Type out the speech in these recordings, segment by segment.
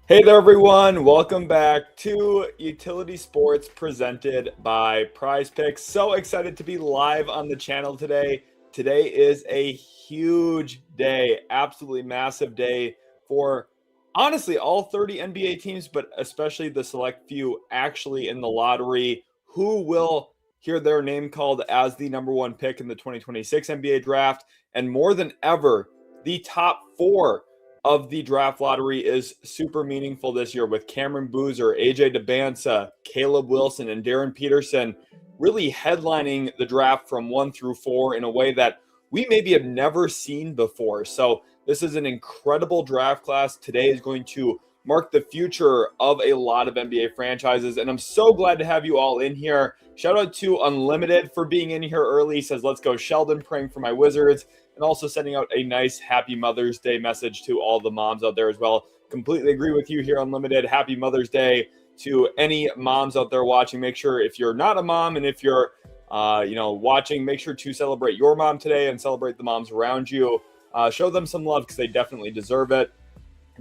Hey there, everyone. Welcome back to Utility Sports presented by Prize Picks. So excited to be live on the channel today. Today is a huge day, absolutely massive day for honestly all 30 NBA teams, but especially the select few actually in the lottery who will hear their name called as the number one pick in the 2026 NBA draft. And more than ever, the top four of the draft lottery is super meaningful this year with Cameron Boozer, AJ DeBansa, Caleb Wilson, and Darren Peterson really headlining the draft from 1 through 4 in a way that we maybe have never seen before. So this is an incredible draft class. Today is going to mark the future of a lot of NBA franchises, and I'm so glad to have you all in here. Shout out to Unlimited for being in here early. He says, let's go Sheldon, praying for my Wizards, and also sending out a nice happy Mother's Day message to all the moms out there as well. Completely agree with you here, Unlimited. Happy Mother's Day to any moms out there watching. Make sure if you're not a mom and if you're watching, make sure to celebrate your mom today and celebrate the moms around you. Show them some love because they definitely deserve it.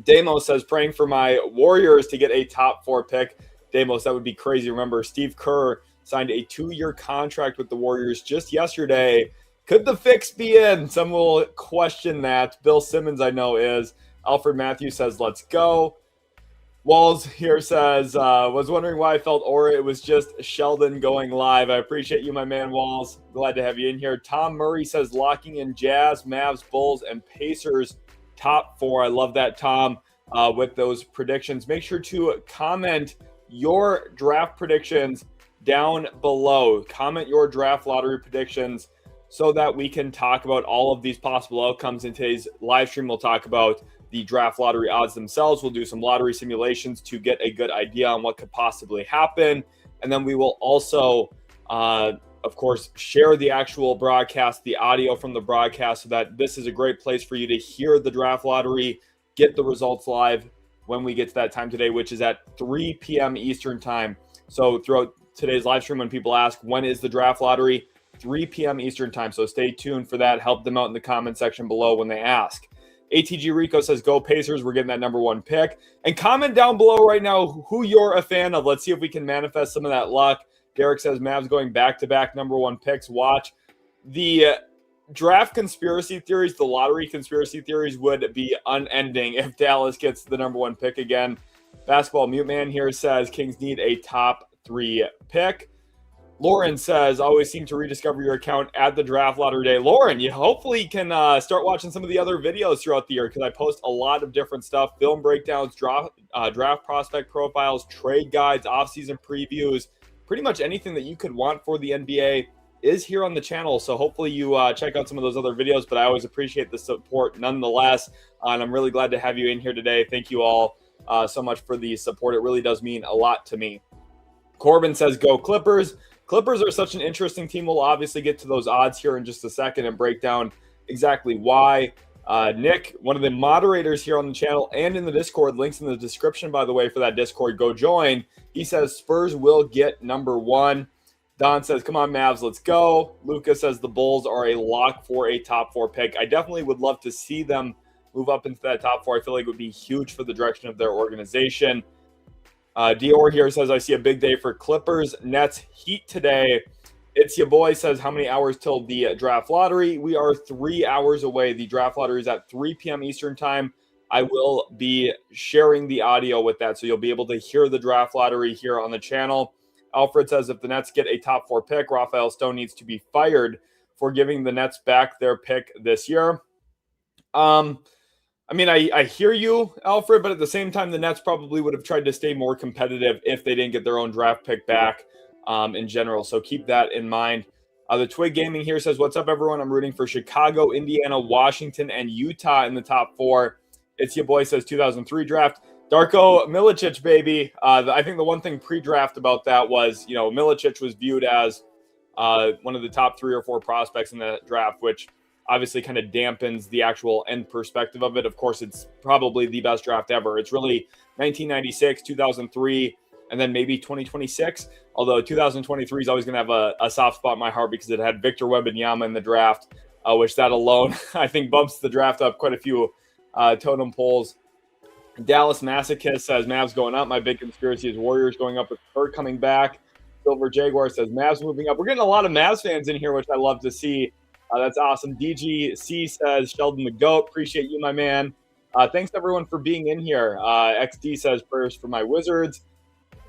Damos says, praying for my Warriors to get a top 4 pick. Damos, that would be crazy. Remember, Steve Kerr signed a 2-year contract with the Warriors just yesterday. Could the fix be in? Some will question that. Bill Simmons, I know, is. Alfred Matthews says, let's go. Walls here says, was wondering why I felt aura. It was just Sheldon going live. I appreciate you, my man, Walls. Glad to have you in here. Tom Murray says, locking in Jazz, Mavs, Bulls, and Pacers top 4. I love that, Tom, with those predictions. Make sure to comment your draft predictions down below. Comment your draft lottery predictions so that we can talk about all of these possible outcomes. In today's live stream, we'll talk about the draft lottery odds themselves. We'll do some lottery simulations to get a good idea on what could possibly happen. And then we will also, of course, share the actual broadcast, the audio from the broadcast, so that this is a great place for you to hear the draft lottery, get the results live when we get to that time today, which is at 3 p.m. Eastern time. So throughout today's live stream, when people ask, when is the draft lottery? 3 p.m. Eastern time. So stay tuned for that. Help them out in the comment section below when they ask. ATG Rico says, go Pacers. We're getting that number 1 pick. And comment down below right now who you're a fan of. Let's see if we can manifest some of that luck. Derek says, Mavs going back-to-back number 1 picks. Watch. The draft conspiracy theories, the lottery conspiracy theories would be unending if Dallas gets the number 1 pick again. Basketball Mute Man here says, Kings need a top 3 pick. Lauren says, always seem to rediscover your account at the draft lottery day. Lauren, you hopefully can start watching some of the other videos throughout the year because I post a lot of different stuff, film breakdowns, draft prospect profiles, trade guides, offseason previews, pretty much anything that you could want for the NBA is here on the channel. So hopefully you check out some of those other videos, but I always appreciate the support nonetheless. And I'm really glad to have you in here today. Thank you all so much for the support. It really does mean a lot to me. Corbin says, go Clippers. Clippers are such an interesting team. We'll obviously get to those odds here in just a second and break down exactly why. Nick, one of the moderators here on the channel and in the Discord, links in the description, by the way, for that Discord. Go join. He says Spurs will get number 1. Don says, come on, Mavs, let's go. Lucas says the Bulls are a lock for a top 4 pick. I definitely would love to see them move up into that top 4. I feel like it would be huge for the direction of their organization. Dior here says, I see a big day for Clippers, Nets, Heat today. It's your boy says, how many hours till the draft lottery? We are 3 hours away. The draft lottery is at 3 p.m. Eastern time. I will be sharing the audio with that, so you'll be able to hear the draft lottery here on the channel. Alfred says, if the Nets get a top 4 pick, Rafael Stone needs to be fired for giving the Nets back their pick this year. I mean, I hear you, Alfred, but at the same time, the Nets probably would have tried to stay more competitive if they didn't get their own draft pick back in general. So keep that in mind. The Twig Gaming here says, what's up, everyone? I'm rooting for Chicago, Indiana, Washington, and Utah in the top 4. It's your boy says 2003 draft. Darko Milicic, baby. I think the one thing pre-draft about that was, Milicic was viewed as one of the top 3 or 4 prospects in the draft, which obviously kind of dampens the actual end perspective of it. Of course, it's probably the best draft ever. It's really 1996, 2003, and then maybe 2026. Although 2023 is always going to have a soft spot in my heart because it had Victor Wembanyama in the draft, which that alone, I think, bumps the draft up quite a few totem poles. Dallas Masochist says Mavs going up. My big conspiracy is Warriors going up with Kurt coming back. Silver Jaguar says Mavs moving up. We're getting a lot of Mavs fans in here, which I love to see. That's awesome. DGC says Sheldon the GOAT. Appreciate you, my man. Thanks everyone for being in here. XD says prayers for my Wizards.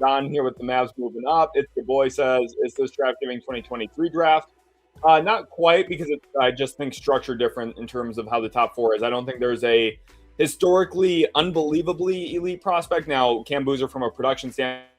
Don here with the Mavs moving up. It's your boy says, is this draft giving 2023 draft? Not quite, because I just think structure different in terms of how the top four is. I don't think there's a historically unbelievably elite prospect. Now, Cam Boozer from a production standpoint,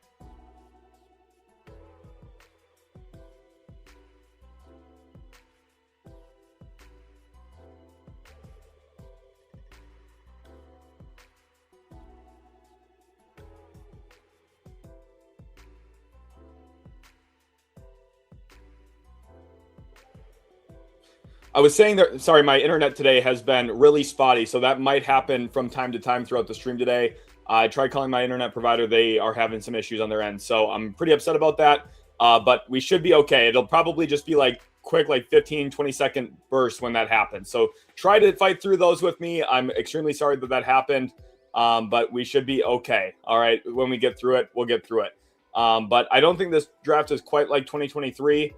I was saying that, sorry, my internet today has been really spotty, so that might happen from time to time throughout the stream today. I tried calling my internet provider. They are having some issues on their end, so I'm pretty upset about that, but we should be okay. It'll probably just be like quick, like 15, 20-second bursts when that happens. So try to fight through those with me. I'm extremely sorry that happened, but we should be okay. All right, when we get through it, we'll get through it. But I don't think this draft is quite like 2023.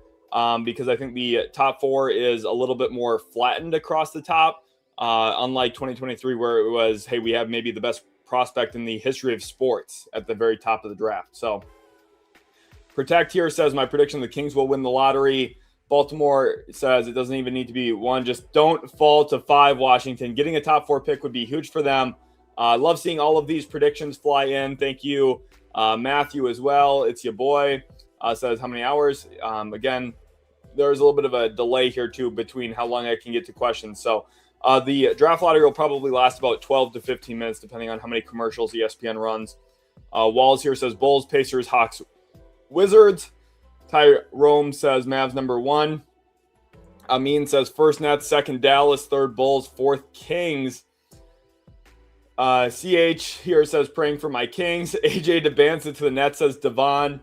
Because I think the top four is a little bit more flattened across the top, unlike 2023, where it was, hey, we have maybe the best prospect in the history of sports at the very top of the draft. So Protect here says, my prediction, the Kings will win the lottery. Baltimore says it doesn't even need to be one. Just don't fall to 5, Washington. Getting a top 4 pick would be huge for them. Love seeing all of these predictions fly in. Thank you, Matthew, as well. It's your boy. Says how many hours. Again, there's a little bit of a delay here too between how long I can get to questions. So the draft lottery will probably last about 12 to 15 minutes, depending on how many commercials ESPN runs. Walls here says Bulls, Pacers, Hawks, Wizards. Tyrone says Mavs number 1. Amin says first Nets, second Dallas, third Bulls, fourth Kings. CH here says praying for my Kings. AJ DeBanza to the Nets says Devon.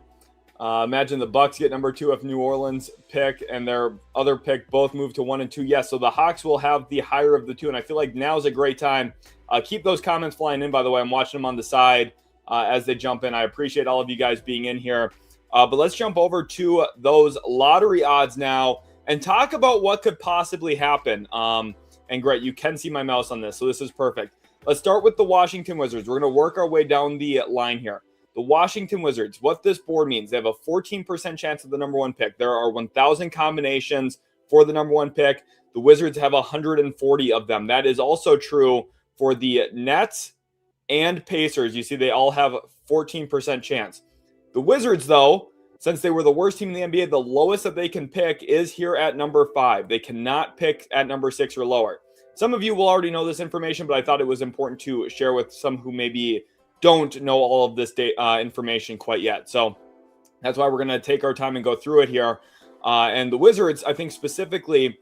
Imagine the Bucks get number 2 if New Orleans pick and their other pick both move to 1 and 2. Yes, so the Hawks will have the higher of the two, and I feel like now is a great time. Keep those comments flying in, by the way. I'm watching them on the side as they jump in. I appreciate all of you guys being in here. But let's jump over to those lottery odds now and talk about what could possibly happen. And great, you can see my mouse on this, so this is perfect. Let's start with the Washington Wizards. We're going to work our way down the line here. The Washington Wizards, what this board means, they have a 14% chance of the number 1 pick. There are 1,000 combinations for the number 1 pick. The Wizards have 140 of them. That is also true for the Nets and Pacers. You see, they all have 14% chance. The Wizards, though, since they were the worst team in the NBA, the lowest that they can pick is here at number 5. They cannot pick at number 6 or lower. Some of you will already know this information, but I thought it was important to share with some who maybe don't know all of this information quite yet. So that's why we're going to take our time and go through it here. And the Wizards, I think specifically,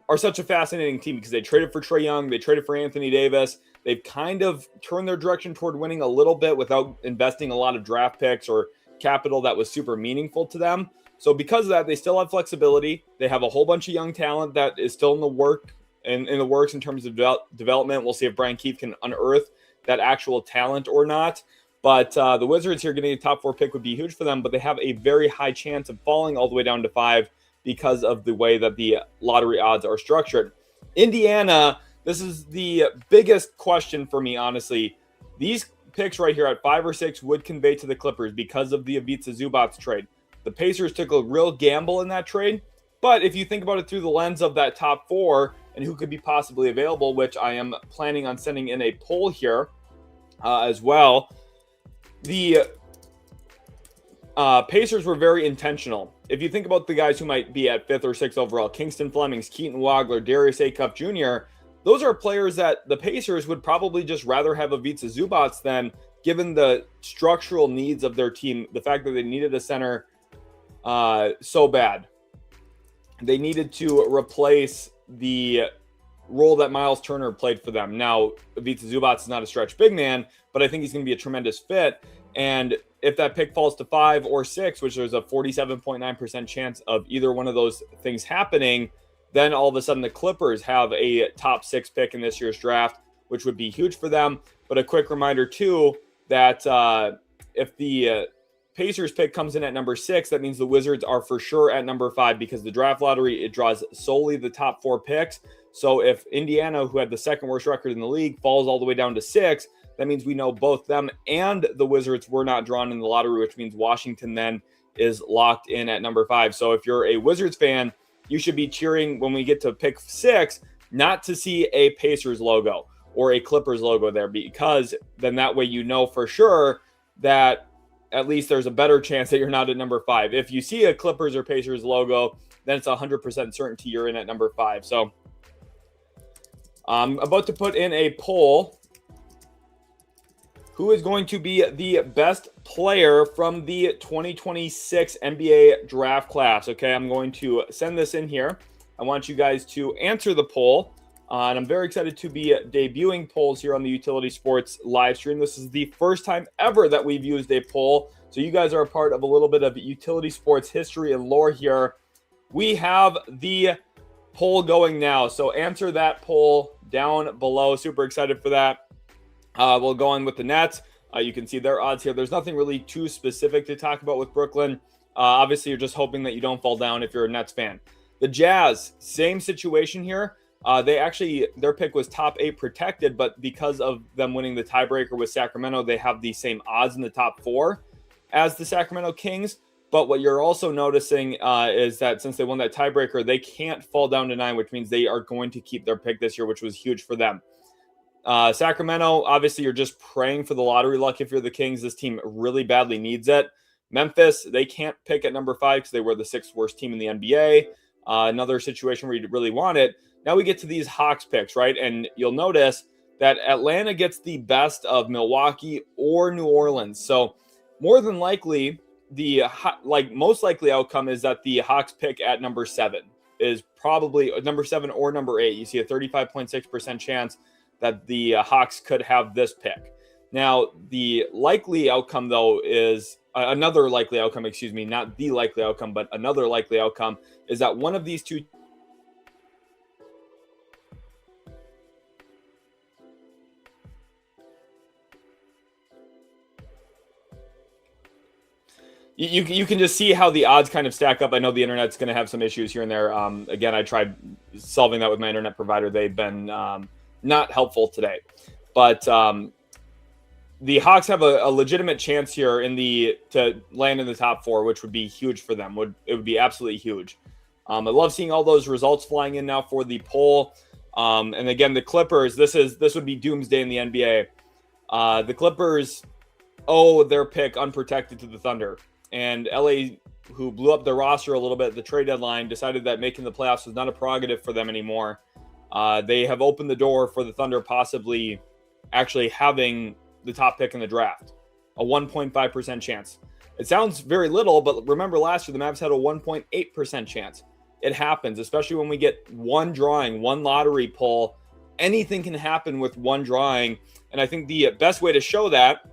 are such a fascinating team because they traded for Trae Young. They traded for Anthony Davis. They've kind of turned their direction toward winning a little bit without investing a lot of draft picks or capital that was super meaningful to them. So because of that, they still have flexibility. They have a whole bunch of young talent that is still in the works in terms of development. We'll see if Brian Keith can unearth that actual talent or not. But the Wizards here getting a top 4 pick would be huge for them, but they have a very high chance of falling all the way down to 5 because of the way that the lottery odds are structured. Indiana, this is the biggest question for me, honestly. These picks right here at 5 or 6 would convey to the Clippers because of the Ivica Zubac trade. The Pacers took a real gamble in that trade, but if you think about it through the lens of that top 4 and who could be possibly available, which I am planning on sending in a poll here as well, the Pacers were very intentional. If you think about the guys who might be at 5th or 6th overall, Kingston Flemings, Keaton Wagler, Darius Acuff Jr., those are players that the Pacers would probably just rather have Ivica Zubac than, given the structural needs of their team, the fact that they needed a center so bad. They needed to replace the role that Miles Turner played for them. Now, Ivica Zubac is not a stretch big man, but I think he's going to be a tremendous fit. And if that pick falls to 5 or 6, which there's a 47.9% chance of either one of those things happening, then all of a sudden the Clippers have a top 6 pick in this year's draft. which would be huge for them. But a quick reminder, too, that if the Pacers pick comes in at number 6, that means the Wizards are for sure at number 5 because the draft lottery, it draws solely the top 4 picks. So if Indiana, who had the second worst record in the league, falls all the way down to 6, that means we know both them and the Wizards were not drawn in the lottery, which means Washington then is locked in at number 5. So if you're a Wizards fan, you should be cheering when we get to pick 6, not to see a Pacers logo or a Clippers logo there, because then that way you know for sure that at least there's a better chance that you're not at number 5. If you see a Clippers or Pacers logo, then it's 100% certainty you're in at number 5. So I'm about to put in a poll. Who is going to be the best player from the 2026 NBA draft class? Okay, I'm going to send this in here. I want you guys to answer the poll. And I'm very excited to be debuting polls here on the Utility Sports live stream. This is the first time ever that we've used a poll. So you guys are a part of a little bit of Utility Sports history and lore here. We have the poll going now. So answer that poll down below. Super excited for that. We'll go on with the Nets. You can see their odds here. There's nothing really too specific to talk about with Brooklyn. Obviously, you're just hoping that you don't fall down if you're a Nets fan. The Jazz, same situation here. Their pick was top 8 protected, but because of them winning the tiebreaker with Sacramento, they have the same odds in the top 4 as the Sacramento Kings. But what you're also noticing is that since they won that tiebreaker, they can't fall down to 9, which means they are going to keep their pick this year, which was huge for them. Sacramento, obviously, you're just praying for the lottery luck if you're the Kings. This team really badly needs it. Memphis, they can't pick at number 5 because they were the 6th worst team in the NBA. Another situation where you really want it. Now we get to these Hawks picks, right? And you'll notice that Atlanta gets the best of Milwaukee or New Orleans. So more than likely, the most likely outcome is that the Hawks pick at number 7 is probably number 7 or number 8. You see a 35.6% chance that the Hawks could have this pick. Now, the likely outcome, though, is another likely outcome, not the likely outcome, but another likely outcome is that one of these two You can just see how the odds kind of stack up. I know the internet's going to have some issues here and there. Again, I tried solving that with my internet provider. They've been not helpful today. But the Hawks have a legitimate chance here to land in the top 4, which would be huge for them. It would be absolutely huge. I love seeing all those results flying in now for the poll. And again, the Clippers, this would be doomsday in the NBA. The Clippers owe their pick unprotected to the Thunder. And LA, who blew up their roster a little bit at the trade deadline, decided that making the playoffs was not a prerogative for them anymore. They have opened the door for the Thunder possibly actually having the top pick in the draft, a 1.5% chance. It sounds very little, but remember last year the Mavs had a 1.8% chance. It happens, especially when we get one drawing, one lottery pull. Anything can happen with one drawing. And I think the best way to show that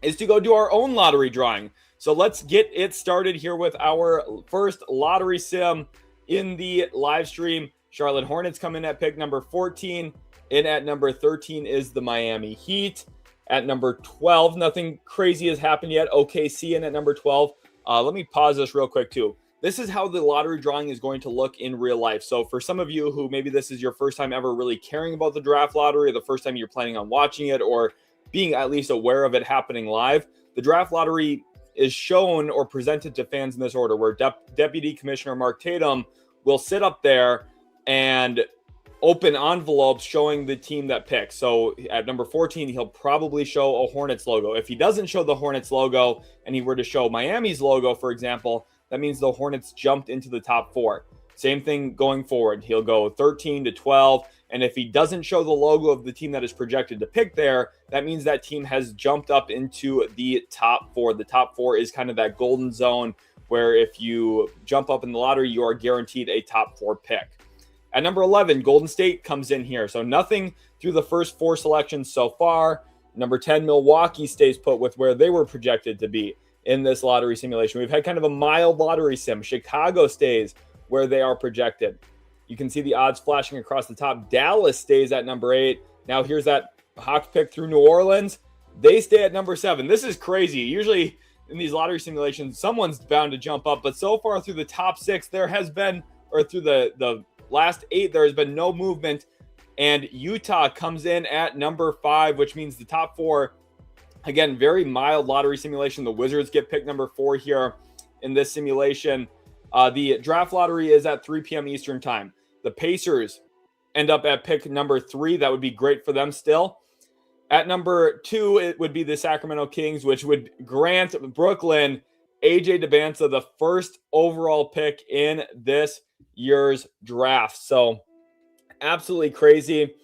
is to go do our own lottery drawing. So let's get it started here with our first lottery sim in the live stream. Charlotte Hornets come in at pick number 14. In at number 13 is the Miami Heat. At number 12, nothing crazy has happened yet. OKC in at number 12. Let me pause this real quick too. This is how the lottery drawing is going to look in real life. So for some of you who maybe this is your first time ever really caring about the draft lottery, or the first time you're planning on watching it or being at least aware of it happening live, the draft lottery is shown or presented to fans in this order, where Deputy Commissioner Mark Tatum will sit up there and open envelopes showing the team that picks. So at number 14, he'll probably show a Hornets logo. If he doesn't show the Hornets logo and he were to show Miami's logo, for example, that means the Hornets jumped into the top 4. Same thing going forward. He'll go 13 to 12. And if he doesn't show the logo of the team that is projected to pick there, that means that team has jumped up into the top 4. The top 4 is kind of that golden zone where if you jump up in the lottery, you are guaranteed a top 4 pick. At number 11, Golden State comes in here. So nothing through the first 4 selections so far. Number 10, Milwaukee stays put with where they were projected to be in this lottery simulation. We've had kind of a mild lottery sim. Chicago stays where they are projected. You can see the odds flashing across the top. Dallas stays at number 8. Now here's that Hawks pick through New Orleans. They stay at number 7. This is crazy. Usually in these lottery simulations, someone's bound to jump up. But so far through the top 6, there has been, or through the last 8, there has been no movement. And Utah comes in at number 5, which means the top 4, again, very mild lottery simulation. The Wizards get pick number 4 here in this simulation. The draft lottery is at 3 p.m. Eastern time. The Pacers end up at pick number 3. That would be great for them still. At number 2, it would be the Sacramento Kings, which would grant Brooklyn AJ DeBanza the first overall pick in this year's draft. So absolutely crazy.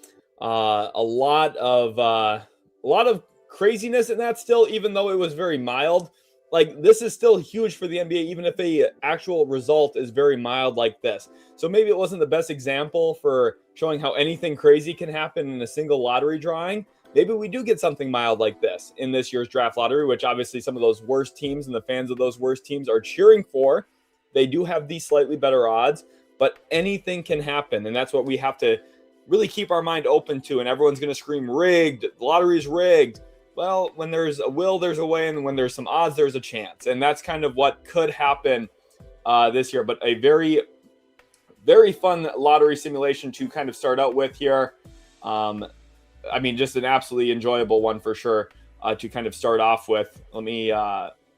A lot of craziness in that still, even though it was very mild. Like, this is still huge for the NBA, even if the actual result is very mild like this. So maybe it wasn't the best example for showing how anything crazy can happen in a single lottery drawing. Maybe we do get something mild like this in this year's draft lottery, which obviously some of those worst teams and the fans of those worst teams are cheering for. They do have these slightly better odds, but anything can happen. And that's what we have to really keep our mind open to. And everyone's going to scream rigged. The lottery's rigged. Well, when there's a will, there's a way. And when there's some odds, there's a chance. And that's kind of what could happen this year. But a very, very fun lottery simulation to kind of start out with here. I mean, just an absolutely enjoyable one for sure to kind of start off with. Let me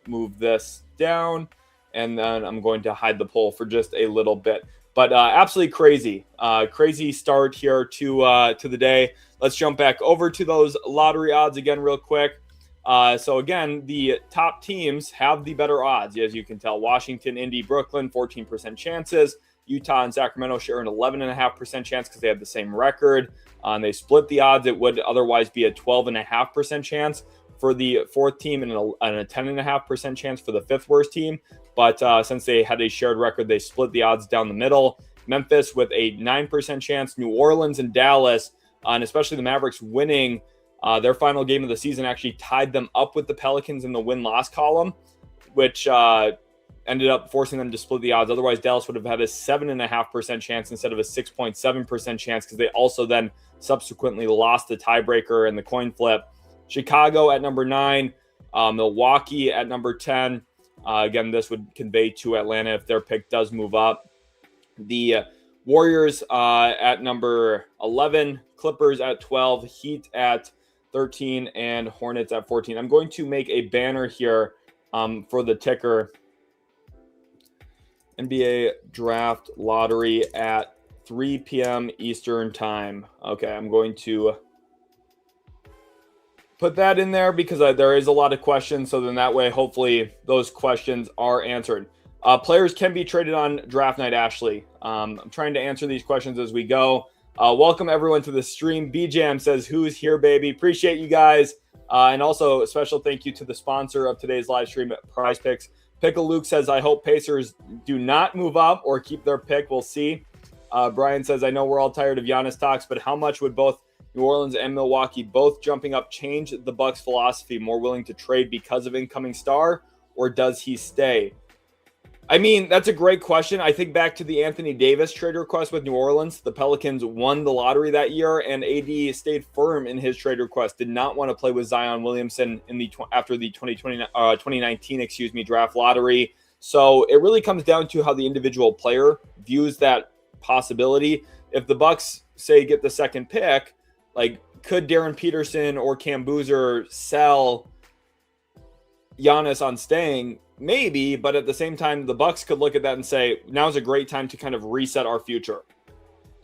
move this down, and then I'm going to hide the poll for just a little bit. But absolutely crazy, crazy start here to the day. Let's jump back over to those lottery odds again real quick. So again, the top teams have the better odds, as you can tell. Washington, Indy, Brooklyn, 14% chances. Utah and Sacramento share an 11.5% chance because they have the same record. And they split the odds. It would otherwise be a 12.5% chance for the 4th team and a 10.5% chance for the 5th worst team. But since they had a shared record, they split the odds down the middle. Memphis with a 9% chance. New Orleans and Dallas, and especially the Mavericks winning their final game of the season, actually tied them up with the Pelicans in the win-loss column, which ended up forcing them to split the odds. Otherwise, Dallas would have had a 7.5% chance instead of a 6.7% chance because they also then subsequently lost the tiebreaker and the coin flip. Chicago at number 9, Milwaukee at number 10. Again, this would convey to Atlanta if their pick does move up. The Warriors at number 11, Clippers at 12, Heat at 13, and Hornets at 14. I'm going to make a banner here for the ticker. NBA Draft Lottery at 3 p.m. Eastern Time. Okay, I'm going to put that in there because there is a lot of questions. So then that way, hopefully, those questions are answered. Players can be traded on draft night, Ashley. I'm trying to answer these questions as we go. Welcome, everyone, to the stream. BJam says, who's here, baby? Appreciate you guys. And also, a special thank you to the sponsor of today's live stream, Prize Picks. Pickle Luke says, I hope Pacers do not move up or keep their pick. We'll see. Brian says, I know we're all tired of Giannis talks, but how much would both New Orleans and Milwaukee both jumping up change the Bucks' philosophy? More willing to trade because of incoming star, or does he stay? I mean, that's a great question. I think back to the Anthony Davis trade request with New Orleans. The Pelicans won the lottery that year, and AD stayed firm in his trade request. Did not want to play with Zion Williamson after the 2019 draft lottery. So it really comes down to how the individual player views that possibility. If the Bucks say get the second pick, like, could Darren Peterson or Cam Boozer sell Giannis on staying? Maybe, but at the same time, the Bucks could look at that and say, now's a great time to kind of reset our future.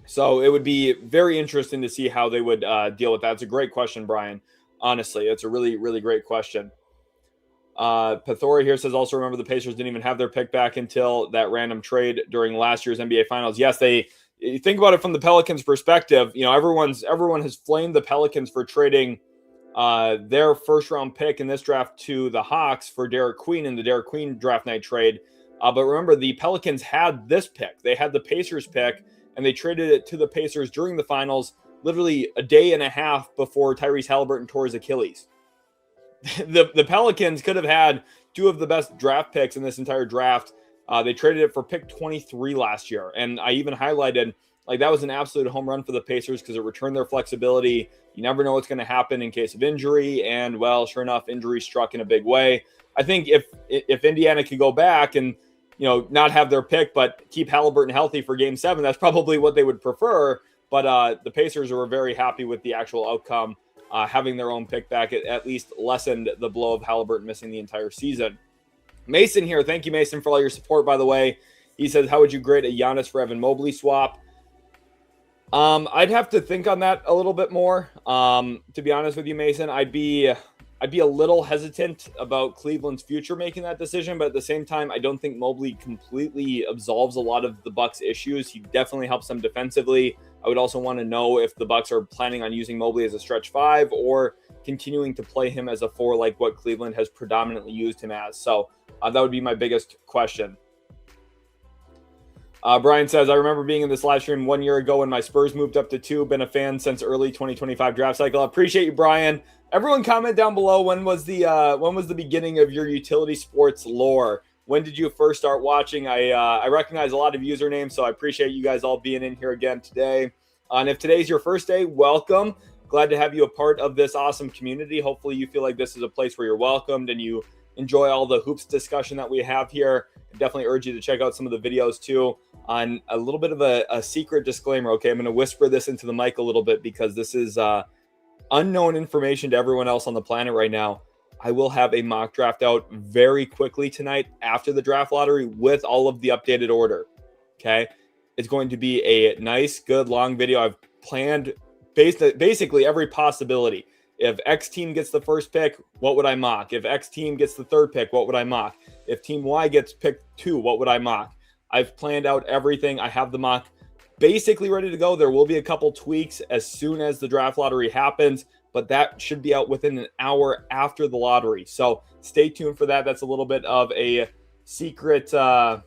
So it would be very interesting to see how they would deal with that. It's a great question, Brian. Honestly, it's a really, really great question. Pathora here says, also remember the Pacers didn't even have their pick back until that random trade during last year's NBA Finals. Yes, you think about it from the Pelicans' perspective. You know, everyone has flamed the Pelicans for trading their first round pick in this draft to the Hawks for Derek Queen in the Derek Queen draft night trade. But remember, the Pelicans had this pick. They had the Pacers pick, and they traded it to the Pacers during the finals, literally a day and a half before Tyrese Halliburton tore his Achilles. The Pelicans could have had two of the best draft picks in this entire draft. They traded it for pick 23 last year. And I even highlighted Like, that was an absolute home run for the Pacers because it returned their flexibility. You never know what's going to happen in case of injury. And, well, sure enough, injury struck in a big way. I think if Indiana could go back and, not have their pick, but keep Halliburton healthy for Game 7, that's probably what they would prefer. But the Pacers were very happy with the actual outcome. Having their own pick back at least lessened the blow of Halliburton missing the entire season. Mason here. Thank you, Mason, for all your support, by the way. He says, how would you grade a Giannis for Evan Mobley swap? I'd have to think on that a little bit more. To be honest with you, Mason, I'd be a little hesitant about Cleveland's future making that decision, but at the same time, I don't think Mobley completely absolves a lot of the Bucks' issues. He definitely helps them defensively. I would also want to know if the Bucks are planning on using Mobley as a stretch 5 or continuing to play him as a 4 like what Cleveland has predominantly used him as. So that would be my biggest question. Brian says, I remember being in this live stream 1 year ago when my Spurs moved up to 2. Been a fan since early 2025 draft cycle. I appreciate you, Brian. Everyone comment down below, when was the beginning of your utility sports lore? When did you first start watching? I recognize a lot of usernames, so I appreciate you guys all being in here again today. And if today's your first day, welcome. Glad to have you a part of this awesome community. Hopefully you feel like this is a place where you're welcomed and you enjoy all the hoops discussion that we have here. I definitely urge you to check out some of the videos too. On a little bit of a secret disclaimer, okay? I'm going to whisper this into the mic a little bit because this is unknown information to everyone else on the planet right now. I will have a mock draft out very quickly tonight after the draft lottery with all of the updated order, okay? It's going to be a nice, good, long video. I've planned basically every possibility. If X team gets the first pick, what would I mock? If X team gets the third pick, what would I mock? If team Y gets picked 2, what would I mock? I've planned out everything. I have the mock basically ready to go. There will be a couple tweaks as soon as the draft lottery happens, but that should be out within an hour after the lottery. So stay tuned for that. That's a little bit of a secret. It's a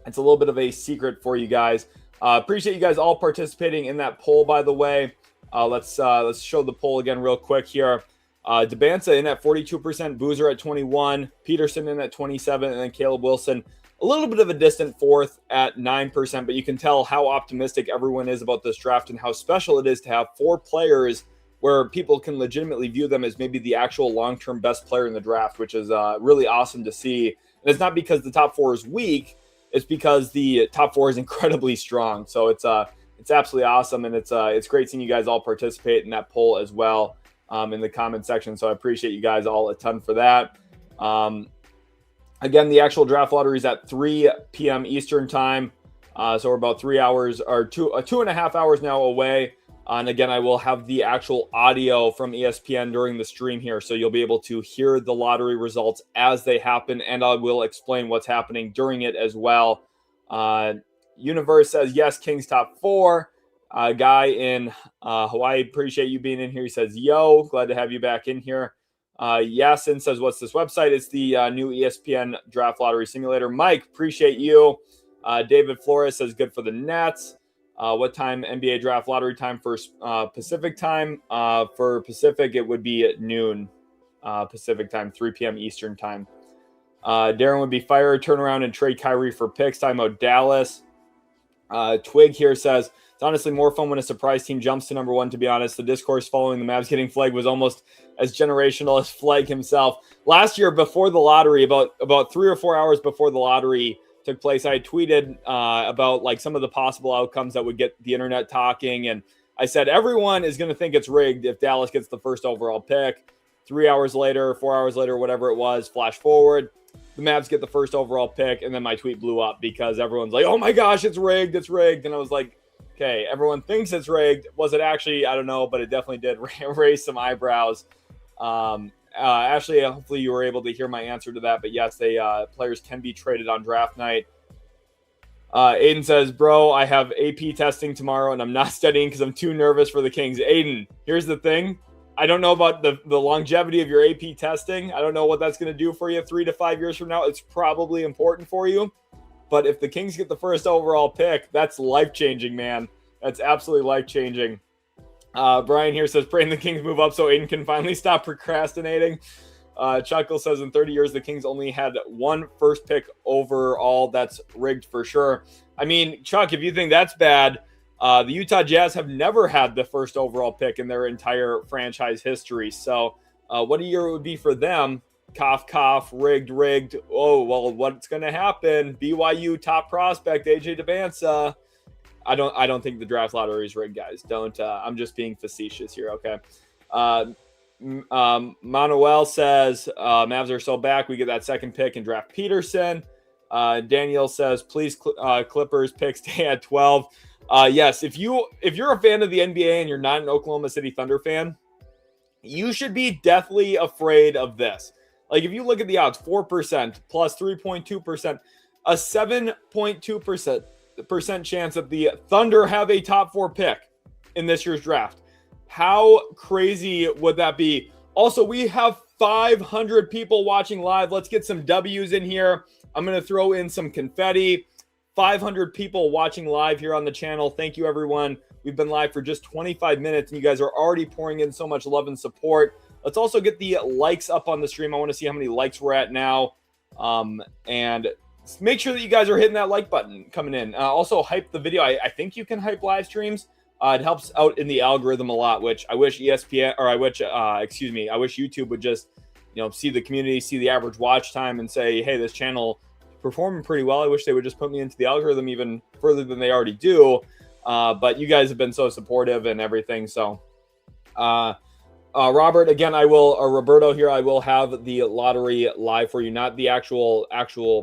little bit of a secret for you guys. Appreciate you guys all participating in that poll, by the way. Let's show the poll again real quick here. Debanza in at 42%, Boozer at 21%, Peterson in at 27%, and then Caleb Wilson a little bit of a distant 4th at 9%, but you can tell how optimistic everyone is about this draft and how special it is to have 4 players where people can legitimately view them as maybe the actual long-term best player in the draft, which is really awesome to see. And it's not because the top 4 is weak, it's because the top 4 is incredibly strong. So it's absolutely awesome, and it's great seeing you guys all participate in that poll as well in the comment section. So I appreciate you guys all a ton for that. Again, the actual draft lottery is at 3 p.m. Eastern time. So we're about 3 hours or 2.5 hours now away. And again, I will have the actual audio from ESPN during the stream here. So you'll be able to hear the lottery results as they happen. And I will explain what's happening during it as well. Universe says, yes, Kings top 4. Guy in Hawaii, appreciate you being in here. He says, yo, glad to have you back in here. Yasin says, what's this website? It's the new ESPN draft lottery simulator. Mike, appreciate you. David Flores says, good for the Nets. What time NBA draft lottery time for Pacific time? For Pacific, it would be at noon Pacific time, 3 p.m. Eastern time. Darren would be fire, turn around and trade Kyrie for picks. Time out Dallas. Twig here says, it's honestly more fun when a surprise team jumps to number 1, to be honest. The discourse following the Mavs getting Flag was almost as generational as Flag himself. Last year, before the lottery, about 3 or 4 hours before the lottery took place, I tweeted about like some of the possible outcomes that would get the internet talking. And I said, everyone is going to think it's rigged if Dallas gets the first overall pick. 3 hours later, 4 hours later, whatever it was, flash forward, the Mavs get the first overall pick. And then my tweet blew up because everyone's like, oh my gosh, it's rigged. It's rigged. And I was like, okay, everyone thinks it's rigged. Was it actually? I don't know, but it definitely did raise some eyebrows. Ashley, hopefully you were able to hear my answer to that. But yes, players can be traded on draft night. Aiden says, bro, I have AP testing tomorrow and I'm not studying because I'm too nervous for the Kings. Aiden, here's the thing. I don't know about the longevity of your AP testing. I don't know what that's going to do for you 3 to 5 years from now. It's probably important for you. But if the Kings get the first overall pick, that's life-changing, man. That's absolutely life-changing. Brian here says, praying the Kings move up so Aiden can finally stop procrastinating. Chuckle says, in 30 years, the Kings only had 1 first pick overall. That's rigged for sure. I mean, Chuck, if you think that's bad, The Utah Jazz have never had the first overall pick in their entire franchise history. So what a year it would be for them. Cough, cough, rigged. Oh, well, what's going to happen? BYU top prospect, AJ Debinsa. I don't think the draft lottery is rigged, guys. Don't. I'm just being facetious here, okay? Manuel says, Mavs are so back. We get that second pick and draft Peterson. Daniel says, please, Clippers pick stay at 12. Yes, if you're a fan of the NBA and you're not an Oklahoma City Thunder fan, you should be deathly afraid of this. Like, if you look at the odds, 4% plus 3.2%, a 7.2% chance that the Thunder have a top 4 pick in this year's draft. How crazy would that be? Also, we have 500 people watching live. Let's get some W's in here. I'm going to throw in some confetti. 500 people watching live here on the channel. Thank you, everyone. We've been live for just 25 minutes, and you guys are already pouring in so much love and support. Let's also get the likes up on the stream. I want to see how many likes we're at now. And make sure that you guys are hitting that like button coming in. Also, hype the video. I think you can hype live streams. It helps out in the algorithm a lot, which I wish ESPN, or I wish YouTube would just, see the community, see the average watch time and say, hey, this channel performing pretty well. I wish they would just put me into the algorithm even further than they already do. But you guys have been so supportive and everything. So, Robert, again, Roberto here, I will have the lottery live for you, not the actual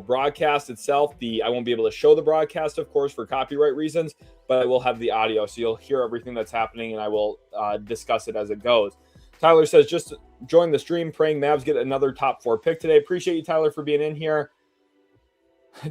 broadcast itself. I won't be able to show the broadcast, of course, for copyright reasons, but I will have the audio. So you'll hear everything that's happening and I will discuss it as it goes. Tyler says, just join the stream, praying Mavs get another top 4 pick today. Appreciate you, Tyler, for being in here.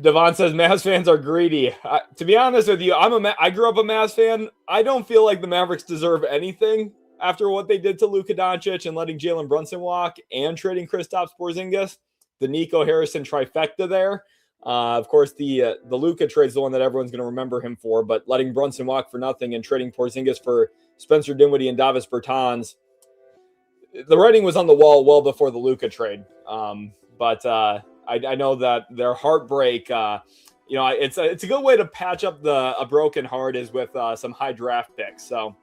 Devon says Mavs fans are greedy. To be honest with you, I grew up a Mavs fan. I don't feel like the Mavericks deserve anything after what they did to Luka Doncic and letting Jalen Brunson walk and trading Kristaps Porzingis, the Nico Harrison trifecta there. Of course, the Luka trade is the one that everyone's going to remember him for, but letting Brunson walk for nothing and trading Porzingis for Spencer Dinwiddie and Davis Bertans, the writing was on the wall well before the Luka trade. But I know that their heartbreak, it's a good way to patch up a broken heart is with some high draft picks. So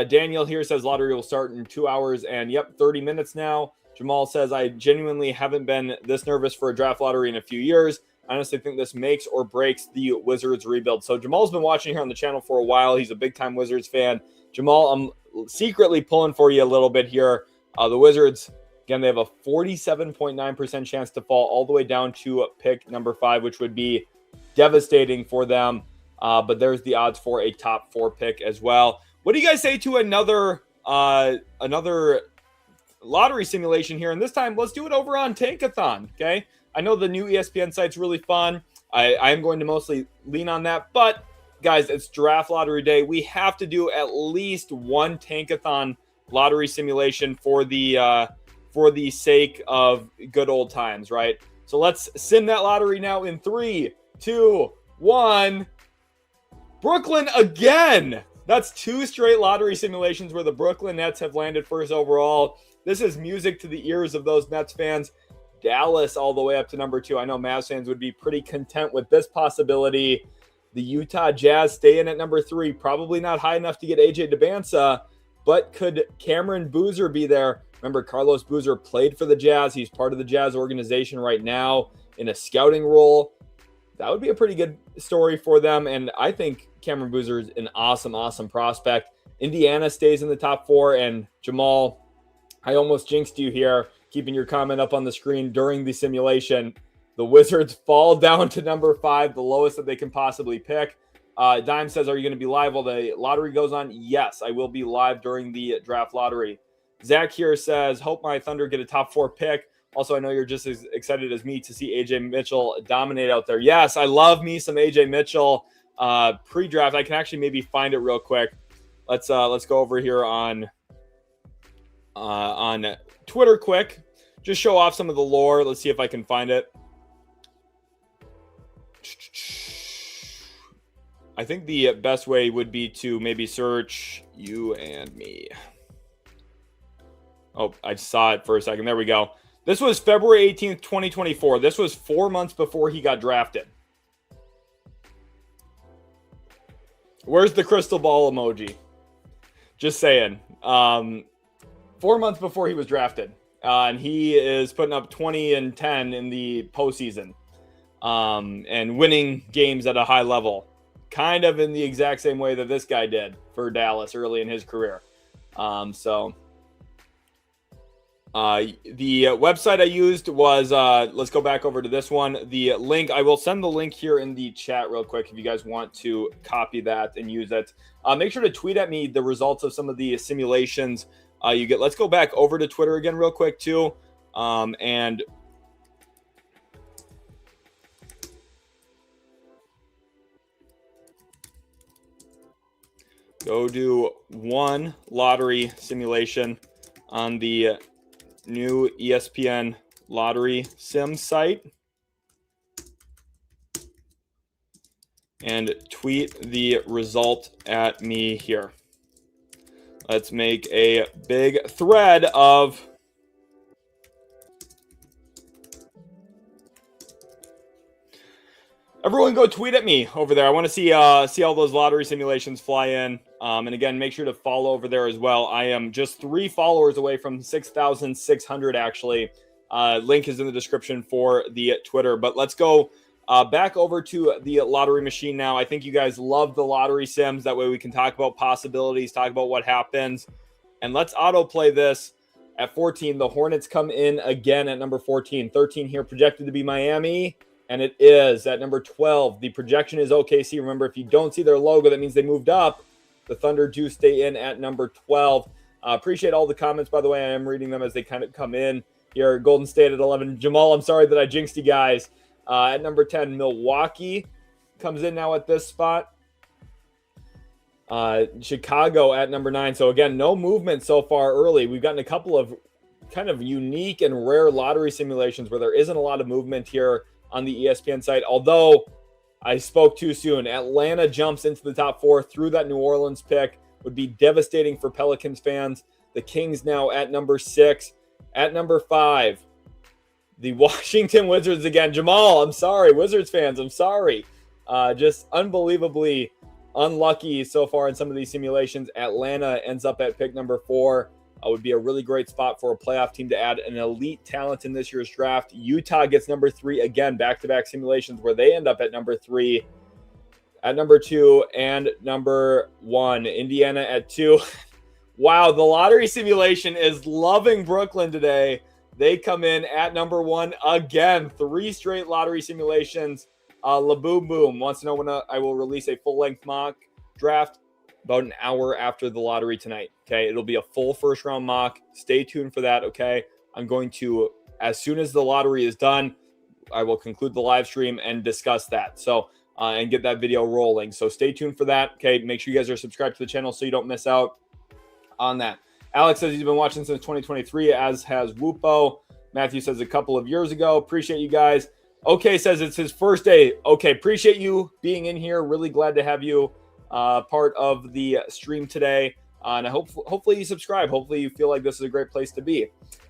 Daniel here says lottery will start in 2 hours and 30 minutes now. Jamal says, I genuinely haven't been this nervous for a draft lottery in a few years. I honestly think this makes or breaks the Wizards rebuild. So Jamal's been watching here on the channel for a while. He's a big time Wizards fan. Jamal, I'm secretly pulling for you a little bit here. The Wizards, again, they have a 47.9% chance to fall all the way down to pick number 5, which would be devastating for them. But there's the odds for a top 4 pick as well. What do you guys say to another lottery simulation here? And this time, let's do it over on Tankathon, okay? I know the new ESPN site's really fun. I am going to mostly lean on that. But, guys, it's draft lottery day. We have to do at least one Tankathon lottery simulation for the sake of good old times, right? So let's sim that lottery now in 3, 2, 1. Brooklyn again! That's 2 straight lottery simulations where the Brooklyn Nets have landed first overall. This is music to the ears of those Nets fans. Dallas all the way up to number 2. I know Mavs fans would be pretty content with this possibility. The Utah Jazz stay in at number 3. Probably not high enough to get AJ Debinsa, but could Cameron Boozer be there? Remember, Carlos Boozer played for the Jazz. He's part of the Jazz organization right now in a scouting role. That would be a pretty good story for them. And I think Cameron Boozer is an awesome prospect. Indiana stays in the top 4. And Jamal, I almost jinxed you here, keeping your comment up on the screen during the simulation. The Wizards fall down to number 5, the lowest that they can possibly pick. Dime says, are you going to be live while the lottery goes on? Yes, I will be live during the draft lottery. Zach here says, hope my Thunder get a top 4 pick. Also, I know you're just as excited as me to see AJ Mitchell dominate out there. Yes, I love me some AJ Mitchell pre-draft. I can actually maybe find it real quick. Let's go over here on Twitter quick. Just show off some of the lore. Let's see if I can find it. I think the best way would be to maybe search you and me. Oh, I saw it for a second. There we go. This was February 18th, 2024. This was 4 months before he got drafted. Where's the crystal ball emoji? Just saying. 4 months before he was drafted. And he is putting up 20 and 10 in the postseason. And winning games at a high level. Kind of in the exact same way that this guy did for Dallas early in his career. The website I used was, let's go back over to this one. The link, I will send the link here in the chat real quick if you guys want to copy that and use it. Make sure to tweet at me the results of some of the simulations you get. Let's go back over to Twitter again real quick too. And go do one lottery simulation on the new ESPN lottery sim site and tweet the result at me here. Let's make a big thread of everyone. Go tweet at me over there. I want to see all those lottery simulations fly in. And again, make sure to follow over there as well. I am just 3 followers away from 6,600 actually. Link is in the description for the Twitter. But let's go back over to the lottery machine now. I think you guys love the lottery sims. That way we can talk about possibilities, talk about what happens. And let's autoplay this at 14. The Hornets come in again at number 14. 13 here projected to be Miami. And it is at number 12. The projection is OKC. Remember, if you don't see their logo, that means they moved up. The Thunder do stay in at number 12. Appreciate all the comments, by the way. I am reading them as they kind of come in here. Golden State at 11. Jamal, I'm sorry that I jinxed you guys. At number 10, Milwaukee comes in now at this spot. Chicago at number 9. So, again, no movement so far early. We've gotten a couple of kind of unique and rare lottery simulations where there isn't a lot of movement here on the ESPN site. Although I spoke too soon. Atlanta jumps into the top 4 through that New Orleans pick. Would be devastating for Pelicans fans. The Kings now at number 6. At number 5, the Washington Wizards again. Jamal, I'm sorry. Wizards fans, I'm sorry. Just unbelievably unlucky so far in some of these simulations. Atlanta ends up at pick number 4. Would be a really great spot for a playoff team to add an elite talent in this year's draft. Utah gets number 3 again, back-to-back simulations where they end up at number 3, at number 2, and number 1. Indiana at 2. Wow, the lottery simulation is loving Brooklyn today. They come in at number 1 again. 3 straight lottery simulations. Laboom Boom wants to know when I will release a full-length mock draft. About an hour after the lottery tonight. Okay, it'll be a full first round mock. Stay tuned for that. Okay, I'm going to, as soon as the lottery is done, I will conclude the live stream and discuss that. So, and get that video rolling. So stay tuned for that. Okay, make sure you guys are subscribed to the channel so you don't miss out on that. Alex says he's been watching since 2023, as has Whoopo. Matthew says a couple of years ago. Appreciate you guys. Okay, says it's his first day. Okay, appreciate you being in here. Really glad to have you part of the stream today. And I hopefully you subscribe. Hopefully you feel like this is a great place to be.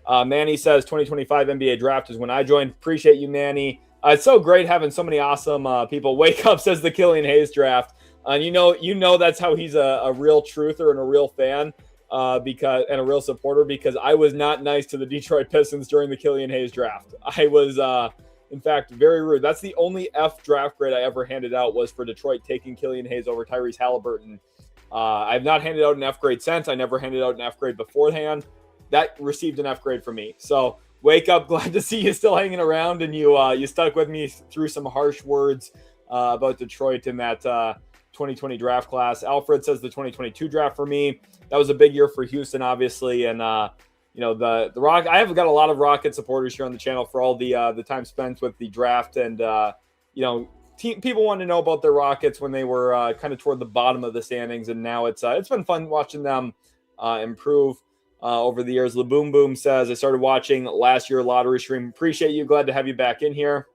Manny says 2025 NBA draft is when I joined. Appreciate you, Manny. It's so great having so many awesome people. Wake Up says the Killian Hayes draft. And you know that's how he's a real truther and a real fan and a real supporter, because I was not nice to the Detroit Pistons during the Killian Hayes draft. I was in fact, very rude. That's the only F draft grade I ever handed out, was for Detroit taking Killian Hayes over Tyrese Halliburton. I've not handed out an F grade since. I never handed out an F grade beforehand. That received an F grade from me. So Wake Up, glad to see you still hanging around, and you stuck with me through some harsh words about Detroit in that 2020 draft class. Alfred says the 2022 draft for me. That was a big year for Houston, obviously, and the Rock. I have got a lot of Rocket supporters here on the channel for all the time spent with the draft, and people want to know about their Rockets when they were kind of toward the bottom of the standings, and now it's been fun watching them improve over the years. Laboom Boom says I started watching last year lottery stream. Appreciate you. Glad to have you back in here.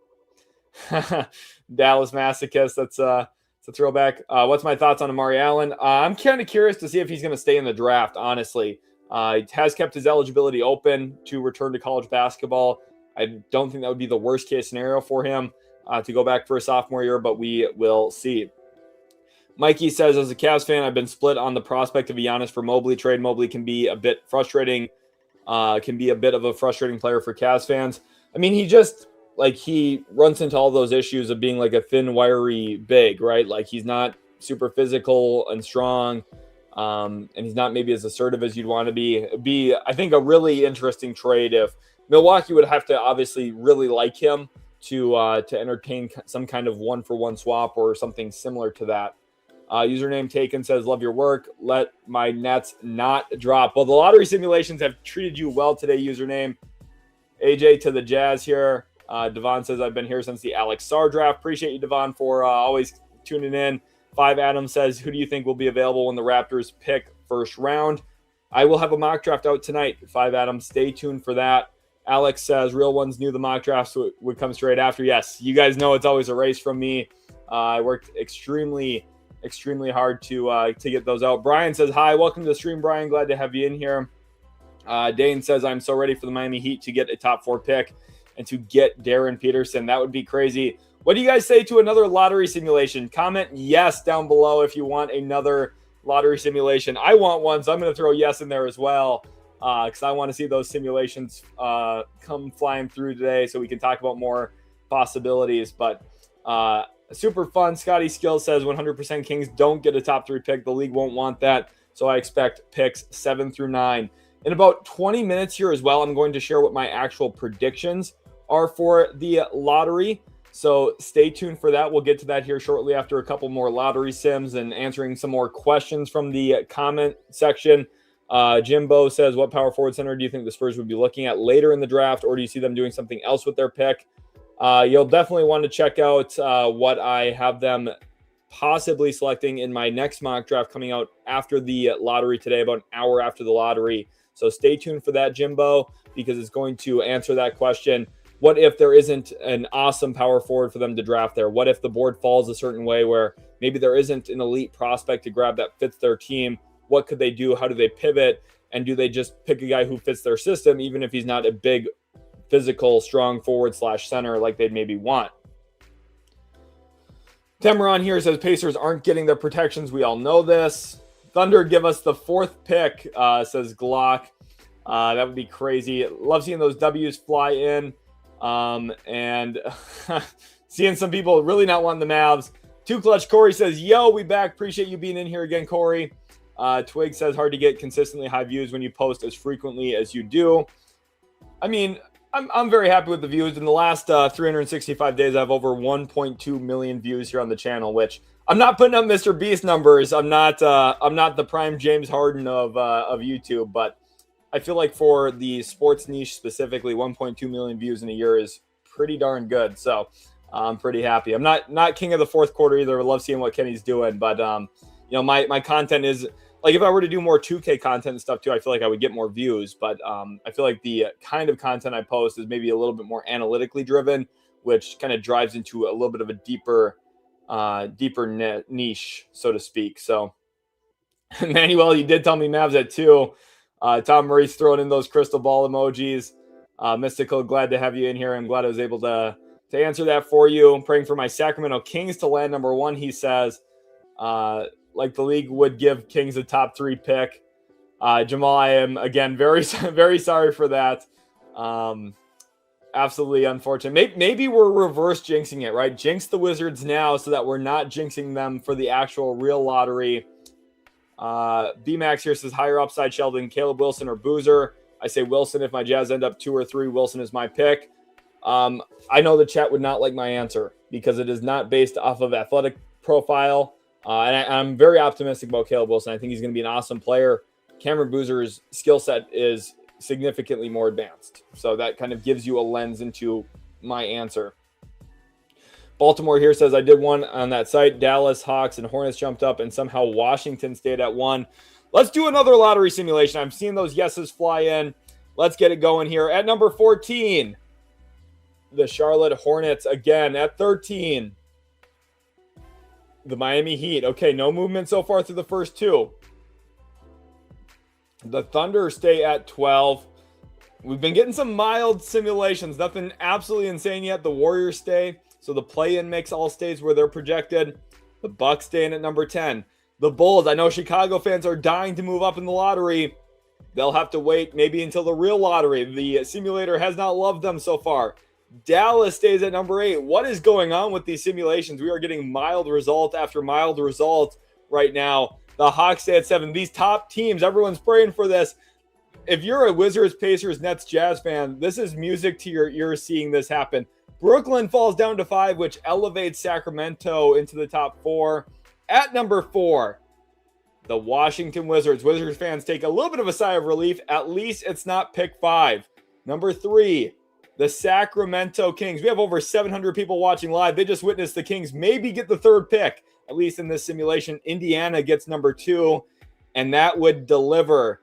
Dallas Masochist. That's a throwback. What's my thoughts on Amari Allen? I'm kind of curious to see if he's going to stay in the draft, honestly. He has kept his eligibility open to return to college basketball. I don't think that would be the worst case scenario for him to go back for a sophomore year, but we will see. Mikey says, as a Cavs fan, I've been split on the prospect of a Giannis for Mobley trade. Mobley can be a bit frustrating, can be a bit of a frustrating player for Cavs fans. I mean, he runs into all those issues of being like a thin, wiry big, right? Like he's not super physical and strong, and he's not maybe as assertive as you'd want to be. It'd be, I think, a really interesting trade if Milwaukee would have to obviously really like him to entertain some kind of one-for-one swap or something similar to that. Username taken says, love your work. Let my Nets not drop. Well, the lottery simulations have treated you well today, username. AJ to the Jazz here. Devon says, I've been here since the Alex Sarr draft. Appreciate you, Devon, for always tuning in. 5 Adam says, who do you think will be available when the Raptors pick first round? I will have a mock draft out tonight. 5 Adam, stay tuned for that. Alex says, real ones knew the mock drafts would come straight after. Yes, you guys know it's always a race from me. I worked extremely hard to get those out. Brian says, hi, welcome to the stream, Brian. Glad to have you in here. Dane says, I'm so ready for the Miami Heat to get a top 4 pick and to get Darren Peterson. That would be crazy. What do you guys say to another lottery simulation? Comment yes down below if you want another lottery simulation. I want one, so I'm going to throw yes in there as well, because I want to see those simulations come flying through today so we can talk about more possibilities. But super fun. Scotty Skill says 100% Kings don't get a top 3 pick. The league won't want that. So I expect picks 7 through 9. In about 20 minutes here as well, I'm going to share what my actual predictions are for the lottery. So stay tuned for that. We'll get to that here shortly after a couple more lottery sims and answering some more questions from the comment section. Jimbo says, what power forward center do you think the Spurs would be looking at later in the draft, or do you see them doing something else with their pick? You'll definitely want to check out what I have them possibly selecting in my next mock draft coming out after the lottery today, about an hour after the lottery. So stay tuned for that, Jimbo, because it's going to answer that question. What if there isn't an awesome power forward for them to draft there? What if the board falls a certain way where maybe there isn't an elite prospect to grab that fits their team? What could they do? How do they pivot? And do they just pick a guy who fits their system, even if he's not a big physical, strong forward / center like they'd maybe want? Temeron here says Pacers aren't getting their protections. We all know this. Thunder give us the 4th pick, says Glock. That would be crazy. Love seeing those W's fly in. And seeing some people really not wanting the Mavs. Too Clutch Corey says, yo, we back. Appreciate you being in here again, Corey. Twig says, hard to get consistently high views when you post as frequently as you do. I mean, I'm very happy with the views. In the last 365 days, I have over 1.2 million views here on the channel, which I'm not putting up Mr. Beast numbers. I'm not the prime James Harden of YouTube, but I feel like for the sports niche specifically, 1.2 million views in a year is pretty darn good. So I'm pretty happy. I'm not king of the fourth quarter either. I love seeing what Kenny's doing, but my content is like, if I were to do more 2K content and stuff too, I feel like I would get more views. But I feel like the kind of content I post is maybe a little bit more analytically driven, which kind of drives into a little bit of a deeper niche, so to speak. So, Manuel, you did tell me Mavs at 2. Tom Murray's throwing in those crystal ball emojis. Mystical, glad to have you in here. I'm glad I was able to answer that for you. I'm praying for my Sacramento Kings to land number 1, he says. Like the league would give Kings a top 3 pick. Jamal, I am, again, very, very sorry for that. Absolutely unfortunate. Maybe we're reverse jinxing it, right? Jinx the Wizards now so that we're not jinxing them for the actual real lottery. B-Max here says, higher upside, Sheldon, Caleb Wilson, or Boozer. I say Wilson. If my Jazz end up 2 or 3, Wilson is my pick. I know the chat would not like my answer because it is not based off of athletic profile. And I'm very optimistic about Caleb Wilson. I think he's going to be an awesome player. Cameron Boozer's skill set is significantly more advanced. So that kind of gives you a lens into my answer. Baltimore here says, I did one on that site. Dallas, Hawks, and Hornets jumped up, and somehow Washington stayed at 1. Let's do another lottery simulation. I'm seeing those yeses fly in. Let's get it going here. At number 14, the Charlotte Hornets again. At 13, the Miami Heat. Okay, no movement so far through the first 2. The Thunder stay at 12. We've been getting some mild simulations. Nothing absolutely insane yet. The Warriors stay. So the play-in makes all stays where they're projected. The Bucks staying at number 10. The Bulls, I know Chicago fans are dying to move up in the lottery. They'll have to wait maybe until the real lottery. The simulator has not loved them so far. Dallas stays at number 8. What is going on with these simulations? We are getting mild result after mild result right now. The Hawks stay at 7. These top teams, everyone's praying for this. If you're a Wizards, Pacers, Nets, Jazz fan, this is music to your ears seeing this happen. Brooklyn falls down to 5, which elevates Sacramento into the top 4. At number 4, the Washington Wizards. Wizards fans take a little bit of a sigh of relief. At least it's not pick 5. Number 3, the Sacramento Kings. We have over 700 people watching live. They just witnessed the Kings maybe get the 3rd pick, at least in this simulation. Indiana gets number 2, and that would deliver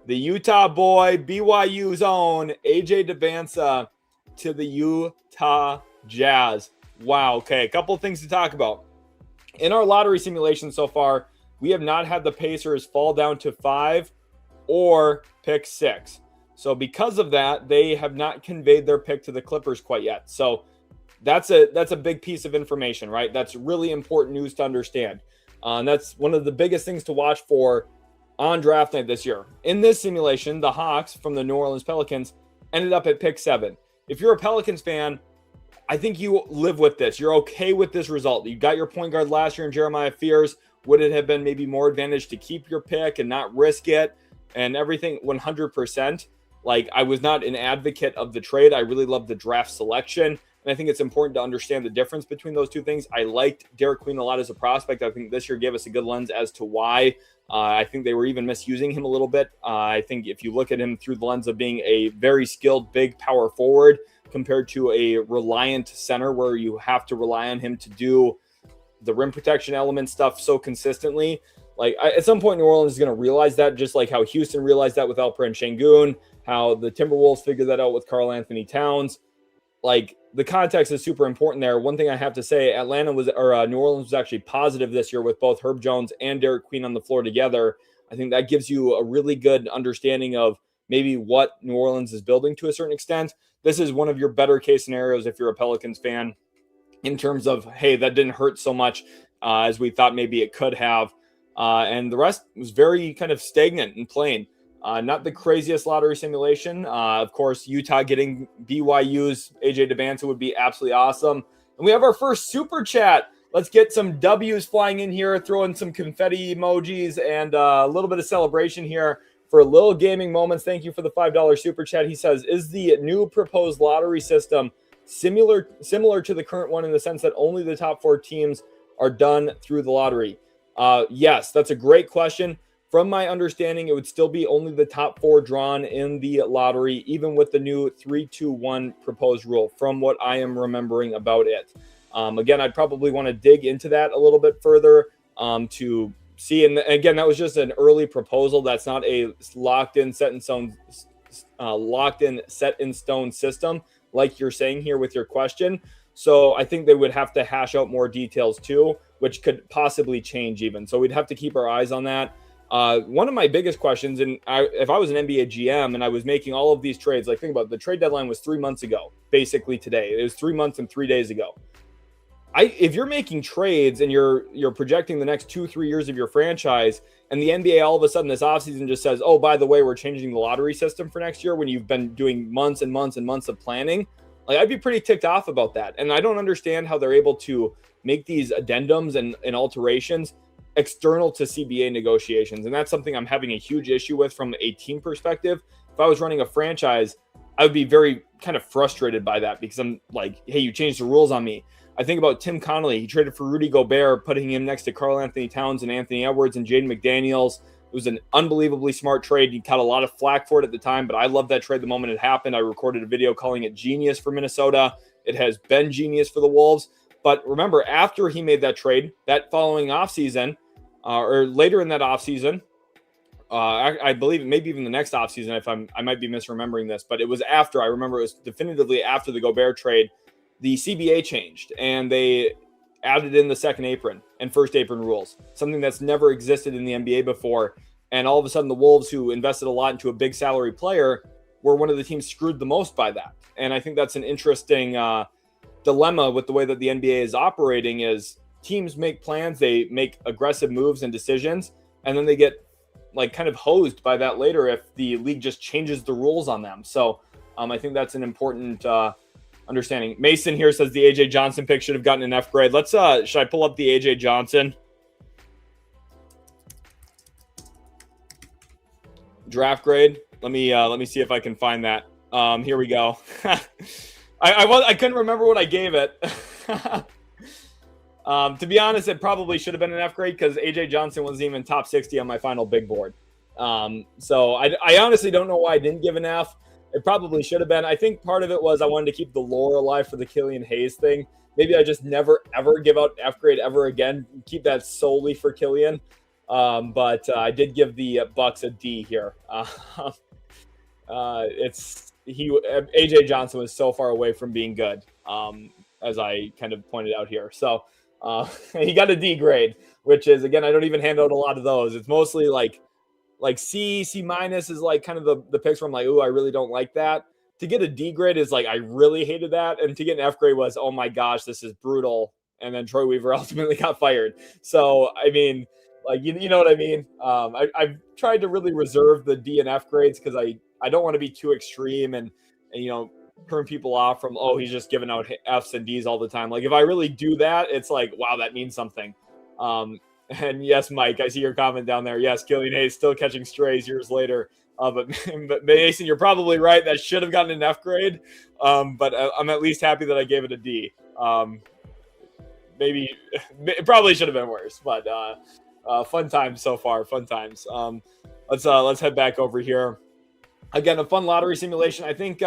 the Utah boy, BYU's own, AJ Devansa, to the Utah Jazz. Wow, okay, a couple of things to talk about. In our lottery simulation so far, we have not had the Pacers fall down to 5 or pick 6. So because of that, they have not conveyed their pick to the Clippers quite yet. So that's a big piece of information, right? That's really important news to understand. And that's one of the biggest things to watch for on draft night this year. In this simulation, the Hawks from the New Orleans Pelicans ended up at pick 7. If you're a Pelicans fan, I think you live with this. You're okay with this result. You got your point guard last year in Jeremiah Fears. Would it have been maybe more advantage to keep your pick and not risk it and everything? 100%. Like, I was not an advocate of the trade. I really love the draft selection. And I think it's important to understand the difference between those two things. I liked Derek Queen a lot as a prospect. I think this year gave us a good lens as to why. I think they were even misusing him a little bit. I think if you look at him through the lens of being a very skilled, big power forward compared to a reliant center where you have to rely on him to do the rim protection element stuff so consistently. Like, at some point, New Orleans is going to realize that, just like how Houston realized that with Alperen Şengün, how the Timberwolves figured that out with Karl Anthony Towns. Like, the context is super important there. One thing I have to say, New Orleans was actually positive this year with both Herb Jones and Derek Queen on the floor together. I think that gives you a really good understanding of maybe what New Orleans is building to a certain extent. This is one of your better case scenarios if you're a Pelicans fan in terms of, hey, that didn't hurt so much as we thought maybe it could have. And the rest was very kind of stagnant and plain. Not the craziest lottery simulation. Of course, Utah getting BYU's AJ Devansa would be absolutely awesome. And we have our first super chat. Let's get some W's flying in here, throw in some confetti emojis and a little bit of celebration here for Lil Gaming Moments. Thank you for the $5 super chat. He says, is the new proposed lottery system similar to the current one in the sense that only the top 4 teams are done through the lottery? Yes, that's a great question. From my understanding, it would still be only the top 4 drawn in the lottery, even with the new 3-2-1 proposed rule, from what I am remembering about it. Again, I'd probably want to dig into that a little bit further to see. And again, that was just an early proposal. That's not a locked in, set in stone system, like you're saying here with your question. So I think they would have to hash out more details too, which could possibly change even. So we'd have to keep our eyes on that. One of my biggest questions, and if I was an NBA GM and I was making all of these trades, like think about it, the trade deadline was 3 months ago, basically today. It was 3 months and 3 days ago. If you're making trades and you're projecting the next 2-3 years of your franchise, and the NBA all of a sudden this offseason just says, oh, by the way, we're changing the lottery system for next year when you've been doing months and months and months of planning, like I'd be pretty ticked off about that. And I don't understand how they're able to make these addendums and alterations external to CBA negotiations. And that's something I'm having a huge issue with from a team perspective. If I was running a franchise, I would be very kind of frustrated by that because I'm like, hey, you changed the rules on me. I think about Tim Connolly. He traded for Rudy Gobert, putting him next to Karl Anthony Towns and Anthony Edwards and Jaden McDaniels. It was an unbelievably smart trade. He caught a lot of flack for it at the time, but I loved that trade the moment it happened. I recorded a video calling it genius for Minnesota. It has been genius for the Wolves. But remember, after he made that trade, that following offseason, or later in that offseason, I believe maybe even the next offseason, I might be misremembering this, but it was after. I remember it was definitively after the Gobert trade. The CBA changed and they added in the second apron and first apron rules, something that's never existed in the NBA before. And all of a sudden the Wolves, who invested a lot into a big salary player, were one of the teams screwed the most by that. And I think that's an interesting dilemma with the way that the NBA is operating is teams make plans, they make aggressive moves and decisions, and then they get like kind of hosed by that later if the league just changes the rules on them. So I think that's an important understanding. Mason here says the AJ Johnson pick should have gotten an F grade. Let's should I pull up the AJ Johnson draft grade? Let me see if I can find that. Here we go. I couldn't remember what I gave it. To be honest, it probably should have been an F grade because AJ Johnson wasn't even top 60 on my final big board. So I honestly don't know why I didn't give an F. It probably should have been. I think part of it was I wanted to keep the lore alive for the Killian Hayes thing. Maybe I just never, ever give out F grade ever again. Keep that solely for Killian. But I did give the Bucks a D here. AJ Johnson was so far away from being good, as I kind of pointed out here. So he got a D grade, which is, again, I don't even hand out a lot of those. It's mostly like C minus is like kind of the picks where I'm like, ooh, I really don't like that. To get a D grade is like, I really hated that. And to get an F grade was, oh my gosh, this is brutal. And then Troy Weaver ultimately got fired. So, I mean, like, you know what I mean? I've tried to really reserve the D and F grades because I don't want to be too extreme and turn people off from, oh, he's just giving out Fs and Ds all the time. Like, if I really do that, it's like, wow, that means something. And yes, Mike, I see your comment down there. Yes, Killian Hayes still catching strays years later. But Mason, you're probably right. That should have gotten an F grade. But I'm at least happy that I gave it a D. Maybe it probably should have been worse, but fun times so far. Fun times. Let's head back over here. Again, a fun lottery simulation. I think.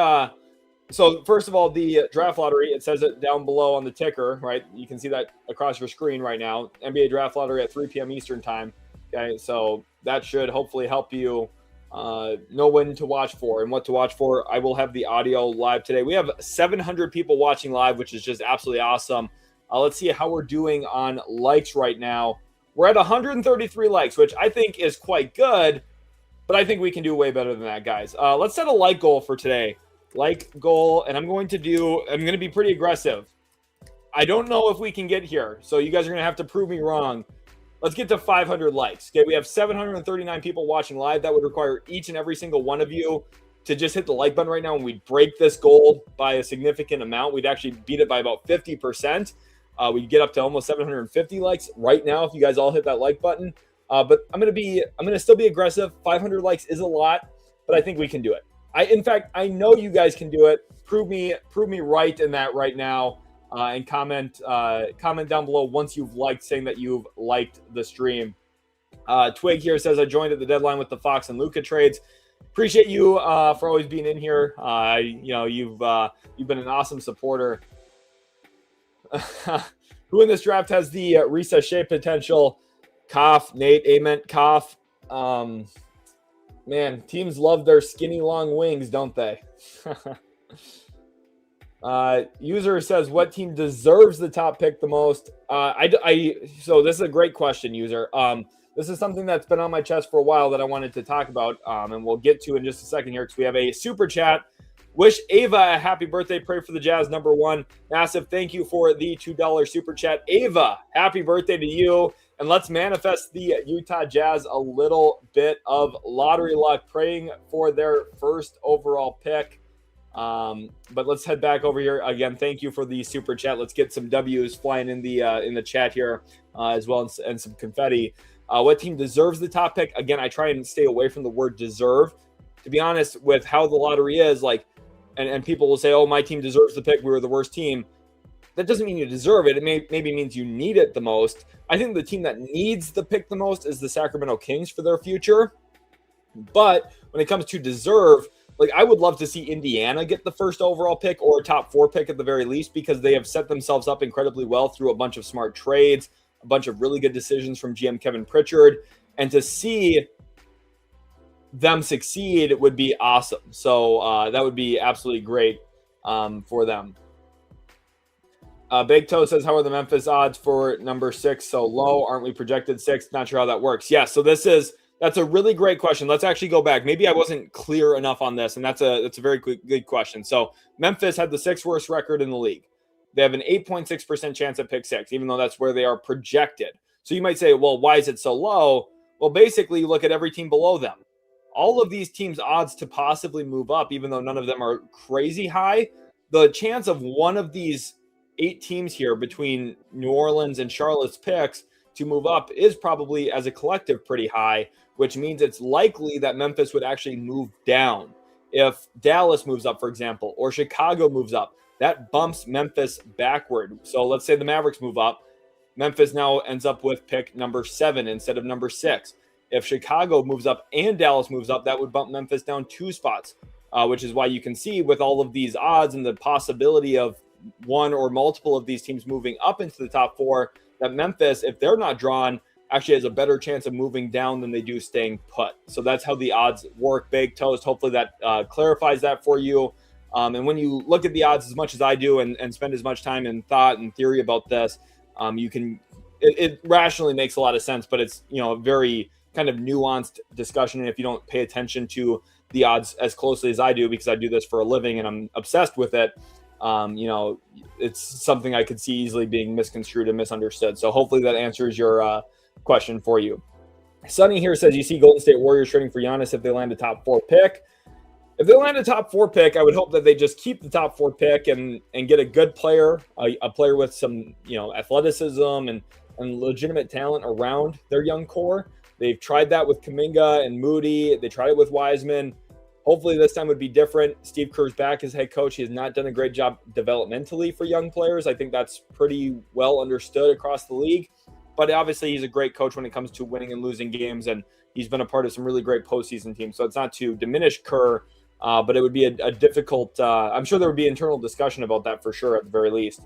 So first of all, the draft lottery, it says it down below on the ticker, right? You can see that across your screen right now. NBA draft lottery at 3 p.m. Eastern time. Okay, so that should hopefully help you know when to watch for and what to watch for. I will have the audio live today. We have 700 people watching live, which is just absolutely awesome. Let's see how we're doing on likes right now. We're at 133 likes, which I think is quite good, but I think we can do way better than that, guys. Let's set a like goal for today. Like goal, and I'm going to be pretty aggressive. I don't know if we can get here, so you guys are going to have to prove me wrong. Let's get to 500 likes. Okay, we have 739 people watching live. That would require each and every single one of you to just hit the like button right now, and we'd break this goal by a significant amount. We'd actually beat it by about 50%. We'd get up to almost 750 likes right now if you guys all hit that like button. But I'm going to still be aggressive. 500 likes is a lot, but I think we can do it. In fact, I know you guys can do it. Prove me right in that right now, and comment down below once you've liked, saying that you've liked the stream. Twig here says I joined at the deadline with the Fox and Luka trades. Appreciate you for always being in here. You've been an awesome supporter. Who in this draft has the recess shape potential? Cough, Nate, Ament, Cough. Man, teams love their skinny long wings, don't they? User says, what team deserves the top pick the most? So this is a great question, user. This is something that's been on my chest for a while that I wanted to talk about, and we'll get to in just a second here because we have a super chat. Wish Ava a happy birthday. Pray for the Jazz, #1. Massive thank you for the $2 super chat. Ava, happy birthday to you. And let's manifest the Utah Jazz a little bit of lottery luck, praying for their first overall pick. But let's head back over here. Again, thank you for the super chat. Let's get some W's flying in the chat here as well, and some confetti. What team deserves the top pick? Again, I try and stay away from the word deserve. To be honest, with how the lottery is, and people will say, oh, my team deserves the pick. We were the worst team. That doesn't mean you deserve it. It maybe means you need it the most. I think the team that needs the pick the most is the Sacramento Kings for their future. But when it comes to deserve, I would love to see Indiana get the first overall pick or a top 4 pick at the very least, because they have set themselves up incredibly well through a bunch of smart trades, a bunch of really good decisions from GM Kevin Pritchard. And to see them succeed would be awesome. So that would be absolutely great for them. Big Toe says, how are the Memphis odds for number 6 so low? Aren't we projected 6? Not sure how that works. Yeah, so that's a really great question. Let's actually go back. Maybe I wasn't clear enough on this, and that's a very good question. So Memphis had the 6th worst record in the league. they have an 8.6% chance at pick 6, even though that's where they are projected. So you might say, well, why is it so low? Well, basically, look at every team below them. All of these teams' odds to possibly move up, even though none of them are crazy high, the chance of one of these 8 teams here between New Orleans and Charlotte's picks to move up is probably, as a collective, pretty high, which means it's likely that Memphis would actually move down. If Dallas moves up, for example, or Chicago moves up, that bumps Memphis backward. So let's say the Mavericks move up. Memphis now ends up with pick number 7 instead of number 6. If Chicago moves up and Dallas moves up, that would bump Memphis down 2 spots, which is why you can see with all of these odds and the possibility of one or multiple of these teams moving up into the top 4, that Memphis, if they're not drawn, actually has a better chance of moving down than they do staying put. So that's how the odds work, Baked Toast. Hopefully that clarifies that for you. And when you look at the odds as much as I do and spend as much time in thought and theory about this, you can, it rationally makes a lot of sense, but it's, a very kind of nuanced discussion. And if you don't pay attention to the odds as closely as I do, because I do this for a living and I'm obsessed with it, it's something I could see easily being misconstrued and misunderstood. So hopefully that answers your question for you. Sonny here says, you see Golden State Warriors trading for Giannis if they land a top 4 pick. If they land a top 4 pick, I would hope that they just keep the top 4 pick and get a good player, a player with some, athleticism and legitimate talent around their young core. They've tried that with Kuminga and Moody. They tried it with Wiseman. Hopefully this time would be different. Steve Kerr's back as head coach. He has not done a great job developmentally for young players. I think that's pretty well understood across the league. But obviously he's a great coach when it comes to winning and losing games, and he's been a part of some really great postseason teams. So it's not to diminish Kerr, but it would be a difficult I'm sure there would be internal discussion about that for sure at the very least.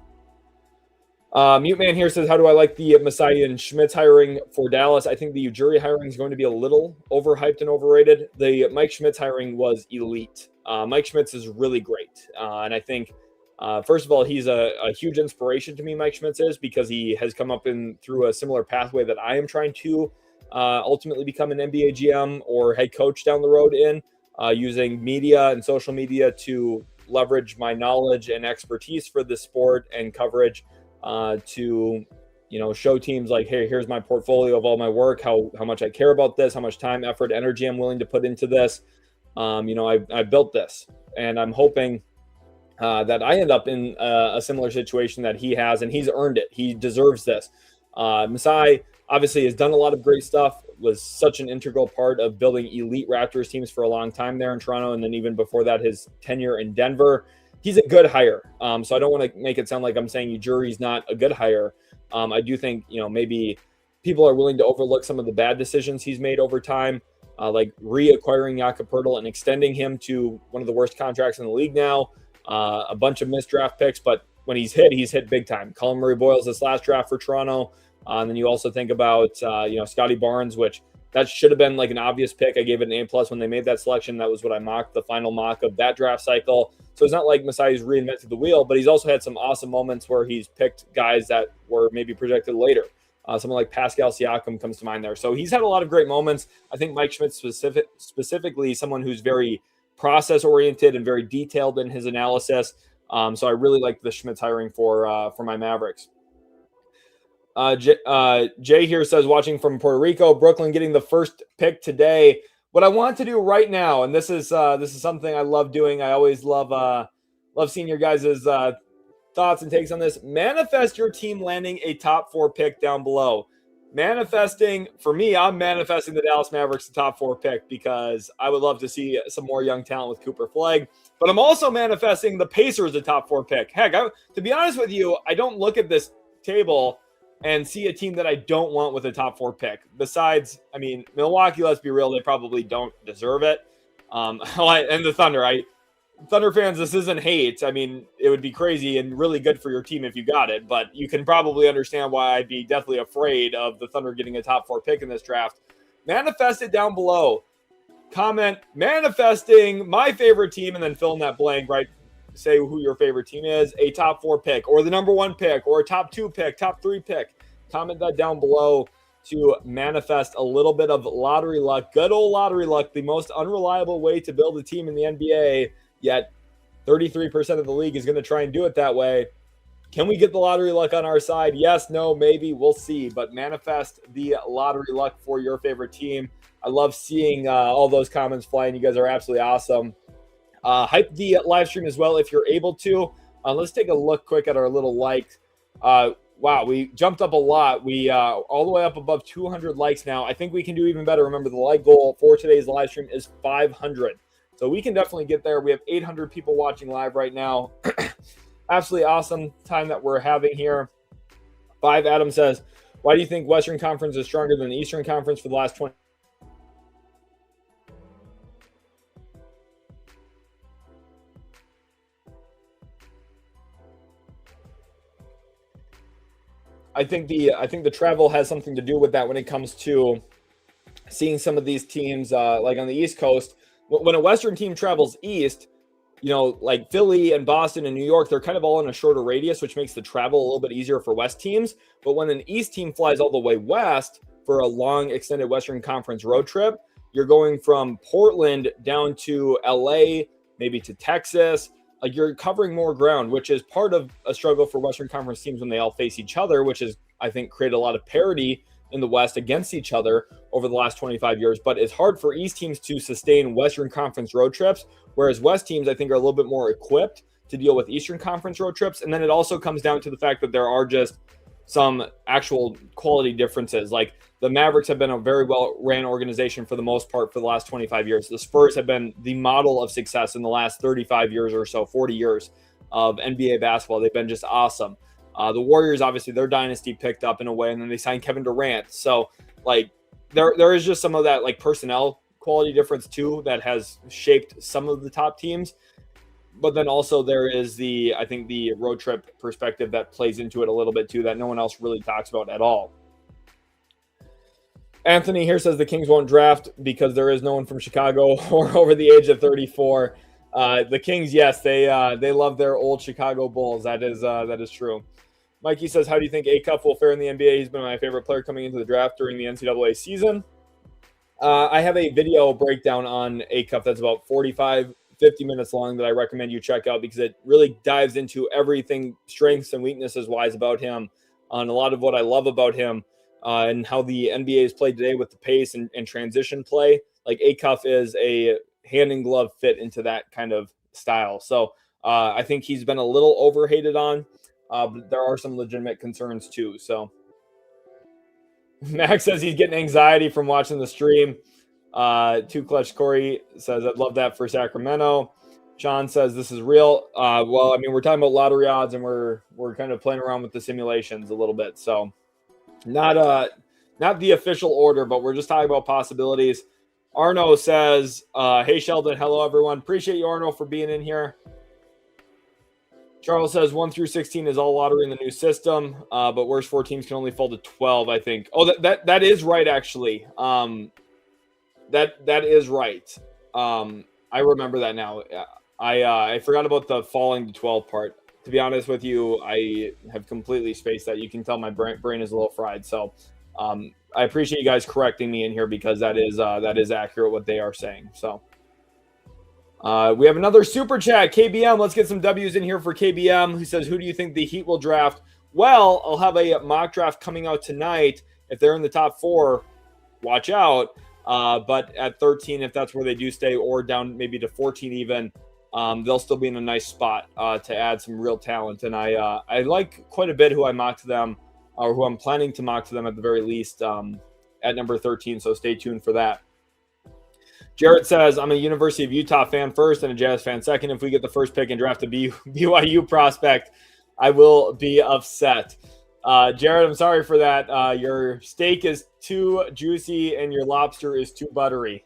Mute Man here says, how do I like the Masai and Schmitz hiring for Dallas? I think the Ujiri hiring is going to be a little overhyped and overrated. The Mike Schmitz hiring was elite. Mike Schmitz is really great. And I think, first of all, he's a huge inspiration to me, Mike Schmitz is, because he has come up through a similar pathway that I am trying to ultimately become an NBA GM or head coach down the road in, using media and social media to leverage my knowledge and expertise for the sport and coverage, to show teams like, hey, here's my portfolio of all my work, how much I care about this, how much time, effort, energy I'm willing to put into this. I built this, and I'm hoping that I end up in a similar situation that he has, and he's earned it. He deserves this. Masai obviously has done a lot of great stuff, was such an integral part of building elite Raptors teams for a long time there in Toronto, and then even before that, his tenure in Denver. He's a good hire. So I don't want to make it sound like I'm saying Ujiri's not a good hire. I do think, maybe people are willing to overlook some of the bad decisions he's made over time, like reacquiring Jakob Poeltl and extending him to one of the worst contracts in the league now, a bunch of missed draft picks, but when he's hit big time. Colin Murray-Boyles this last draft for Toronto. And then you also think about, Scotty Barnes, which that should have been like an obvious pick. I gave it an A+ when they made that selection. That was what I mocked, the final mock of that draft cycle. So it's not like Masai's reinvented the wheel, but he's also had some awesome moments where he's picked guys that were maybe projected later. Someone like Pascal Siakam comes to mind there. So he's had a lot of great moments. I think Mike Schmitz specifically, someone who's very process-oriented and very detailed in his analysis. So I really like the Schmitz hiring for my Mavericks. Jay here says, watching from Puerto Rico, Brooklyn getting the first pick today. What I want to do right now, and this is something I love doing. I always love seeing your guys' thoughts and takes on this. Manifest your team landing a top 4 pick down below. Manifesting, for me, I'm manifesting the Dallas Mavericks the top 4 pick because I would love to see some more young talent with Cooper Flag. But I'm also manifesting the Pacers the top 4 pick. Heck, to be honest with you, I don't look at this table and see a team that I don't want with a top 4 pick. Besides, Milwaukee, let's be real, they probably don't deserve it. And the Thunder, Thunder fans, this isn't hate. It would be crazy and really good for your team if you got it, but you can probably understand why I'd be deathly afraid of the Thunder getting a top 4 pick in this draft. Manifest it down below. Comment, manifesting my favorite team, and then fill in that blank, right? Say who your favorite team is, a top 4 pick, or the number 1 pick, or a top 2 pick, top 3 pick. Comment that down below to manifest a little bit of lottery luck, good old lottery luck, the most unreliable way to build a team in the NBA, yet 33% of the league is going to try and do it that way. Can we get the lottery luck on our side? Yes, no, maybe. We'll see. But manifest the lottery luck for your favorite team. I love seeing all those comments flying. You guys are absolutely awesome. Hype the live stream as well if you're able to. Let's take a look quick at our little likes. Wow, we jumped up a lot. We all the way up above 200 likes now. I think we can do even better. Remember, the like goal for today's live stream is 500. So we can definitely get there. We have 800 people watching live right now. Absolutely awesome time that we're having here. 5 Adam says, why do you think Western Conference is stronger than the Eastern Conference for the last 20? I think the travel has something to do with that when it comes to seeing some of these teams like on the East Coast. When a Western team travels east, you know, like Philly and Boston and New York, they're kind of all in a shorter radius, which makes the travel a little bit easier for West teams. But when an East team flies all the way west for a long extended Western Conference road trip, you're going from Portland down to LA, maybe to Texas. Like, you're covering more ground, which is part of a struggle for Western Conference teams when they all face each other, which is, I think, created a lot of parity in the West against each other over the last 25 years. But it's hard for East teams to sustain Western Conference road trips, whereas West teams, I think, are a little bit more equipped to deal with Eastern Conference road trips. And then it also comes down to the fact that there are just some actual quality differences. Like, the Mavericks have been a very well-ran organization for the most part for the last 25 years. The Spurs have been the model of success in the last 35 years or so, 40 years of NBA basketball. They've been just awesome. The Warriors, obviously, their dynasty picked up in a way, and then they signed Kevin Durant. So, like, there is just some of that, like, personnel quality difference, too, that has shaped some of the top teams. But then also there is I think the road trip perspective that plays into it a little bit, too, that no one else really talks about at all. Anthony here says the Kings won't draft because there is no one from Chicago or over the age of 34. The Kings, yes, they love their old Chicago Bulls. That is true. Mikey says, how do you think A-Cup will fare in the NBA? He's been my favorite player coming into the draft during the NCAA season. I have a video breakdown on A-Cup that's about 45, 50 minutes long that I recommend you check out because it really dives into everything, strengths and weaknesses wise about him, on a lot of what I love about him. And how the NBA is played today with the pace and transition play. Like, A-Cuff is a hand-in-glove fit into that kind of style. So I think he's been a little overhated on, but there are some legitimate concerns too. So Max says he's getting anxiety from watching the stream. Too Clutch Corey says, I'd love that for Sacramento. Sean says this is real. Well, I mean, we're talking about lottery odds, and we're kind of playing around with the simulations a little bit. So not the official order, but we're just talking about possibilities. Arno says, hey, Sheldon. Hello, everyone. Appreciate you, Arno, for being in here. Charles says 1 through 16 is all lottery in the new system, but worst 4 teams can only fall to 12, I think. Oh, that is right, actually. That is right. I remember that now. I forgot about the falling to 12 part. To be honest with you, I have completely spaced that. You can tell my brain is a little fried. So I appreciate you guys correcting me in here because that is accurate what they are saying. So we have another super chat. KBM, let's get some W's in here for KBM, who says, who do you think the Heat will draft? Well, I'll have a mock draft coming out tonight. If they're in the top 4, watch out. But at 13, if that's where they do stay, or down maybe to 14 even, they'll still be in a nice spot to add some real talent. And I like quite a bit who I mocked them, or who I'm planning to mock to them at the very least at number 13. So stay tuned for that. Jarrett says, I'm a University of Utah fan first and a Jazz fan second. If we get the first pick and draft a BYU prospect, I will be upset. Jared, I'm sorry for that. Your steak is too juicy and your lobster is too buttery.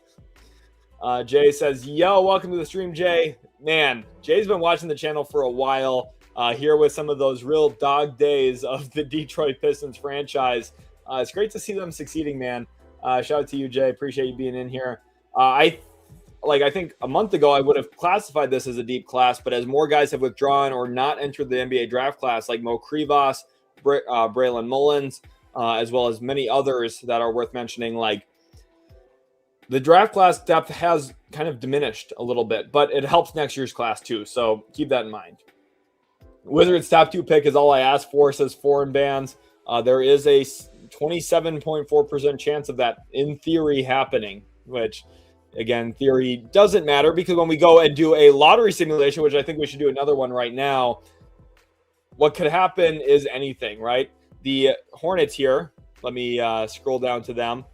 Jay says, yo, welcome to the stream, Jay. Man, Jay's been watching the channel for a while, here with some of those real dog days of the Detroit Pistons franchise. It's great to see them succeeding, man. Shout out to you, Jay. Appreciate you being in here. I think a month ago I would have classified this as a deep class, but as more guys have withdrawn or not entered the NBA draft class, like Mo Krivas, Braylon Mullins, as well as many others that are worth mentioning, like, the draft class depth has kind of diminished a little bit, but it helps next year's class too. So keep that in mind. Wizards top 2 pick is all I asked for, says Foreign Bands. There is a 27.4% chance of that in theory happening, which again, theory doesn't matter because when we go and do a lottery simulation, which I think we should do another one right now, what could happen is anything, right? The Hornets here, let me scroll down to them.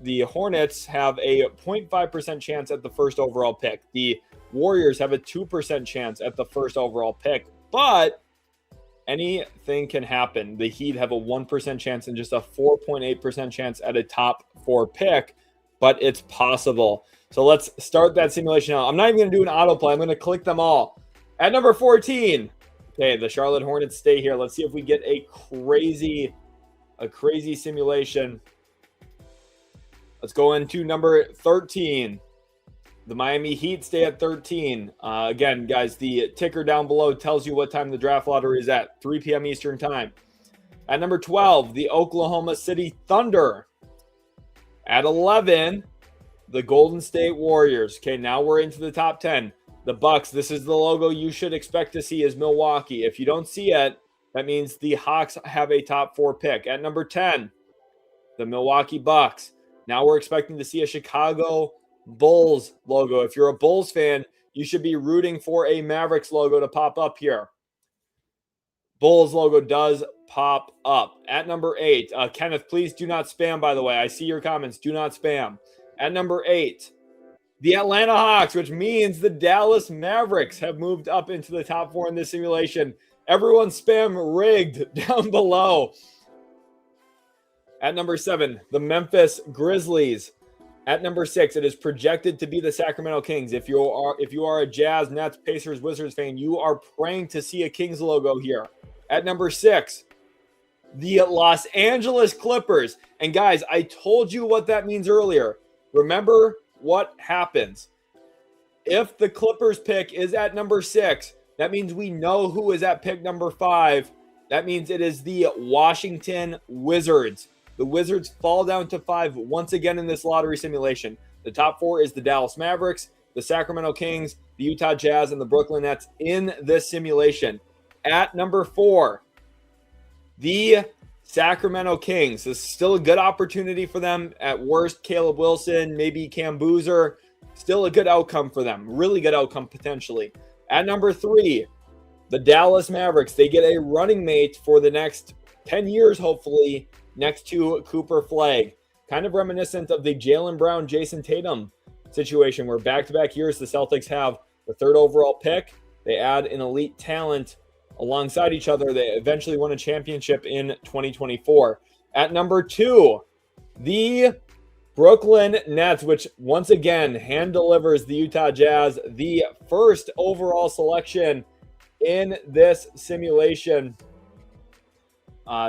The Hornets have a 0.5% chance at the first overall pick. The Warriors have a 2% chance at the first overall pick, but anything can happen. The Heat have a 1% chance and just a 4.8% chance at a top 4 pick, but it's possible. So let's start that simulation now. I'm not even going to do an autoplay. I'm going to click them all. At number 14, okay, the Charlotte Hornets stay here. Let's see if we get a crazy simulation. Let's go into number 13. The Miami Heat stay at 13. Again, guys, the ticker down below tells you what time the draft lottery is at, 3 p.m. Eastern time. At number 12, the Oklahoma City Thunder. At 11, the Golden State Warriors. Okay, now we're into the top 10. The Bucks, this is the logo you should expect to see is Milwaukee. If you don't see it, that means the Hawks have a top 4 pick. At number 10, the Milwaukee Bucks. Now we're expecting to see a Chicago Bulls logo. If you're a Bulls fan, you should be rooting for a Mavericks logo to pop up here. Bulls logo does pop up. At number 8, Kenneth, please do not spam, by the way. I see your comments. Do not spam. At number 8, the Atlanta Hawks, which means the Dallas Mavericks have moved up into the top 4 in this simulation. Everyone spam rigged down below. At number 7, the Memphis Grizzlies. At number 6, it is projected to be the Sacramento Kings. If you are a Jazz, Nets, Pacers, Wizards fan, you are praying to see a Kings logo here. At number 6, the Los Angeles Clippers. And guys, I told you what that means earlier. Remember what happens. If the Clippers pick is at number 6, that means we know who is at pick number 5. That means it is the Washington Wizards. The Wizards fall down to 5 once again in this lottery simulation. The top 4 is the Dallas Mavericks, the Sacramento Kings, the Utah Jazz, and the Brooklyn Nets in this simulation. At number 4, the Sacramento Kings. This is still a good opportunity for them. At worst, Caleb Wilson, maybe Cam Boozer. Still a good outcome for them. Really good outcome potentially. At number 3, the Dallas Mavericks. They get a running mate for the next 10 years, hopefully, next to Cooper Flagg. Kind of reminiscent of the Jaylen Brown, Jason Tatum situation where back-to-back years the Celtics have the 3rd overall pick. They add an elite talent alongside each other. They eventually won a championship in 2024. At number 2, the Brooklyn Nets, which once again hand delivers the Utah Jazz the 1st overall selection in this simulation.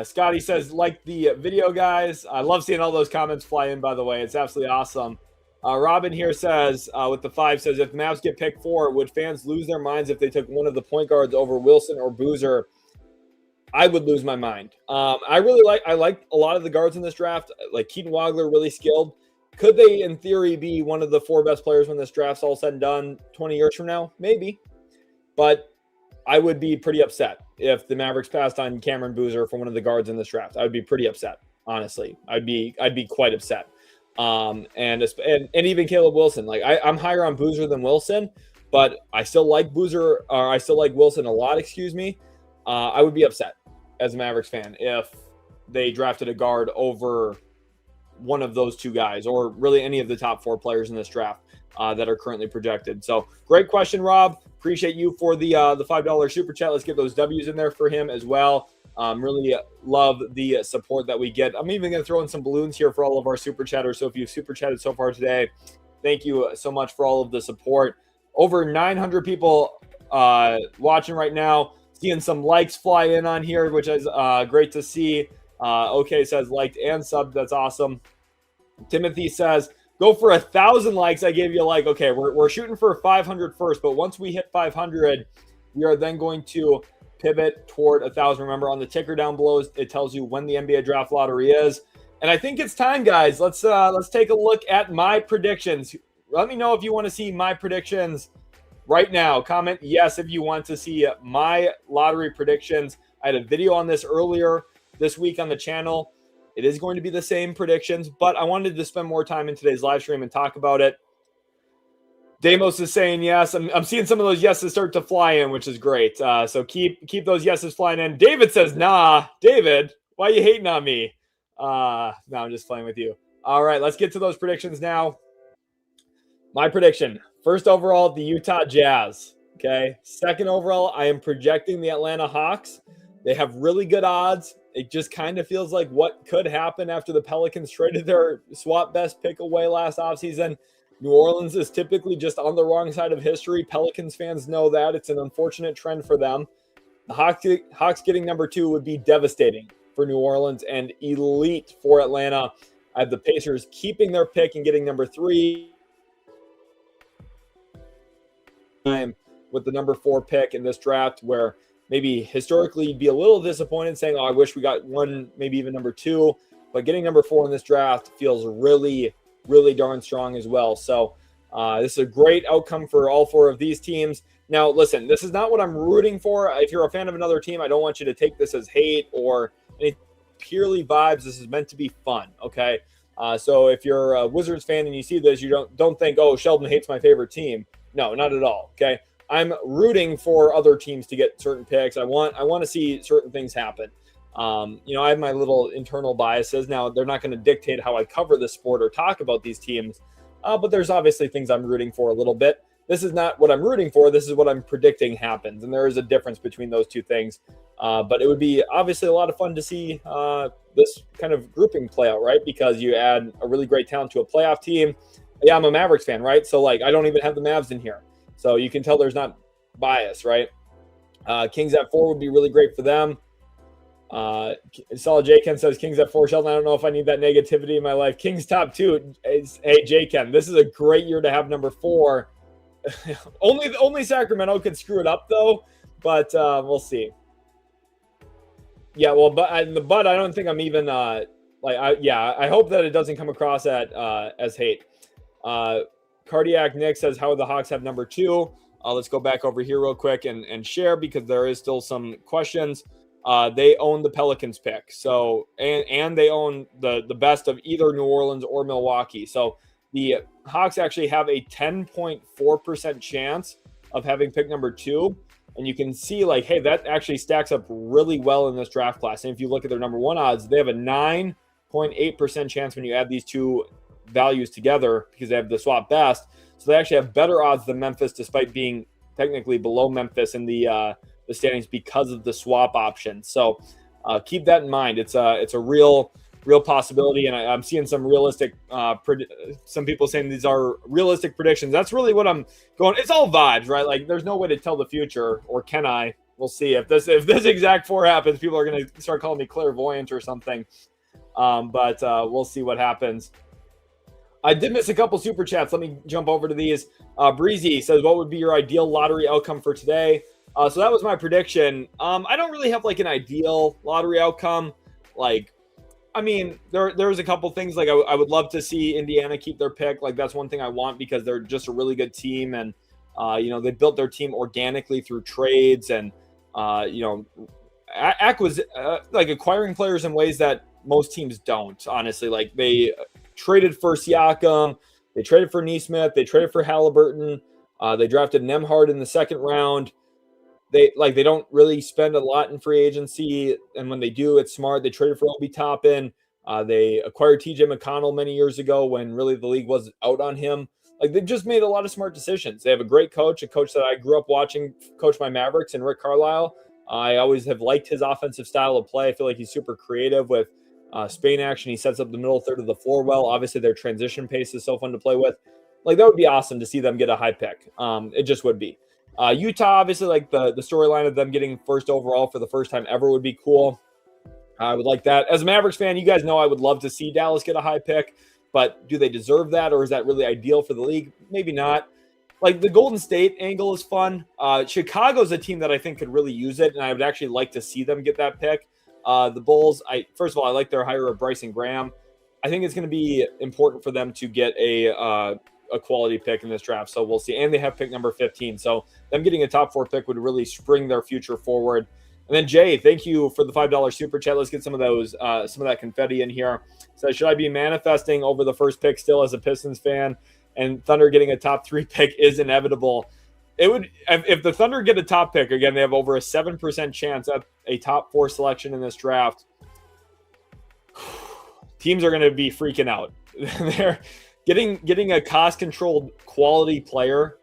Scotty says, like the video, guys. I love seeing all those comments fly in, by the way. It's absolutely awesome. Robin here says, with the 5, says, if Mavs get picked 4, would fans lose their minds if they took one of the point guards over Wilson or Boozer? I would lose my mind. I like a lot of the guards in this draft. Like Keaton Wagler, really skilled. Could they, in theory, be one of the 4 best players when this draft's all said and done 20 years from now? Maybe. But I would be pretty upset if the Mavericks passed on Cameron Boozer for one of the guards in this draft. I would be pretty upset, honestly. I'd be quite upset. And even Caleb Wilson. Like I'm higher on Boozer than Wilson, but I still like Wilson a lot. Excuse me. I would be upset as a Mavericks fan if they drafted a guard over one of those 2 guys, or really any of the top 4 players in this draft that are currently projected. So great question, Rob. Appreciate you for the $5 super chat. Let's get those W's in there for him as well. Really love the support that we get. I'm even going to throw in some balloons here for all of our super chatters. So if you've super chatted so far today, thank you so much for all of the support. Over 900 people watching right now. Seeing some likes fly in on here, which is great to see. Okay says liked and subbed. That's awesome. Timothy says, go for 1,000 likes. I gave you a like. Okay, we're shooting for 500 first, but once we hit 500, we are then going to pivot toward 1,000. Remember, on the ticker down below, it tells you when the NBA draft lottery is. And I think it's time, guys. Let's take a look at my predictions. Let me know if you want to see my predictions right now. Comment yes if you want to see my lottery predictions. I had a video on this earlier this week on the channel. It is going to be the same predictions, but I wanted to spend more time in today's live stream and talk about it. Damos is saying yes. I'm seeing some of those yeses start to fly in, which is great. So keep those yeses flying in. David says, nah. David, why are you hating on me? No, I'm just playing with you. All right, let's get to those predictions now. My prediction, first overall, the Utah Jazz. Okay. Second overall, I am projecting the Atlanta Hawks. They have really good odds. It just kind of feels like what could happen after the Pelicans traded their swap best pick away last offseason. New Orleans is typically just on the wrong side of history. Pelicans fans know that. It's an unfortunate trend for them. The Hawks getting number 2 would be devastating for New Orleans and elite for Atlanta. I have the Pacers keeping their pick and getting number 3. With the number 4 pick in this draft, where maybe historically you'd be a little disappointed saying, oh, I wish we got 1, maybe even number 2. But getting number 4 in this draft feels really, really darn strong as well. So this is a great outcome for all 4 of these teams. Now, listen, this is not what I'm rooting for. If you're a fan of another team, I don't want you to take this as hate or any purely vibes. This is meant to be fun, okay? So if you're a Wizards fan and you see this, you don't think, oh, Sheldon hates my favorite team. No, not at all, okay? I'm rooting for other teams to get certain picks. I want to see certain things happen. I have my little internal biases. Now, they're not going to dictate how I cover the sport or talk about these teams, but there's obviously things I'm rooting for a little bit. This is not what I'm rooting for. This is what I'm predicting happens, and there is a difference between those two things. But it would be obviously a lot of fun to see this kind of grouping play out, right? Because you add a really great talent to a playoff team. Yeah, I'm a Mavericks fan, right? So, I don't even have the Mavs in here. So you can tell there's not bias, right? Kings at 4 would be really great for them. Solid J Ken says Kings at 4. Sheldon, I don't know if I need that negativity in my life. Kings top 2. Hey, J Ken, this is a great year to have number 4. only Sacramento could screw it up though, but we'll see. Yeah, well, but I don't think I'm even I hope that it doesn't come across as hate. Cardiac Nick says, how would the Hawks have number 2? Let's go back over here real quick and share, because there is still some questions. They own the Pelicans pick. So, and they own the best of either New Orleans or Milwaukee. So the Hawks actually have a 10.4% chance of having pick number 2. And you can see hey, that actually stacks up really well in this draft class. And if you look at their number 1 odds, they have a 9.8% chance when you add these two values together, because they have the swap best. So they actually have better odds than Memphis, despite being technically below Memphis in the standings because of the swap option. So keep that in mind. It's a real possibility, and I'm seeing some realistic some people saying these are realistic predictions. That's really what I'm going. It's all vibes, right? There's no way to tell the future, or can I? We'll see. If this exact 4 happens, people are going to start calling me clairvoyant or something. But we'll see what happens. I did miss a couple super chats. Let me jump over to these. Breezy says, what would be your ideal lottery outcome for today? So that was my prediction. I don't really have an ideal lottery outcome. There's a couple things. I would love to see Indiana keep their pick. That's one thing I want, because they're just a really good team. And, they built their team organically through trades and, acquiring players in ways that most teams don't, honestly. They traded for Siakam, they traded for Nesmith, they traded for Halliburton, they drafted Nembhard in the 2nd round. They don't really spend a lot in free agency, and when they do, it's smart. They traded for Obi Toppin. They acquired TJ McConnell many years ago when really the league was out on him. They've just made a lot of smart decisions. They have a great coach, a coach that I grew up watching coach my Mavericks, and Rick Carlisle. I always have liked his offensive style of play. I feel like he's super creative with Spain action. He sets up the middle third of the floor well. Obviously, their transition pace is so fun to play with. That would be awesome to see them get a high pick. It just would be. Utah, obviously, the storyline of them getting first overall for the first time ever would be cool. I would like that. As a Mavericks fan, you guys know I would love to see Dallas get a high pick, but do they deserve that, or is that really ideal for the league? Maybe not. The Golden State angle is fun. Chicago's a team that I think could really use it, and I would actually like to see them get that pick. The Bulls, first of all, I like their hire of Bryson Graham. I think it's going to be important for them to get a a quality pick in this draft. So we'll see. And they have pick number 15. So them getting a top 4 pick would really spring their future forward. And then Jay, thank you for the $5 super chat. Let's get some of that confetti in here. So should I be manifesting over the first pick still as a Pistons fan? And Thunder getting a top 3 pick is inevitable. It would, if the Thunder get a top pick, again, they have over a 7% chance at a top 4 selection in this draft. Teams are going to be freaking out. They're getting a cost-controlled quality player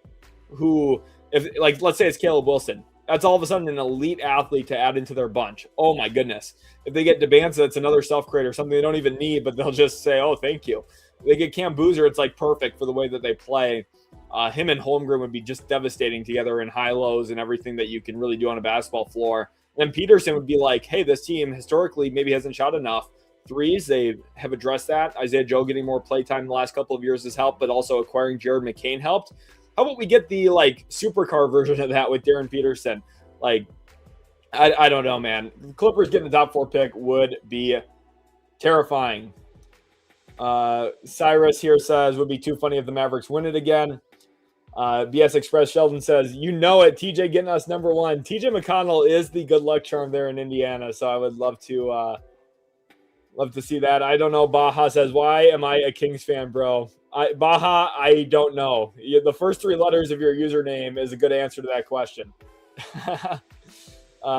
who, if like, let's say it's Caleb Wilson. That's all of a sudden an elite athlete to add into their bunch. Oh my goodness. If they get DeBanza, that's another self-creator, something they don't even need, but they'll just say, oh, thank you. If they get Cam Boozer, it's like perfect for the way that they play. Him and Holmgren would be just devastating together in high-lows and everything that you can really do on a basketball floor. And then Peterson would be like, hey, this team historically maybe hasn't shot enough threes. They have addressed that. Isaiah Joe getting more playtime the last couple of years has helped, but also acquiring Jared McCain helped. How about we get the supercar version of that with Darren Peterson? I don't know, man. Clippers getting the top 4 pick would be terrifying. Cyrus here says would be too funny if the Mavericks win it again. BS Express Sheldon says, you know it, TJ getting us number 1. TJ McConnell is the good luck charm there in Indiana, so I would love to see that. I don't know. Baja says, why am I a Kings fan, bro? Baja, I don't know. The first 3 letters of your username is a good answer to that question.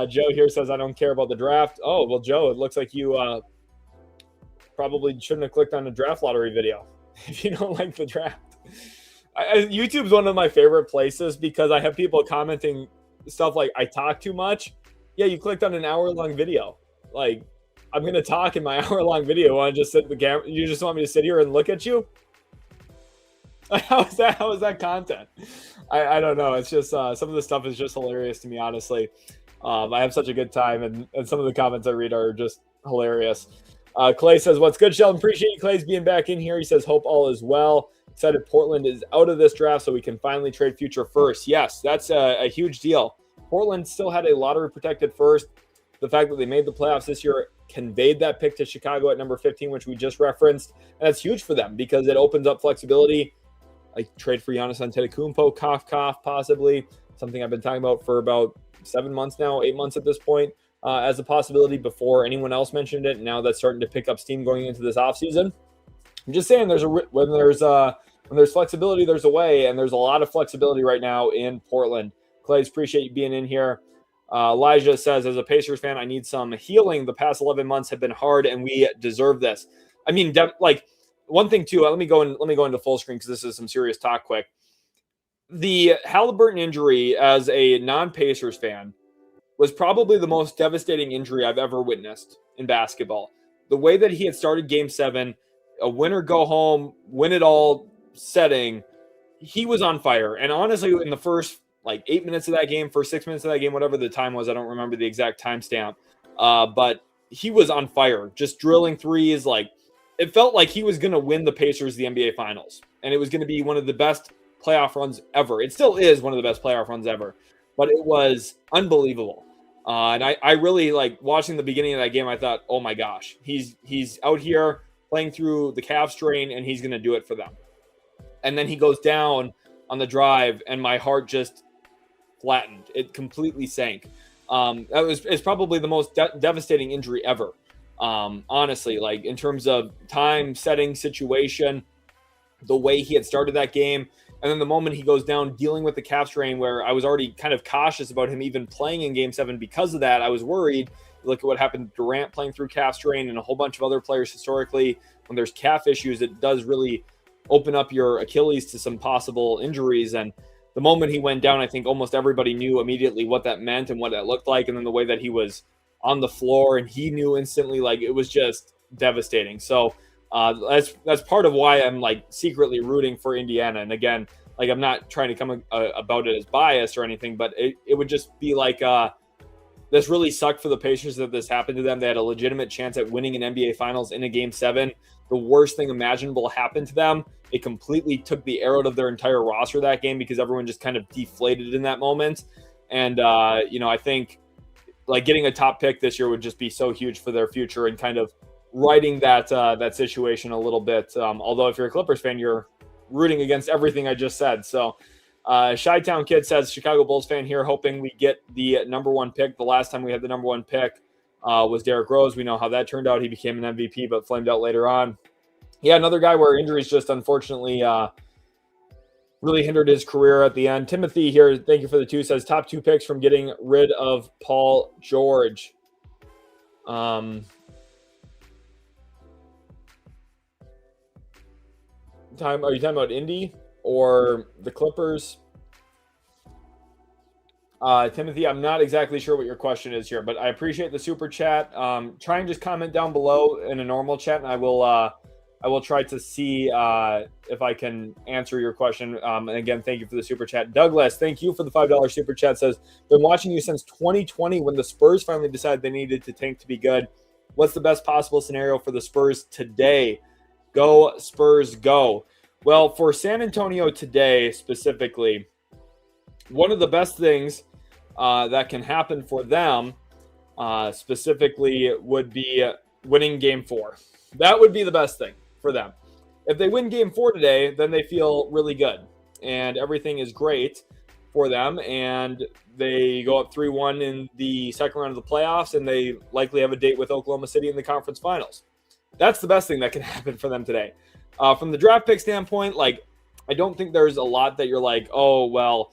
Joe here says, I don't care about the draft. Oh, well, Joe, it looks like you probably shouldn't have clicked on the draft lottery video if you don't like the draft. YouTube's one of my favorite places because I have people commenting stuff like, I talk too much. Yeah, you clicked on an hour-long video. Like, I'm going to talk in my hour-long video. Want to just sit the camera? You just want me to sit here and look at you? How is that content? I don't know. It's just some of the stuff is just hilarious to me, honestly. I have such a good time, and some of the comments I read are just hilarious. Clay says, what's good, Sheldon? Appreciate you, Clay's being back in here. He says, hope all is well. Excited Portland is out of this draft so we can finally trade future first. Yes, that's a huge deal. Portland still had a lottery-protected first. The fact that they made the playoffs this year conveyed that pick to Chicago at number 15, which we just referenced. And that's huge for them because it opens up flexibility. Like trade for Giannis Antetokounmpo, cough, possibly. Something I've been talking about for about 7 months now, 8 months at this point, as a possibility before anyone else mentioned it. Now that's starting to pick up steam going into this offseason. I'm just saying when there's flexibility, there's a way, and there's a lot of flexibility right now in Portland. Clays, appreciate you being in here. Elijah says, as a Pacers fan, I need some healing. The past 11 months have been hard, and we deserve this. I mean, one thing too. Let me go into full screen because this is some serious talk. Quick, the Halliburton injury as a non-Pacers fan was probably the most devastating injury I've ever witnessed in basketball. The way that he had started Game 7, a win or go home, win it all setting, he was on fire. And honestly, in the first 8 minutes of that game, first 6 minutes of that game, whatever the time was, I don't remember the exact timestamp, but he was on fire, just drilling threes. It felt like he was going to win the Pacers the NBA Finals, and it was going to be one of the best playoff runs ever. It still is one of the best playoff runs ever, but it was unbelievable. And I really watching the beginning of that game. I thought, oh my gosh, he's out here playing through the calf strain, and he's going to do it for them. And then he goes down on the drive, and my heart just flattened. It completely sank. It's probably the most devastating injury ever. Honestly, in terms of time, setting, situation, the way he had started that game, and then the moment he goes down dealing with the calf strain, where I was already kind of cautious about him even playing in Game 7 because of that. I was worried. Look at what happened to Durant playing through calf strain and a whole bunch of other players historically. When there's calf issues, it does really open up your Achilles to some possible injuries. And the moment he went down, I think almost everybody knew immediately what that meant and what that looked like. And then the way that he was on the floor, and he knew instantly, it was just devastating. So that's part of why I'm secretly rooting for Indiana. And again, I'm not trying to come about it as biased or anything, but it would just be this really sucked for the Pacers that this happened to them. They had a legitimate chance at winning an NBA Finals in a Game 7. The worst thing imaginable happened to them. It completely took the air out of their entire roster that game because everyone just kind of deflated in that moment. And, I think getting a top pick this year would just be so huge for their future and kind of righting that situation a little bit. Although if you're a Clippers fan, you're rooting against everything I just said. So Chi-Town Kid says, Chicago Bulls fan here, hoping we get the number 1 pick. The last time we had the number 1 pick was Derrick Rose. We know how that turned out. He became an MVP, but flamed out later on. Yeah, another guy where injuries just unfortunately really hindered his career at the end. Timothy here, thank you for the 2, says top 2 picks from getting rid of Paul George. Are you talking about Indy or the Clippers? Timothy, I'm not exactly sure what your question is here, but I appreciate the super chat. Try and just comment down below in a normal chat, and I will try to see if I can answer your question. And again, thank you for the super chat. Douglas, thank you for the $5 super chat. Says, been watching you since 2020 when the Spurs finally decided they needed to tank to be good. What's the best possible scenario for the Spurs today? Go Spurs, go. Well, for San Antonio today specifically, one of the best things that can happen for them specifically would be winning Game 4. That would be the best thing for them. If they win Game 4 today, then they feel really good, and everything is great for them, and they go up 3-1 in the second round of the playoffs, and they likely have a date with Oklahoma City in the conference finals. That's the best thing that can happen for them today. From the draft pick standpoint, like, I don't think there's a lot that you're like, oh, well,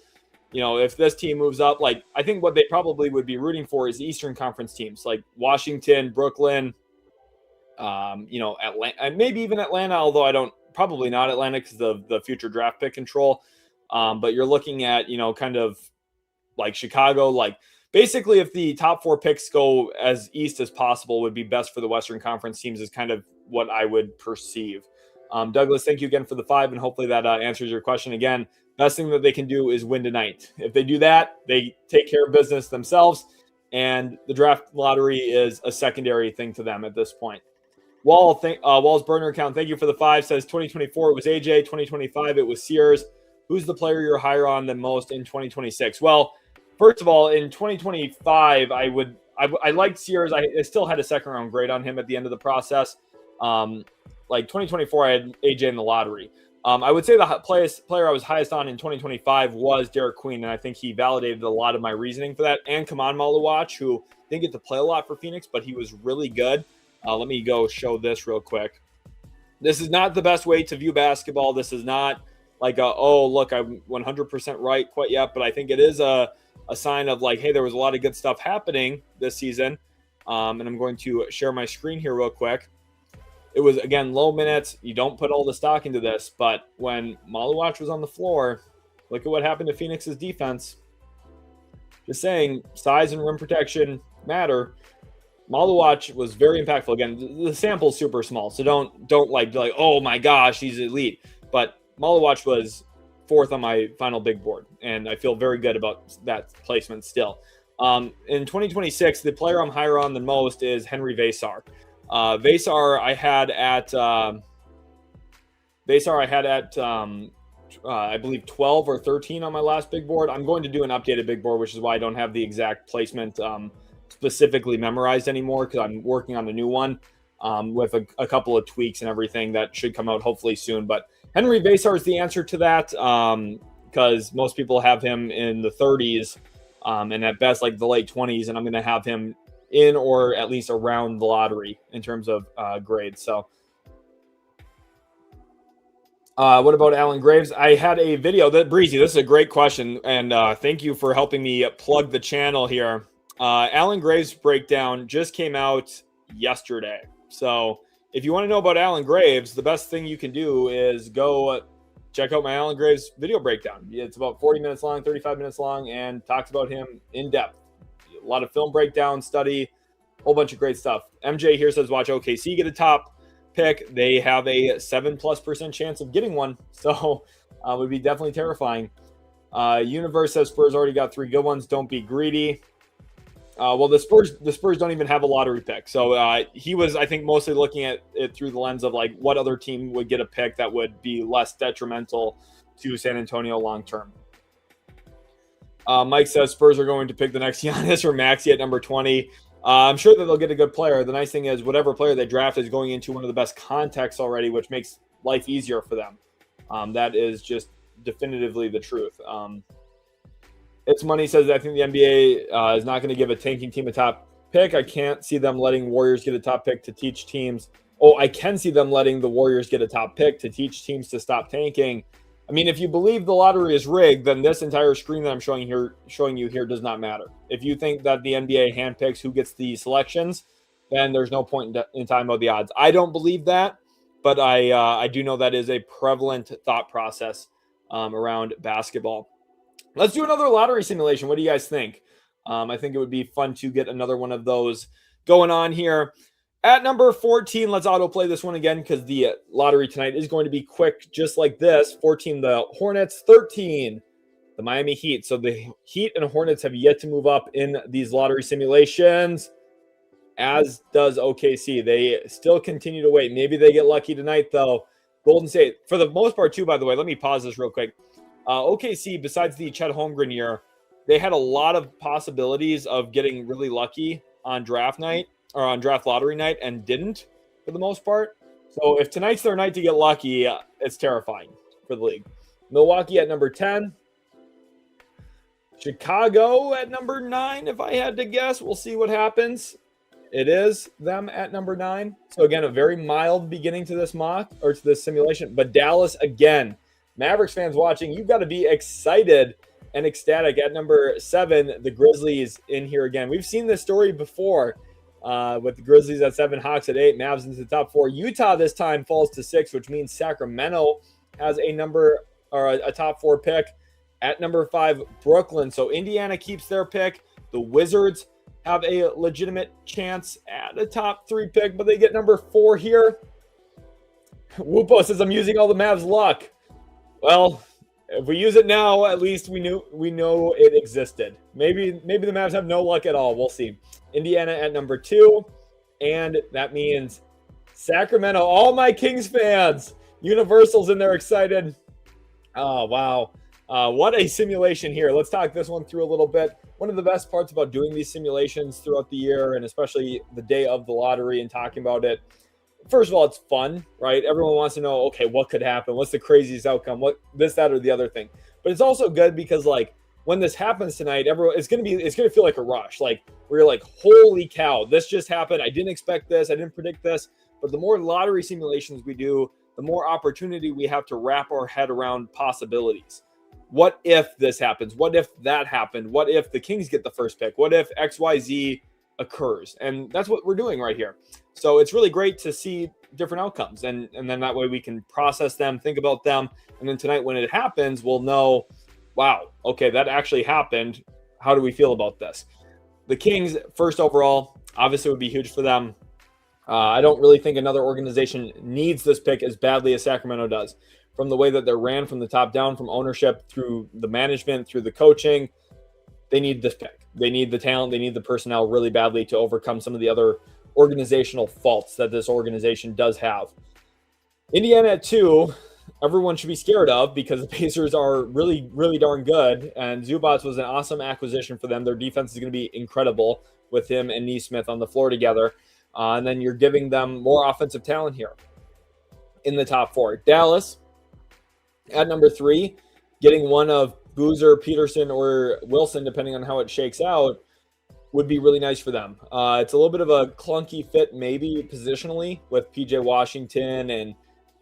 if this team moves up, like, I think what they probably would be rooting for is Eastern Conference teams like Washington, Brooklyn, Atlanta, maybe even Atlanta, although probably not Atlanta because of the future draft pick control. But you're looking at, kind of like Chicago, like basically if the top 4 picks go as east as possible would be best for the Western Conference teams is kind of what I would perceive. Douglas, thank you again for the 5, and hopefully that answers your question. Again, best thing that they can do is win tonight. If they do that, they take care of business themselves, and the draft lottery is a secondary thing to them at this point. Wall's burner account, thank you for the 5, says 2024 it was AJ, 2025 it was Sears. Who's the player you're higher on than most in 2026? Well, first of all, in 2025, I liked Sears. I still had a second round grade on him at the end of the process. Like 2024, I had AJ in the lottery. I would say the player I was highest on in 2025 was Derek Queen, and I think he validated a lot of my reasoning for that. And Kaman Maluach, who didn't get to play a lot for Phoenix, but he was really good. Let me go show this real quick. This is not the best way to view basketball. This is not like look, I'm 100% right quite yet, but I think it is a sign of like, hey, there was a lot of good stuff happening this season. And I'm going to share my screen here real quick. It was, again, low minutes. You don't put all the stock into this, but when Maluach was on the floor, look at what happened to Phoenix's defense. Just saying, size and rim protection matter. Maluach was very impactful. Again, the sample's super small, so don't be like, oh my gosh, he's elite. But Maluach was 4th on my final big board, and I feel very good about that placement still. In 2026, the player I'm higher on than most is Henry Vesar. Vesar I had at I believe 12 or 13 on my last big board. I'm going to do an updated big board, which is why I don't have the exact placement specifically memorized anymore, because I'm working on a new one with a couple of tweaks and everything that should come out hopefully soon. But Henry Vesar is the answer to that, because most people have him in the 30s and at best like the late 20s, and I'm going to have him in or at least around the lottery in terms of grades. So what about Alan Graves? I had a video that Breezy, this is a great question. And thank you for helping me plug the channel here. Alan Graves breakdown just came out yesterday. So if you want to know about Alan Graves, the best thing you can do is go check out my Alan Graves video breakdown. It's about 40 minutes long, 35 minutes long, and talks about him in depth. A lot of film breakdown, study, a whole bunch of great stuff. MJ here says, watch OKC get a top pick. They have a 7+% chance of getting one. So it would be definitely terrifying. Universe says Spurs already got 3 good ones. Don't be greedy. Well, the Spurs don't even have a lottery pick. So he was, I think, mostly looking at it through the lens of like what other team would get a pick that would be less detrimental to San Antonio long term. Mike says Spurs are going to pick the next Giannis or Maxey at number 20. I'm sure that they'll get a good player. The nice thing is whatever player they draft is going into one of the best contexts already, which makes life easier for them. That is just definitively the truth. It's Money says, I think the NBA is not going to give a tanking team a top pick. I can't see them letting Warriors get a top pick to teach teams. Oh, I can see them letting the Warriors get a top pick to teach teams to stop tanking. I mean, if you believe the lottery is rigged, then this entire screen that I'm showing you here does not matter. If you think that the NBA handpicks who gets the selections, then there's no point in talking about the odds. I don't believe that, but I do know that is a prevalent thought process around basketball. Let's do another lottery simulation. What do you guys think? I think it would be fun to get another one of those going on here. At number 14, let's autoplay this one again because the lottery tonight is going to be quick, just like this. 14, the Hornets. 13, the Miami Heat. So the Heat and Hornets have yet to move up in these lottery simulations, as does OKC. They still continue to wait. Maybe they get lucky tonight, though. Golden State, for the most part, too, by the way, let me pause this real quick. OKC, besides the Chet Holmgren year, they had a lot of possibilities of getting really lucky on draft night or on draft lottery night and didn't for the most part. So if tonight's their night to get lucky, it's terrifying for the league. Milwaukee at number 10. Chicago at number 9, if I had to guess. We'll see what happens. It is them at number 9. So again, a very mild beginning to this mock or to this simulation. But Dallas again. Mavericks fans watching, you've got to be excited and ecstatic. At number 7, the Grizzlies in here again. We've seen this story before with the Grizzlies at 7, Hawks at 8, Mavs into the top 4. Utah this time falls to 6, which means Sacramento has a number or a top 4 pick. At number 5, Brooklyn. So Indiana keeps their pick. The Wizards have a legitimate chance at a top 3 pick, but they get number 4 here. Whoopo says, I'm using all the Mavs luck. Well, if we use it now, at least we know it existed. Maybe the Mavs have no luck at all. We'll see. Indiana at number 2, and that means Sacramento. All my Kings fans, Universal's in there excited. Oh, wow. What a simulation here. Let's talk this one through a little bit. One of the best parts about doing these simulations throughout the year, and especially the day of the lottery and talking about it, first of all, it's fun, right? Everyone wants to know, okay, what could happen? What's the craziest outcome? What this, that, or the other thing? But it's also good because, like, when this happens tonight, it's gonna feel like a rush. Like, where you're like, holy cow, this just happened. I didn't expect this. I didn't predict this. But the more lottery simulations we do, the more opportunity we have to wrap our head around possibilities. What if this happens? What if that happened? What if the Kings get the first pick? What if XYZ occurs? And that's what we're doing right here. So it's really great to see different outcomes. And then that way we can process them, think about them. And then tonight when it happens, we'll know, wow, okay, that actually happened. How do we feel about this? The Kings, first overall, obviously would be huge for them. I don't really think another organization needs this pick as badly as Sacramento does. From the way that they're ran from the top down, from ownership through the management, through the coaching, they need this pick. They need the talent. They need the personnel really badly to overcome some of the other organizational faults that this organization does have. Indiana at 2, everyone should be scared of because the Pacers are really, really darn good. And Zubats was an awesome acquisition for them. Their defense is going to be incredible with him and Nesmith on the floor together. And then you're giving them more offensive talent here in the top 4. Dallas at number 3, getting one of Boozer, Peterson, or Wilson, depending on how it shakes out, would be really nice for them. It's a little bit of a clunky fit maybe positionally with PJ Washington and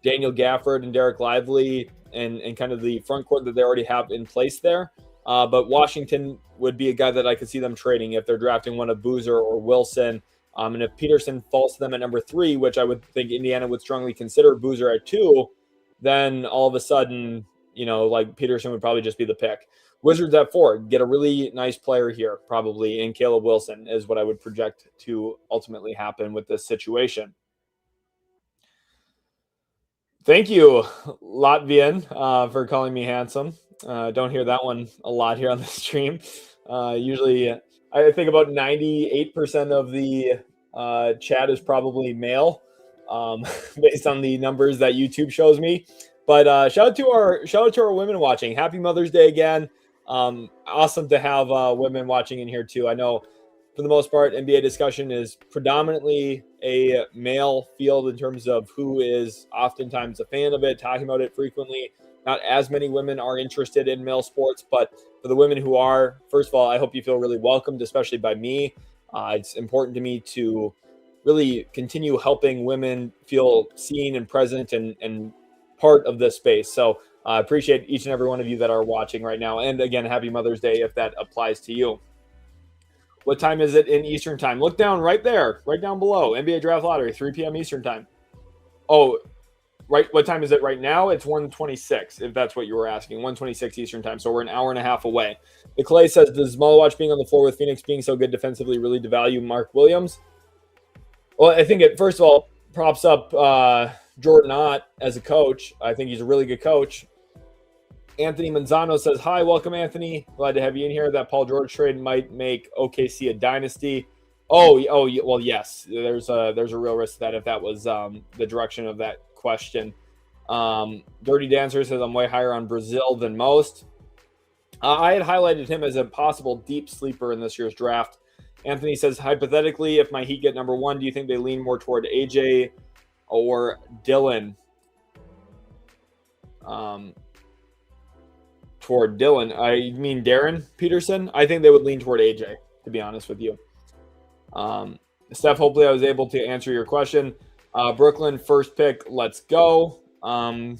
Daniel Gafford and Derek Lively and kind of the front court that they already have in place there. But Washington would be a guy that I could see them trading if they're drafting one of Boozer or Wilson. And if Peterson falls to them at number 3, which I would think Indiana would strongly consider Boozer at 2, then all of a sudden, like Peterson would probably just be the pick. Wizards at 4, get a really nice player here, probably, in Caleb Wilson is what I would project to ultimately happen with this situation. Thank you, Latvian, for calling me handsome. Don't hear that one a lot here on the stream. Usually, I think about 98% of the chat is probably male, based on the numbers that YouTube shows me. But shout out to our women watching. Happy Mother's Day again. Awesome to have women watching in here too. I know for the most part, NBA discussion is predominantly a male field in terms of who is oftentimes a fan of it, talking about it frequently. Not as many women are interested in male sports, but for the women who are, first of all, I hope you feel really welcomed, especially by me. It's important to me to really continue helping women feel seen and present and part of this space. So I appreciate each and every one of you that are watching right now. And again, happy Mother's Day if that applies to you. What time is it in Eastern time? Look down right there, right down below. NBA Draft Lottery, 3 p.m. Eastern time. Oh, right. What time is it right now? It's 1:26, if that's what you were asking. 1:26 Eastern time. So we're an hour and a half away. The Clay says, does Mulwatch being on the floor with Phoenix being so good defensively really devalue Mark Williams? Well, I think it, first of all, props up Jordan Ott as a coach. I think he's a really good coach. Anthony Manzano says, hi, welcome, Anthony. Glad to have you in here. That Paul George trade might make OKC a dynasty. Oh, well, yes. There's a real risk to that if that was the direction of that question. Dirty Dancer says, I'm way higher on Brazil than most. I had highlighted him as a possible deep sleeper in this year's draft. Anthony says, hypothetically, if my Heat get number 1, do you think they lean more toward AJ or Dylan? Toward Dylan. I mean Darren Peterson. I think they would lean toward AJ, to be honest with you. Steph, hopefully I was able to answer your question. Brooklyn, first pick, let's go. That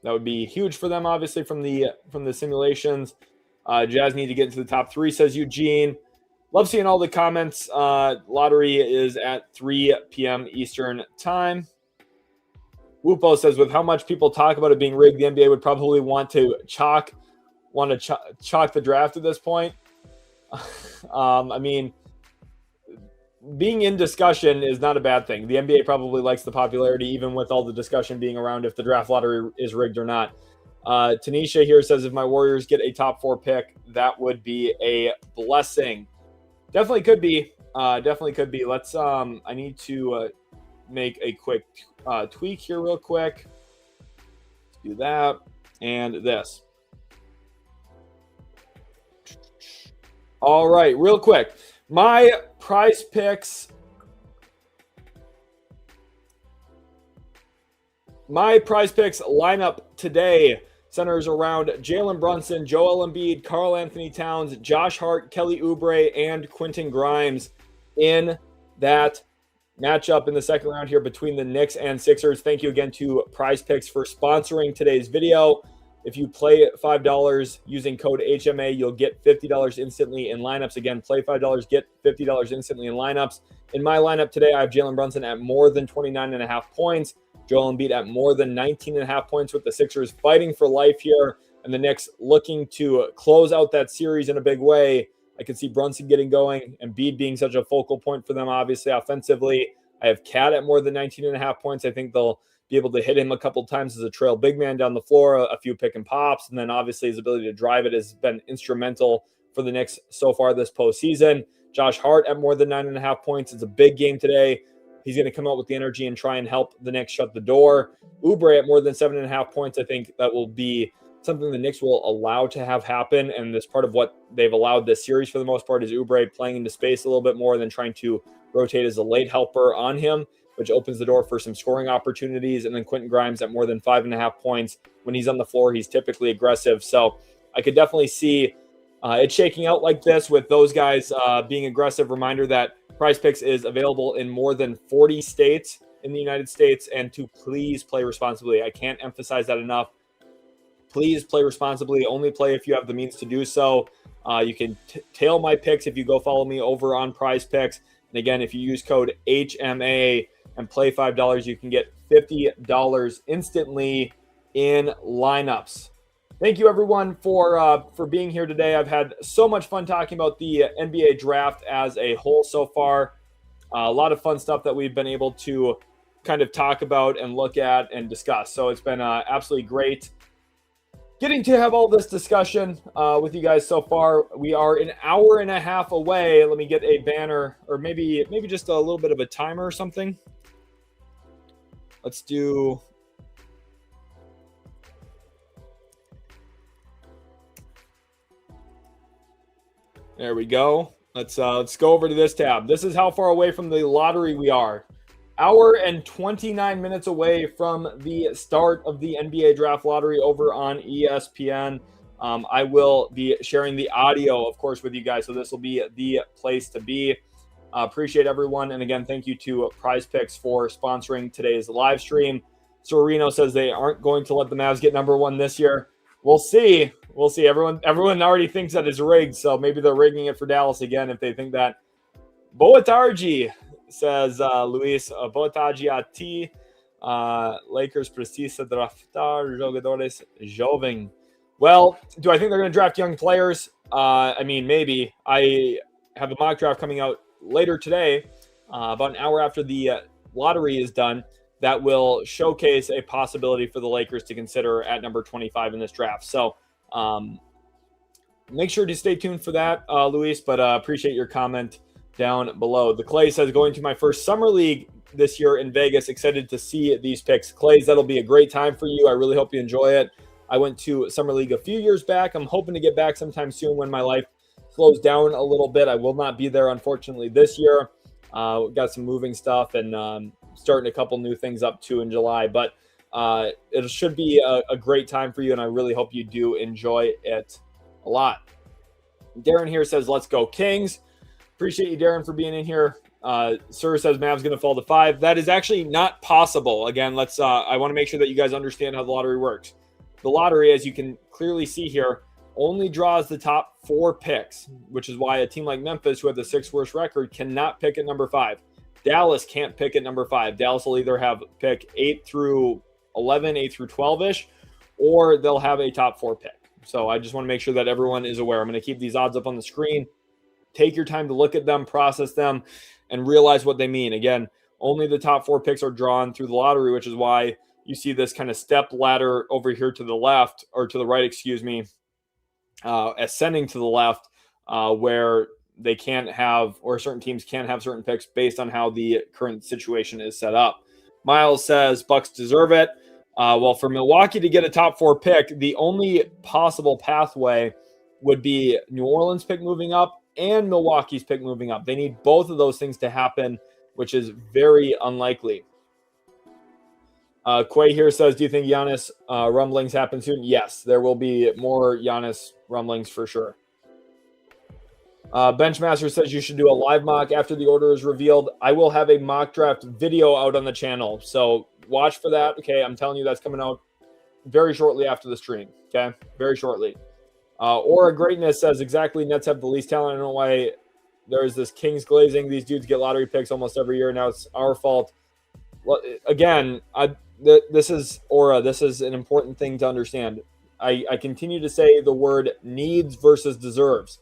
would be huge for them, obviously, from the simulations. Jazz need to get into the top 3, says Eugene. Love seeing all the comments. Lottery is at 3 p.m. Eastern time. Wupo says, with how much people talk about it being rigged, the NBA would probably want to chalk the draft at this point. I mean, being in discussion is not a bad thing. The NBA probably likes the popularity, even with all the discussion being around if the draft lottery is rigged or not. Tanisha here says, if my Warriors get a top 4 pick, that would be a blessing. Definitely could be. Definitely could be. Let's. I need to make a quick tweak here real quick. Let's do that and this. All right, real quick. My prize picks. My prize picks lineup today centers around Jalen Brunson, Joel Embiid, Karl Anthony Towns, Josh Hart, Kelly Oubre, and Quentin Grimes in that matchup in the second round here between the Knicks and Sixers. Thank you again to Prize Picks for sponsoring today's video. If you play $5 using code HMA, you'll get $50 instantly in lineups. Again, play $5, get $50 instantly in lineups. In my lineup today, I have Jalen Brunson at more than 29.5 points. Joel Embiid at more than 19.5 points, with the Sixers fighting for life here and the Knicks looking to close out that series in a big way. I can see Brunson getting going, Embiid being such a focal point for them, obviously, offensively. I have Cat at more than 19.5 points. I think they'll be able to hit him a couple times as a trail big man down the floor, a few pick and pops, and then obviously his ability to drive it has been instrumental for the Knicks so far this postseason. Josh Hart at more than 9.5 points. It's a big game today. He's going to come out with the energy and try and help the Knicks shut the door. Oubre at more than 7.5 points. I think that will be something the Knicks will allow to have happen. And this part of what they've allowed this series for the most part is Oubre playing into space a little bit more than trying to rotate as a late helper on him, which opens the door for some scoring opportunities. And then Quentin Grimes at more than 5.5 points. When he's on the floor, he's typically aggressive. So I could definitely see it shaking out like this with those guys being aggressive. Reminder that Prize Picks is available in more than 40 states in the United States, and to please play responsibly. I can't emphasize that enough. Please play responsibly. Only play if you have the means to do so. You can tail my picks if you go follow me over on Prize Picks. And again, if you use code HMA and play $5, you can get $50 instantly in lineups. Thank you, everyone, for being here today. I've had so much fun talking about the NBA draft as a whole so far. A lot of fun stuff that we've been able to kind of talk about and look at and discuss. So it's been absolutely great getting to have all this discussion with you guys so far. We are an hour and a half away. Let me get a banner, or maybe just a little bit of a timer or something. Let's do... There we go. Let's go over to this tab. This is how far away from the lottery we are. Hour and 29 minutes away from the start of the NBA draft lottery over on ESPN. I will be sharing the audio, of course, with you guys. So this will be the place to be. Appreciate everyone. And again, thank you to Prize Picks for sponsoring today's live stream. Sereno says they aren't going to let the Mavs get number one this year. We'll see. We'll see. Everyone already thinks that it's rigged, so maybe they're rigging it for Dallas again if they think that. Boatargi says, Luis, Boatagiati, Lakers precisa draftar jogadores jovem. Well, do I think they're going to draft young players? I mean, maybe. I have a mock draft coming out later today, about an hour after the lottery is done, that will showcase a possibility for the Lakers to consider at number 25 in this draft. So make sure to stay tuned for that, Luis, but appreciate your comment down below. The Clay says, going to my first summer league this year in Vegas. Excited to see these picks. Clays, that'll be a great time for you. I really hope you enjoy it. I went to Summer League a few years back. I'm hoping to get back sometime soon when my life slows down a little bit. I will not be there, unfortunately, this year. We've got some moving stuff and starting a couple new things up too in July. But it should be a great time for you, and I really hope you do enjoy it a lot. Darren here says, let's go Kings. Appreciate you, Darren, for being in here. Sir says Mavs going to fall to 5. That is actually not possible. Again, I want to make sure that you guys understand how the lottery works. The lottery, as you can clearly see here, only draws the top 4 picks, which is why a team like Memphis, who had the 6th worst record, cannot pick at number 5. Dallas can't pick at number 5. Dallas will either have pick 8 through 11, 8 through 12-ish, or they'll have a top 4 pick. So I just want to make sure that everyone is aware. I'm going to keep these odds up on the screen. Take your time to look at them, process them, and realize what they mean. Again, only the top 4 picks are drawn through the lottery, which is why you see this kind of step ladder over here to the left, or to the right, excuse me, ascending to the left, where they can't have, or certain teams can't have certain picks based on how the current situation is set up. Miles says Bucks deserve it. Well, for Milwaukee to get a top 4 pick, the only possible pathway would be New Orleans pick moving up and Milwaukee's pick moving up. They need both of those things to happen, which is very unlikely. Quay here says, do you think Giannis rumblings happen soon? Yes, there will be more Giannis rumblings for sure. Benchmaster says you should do a live mock after the order is revealed. I will have a mock draft video out on the channel, so watch for that. Okay, I'm telling you that's coming out very shortly after the stream. Okay, very shortly. Aura Greatness says exactly. Nets have the least talent. I don't know why there's this Kings glazing. These dudes get lottery picks almost every year. Now it's our fault. Well, again, this is Aura. This is an important thing to understand. I continue to say the word needs versus deserves.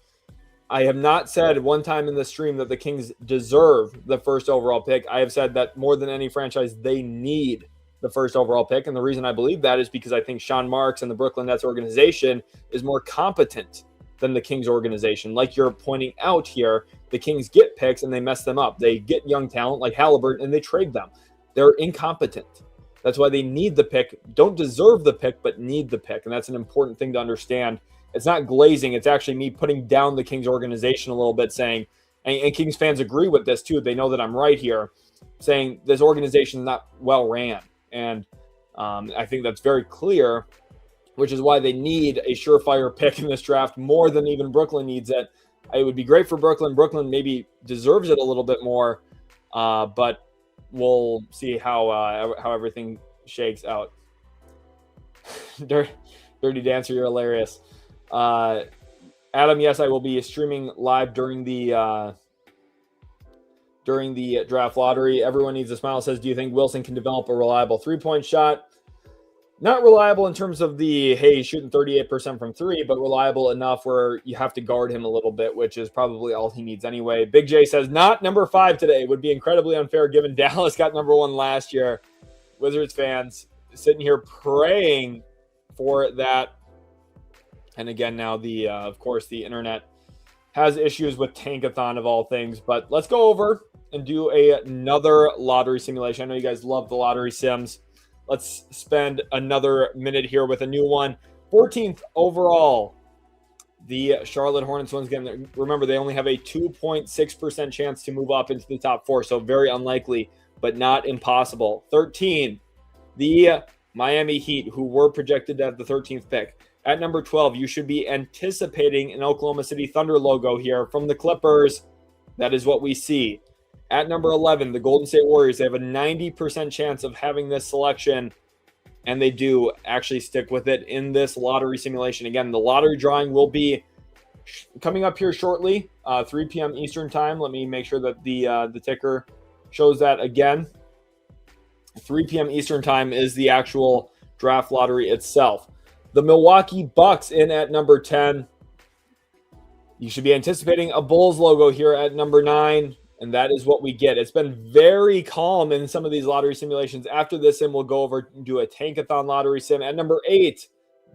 I have not said one time in the stream that the Kings deserve the first overall pick. I have said that more than any franchise, they need the first overall pick. And the reason I believe that is because I think Sean Marks and the Brooklyn Nets organization is more competent than the Kings organization. Like you're pointing out here, the Kings get picks and they mess them up. They get young talent like Halliburton and they trade them. They're incompetent. That's why they need the pick. Don't deserve the pick, but need the pick. And that's an important thing to understand. It's not glazing. It's actually me putting down the Kings organization a little bit, saying, and Kings fans agree with this too. They know that I'm right here, saying this organization is not well ran. And I think that's very clear, which is why they need a surefire pick in this draft more than even Brooklyn needs it. It would be great for Brooklyn. Brooklyn maybe deserves it a little bit more, but we'll see how everything shakes out. Dirty Dancer, you're hilarious. Adam, yes, I will be streaming live during the draft lottery. Everyone needs a smile. Says, do you think Wilson can develop a reliable 3-point shot? Not reliable in terms of the, hey, shooting 38% from 3, but reliable enough where you have to guard him a little bit, which is probably all he needs anyway. Big J says, not number 5 today. Would be incredibly unfair given Dallas got number 1 last year. Wizards fans sitting here praying for that. And again, now of course, the internet has issues with Tankathon of all things. But let's go over and do another lottery simulation. I know you guys love the lottery sims. Let's spend another minute here with a new one. 14th overall, the Charlotte Hornets, once again, remember, they only have a 2.6% chance to move up into the top 4, so very unlikely, but not impossible. 13, the Miami Heat, who were projected to have the 13th pick. At number 12, you should be anticipating an Oklahoma City Thunder logo here from the Clippers. That is what we see. At number 11, the Golden State Warriors, they have a 90% chance of having this selection, and they do actually stick with it in this lottery simulation. Again, the lottery drawing will be coming up here shortly, 3 p.m. Eastern time. Let me make sure that the ticker shows that again. 3 p.m. Eastern time is the actual draft lottery itself. The Milwaukee Bucks in at number 10. You should be anticipating a Bulls logo here at number 9. And that is what we get. It's been very calm in some of these lottery simulations. After this sim, we'll go over and do a Tankathon lottery sim. At number 8,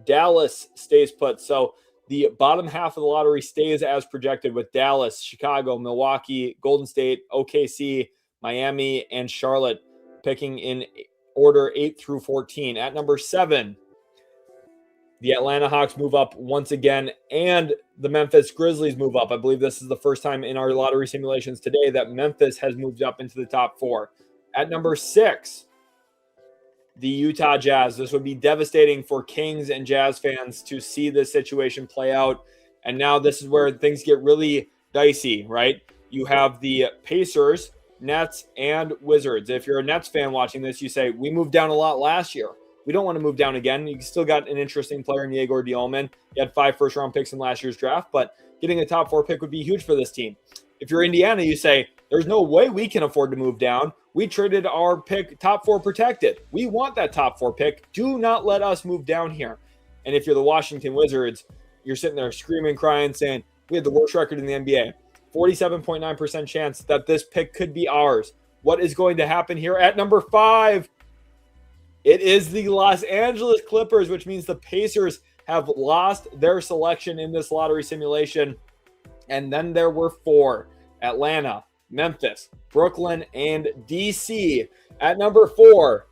Dallas stays put. So the bottom half of the lottery stays as projected with Dallas, Chicago, Milwaukee, Golden State, OKC, Miami, and Charlotte picking in order 8 through 14. At number 7, the Atlanta Hawks move up once again, and the Memphis Grizzlies move up. I believe this is the first time in our lottery simulations today that Memphis has moved up into the top 4. At number 6, the Utah Jazz. This would be devastating for Kings and Jazz fans to see this situation play out. And now this is where things get really dicey, right? You have the Pacers, Nets, and Wizards. If you're a Nets fan watching this, you say, we moved down a lot last year. We don't want to move down again. You still got an interesting player in Yegor Wohlman. He had 5 first-round picks in last year's draft, but getting a top 4 pick would be huge for this team. If you're Indiana, you say, there's no way we can afford to move down. We traded our pick top 4 protected. We want that top 4 pick. Do not let us move down here. And if you're the Washington Wizards, you're sitting there screaming, crying, saying, we had the worst record in the NBA. 47.9% chance that this pick could be ours. What is going to happen here at number 5? It is the Los Angeles Clippers, which means the Pacers have lost their selection in this lottery simulation. And then there were 4: Atlanta, Memphis, Brooklyn, and DC. At number 4,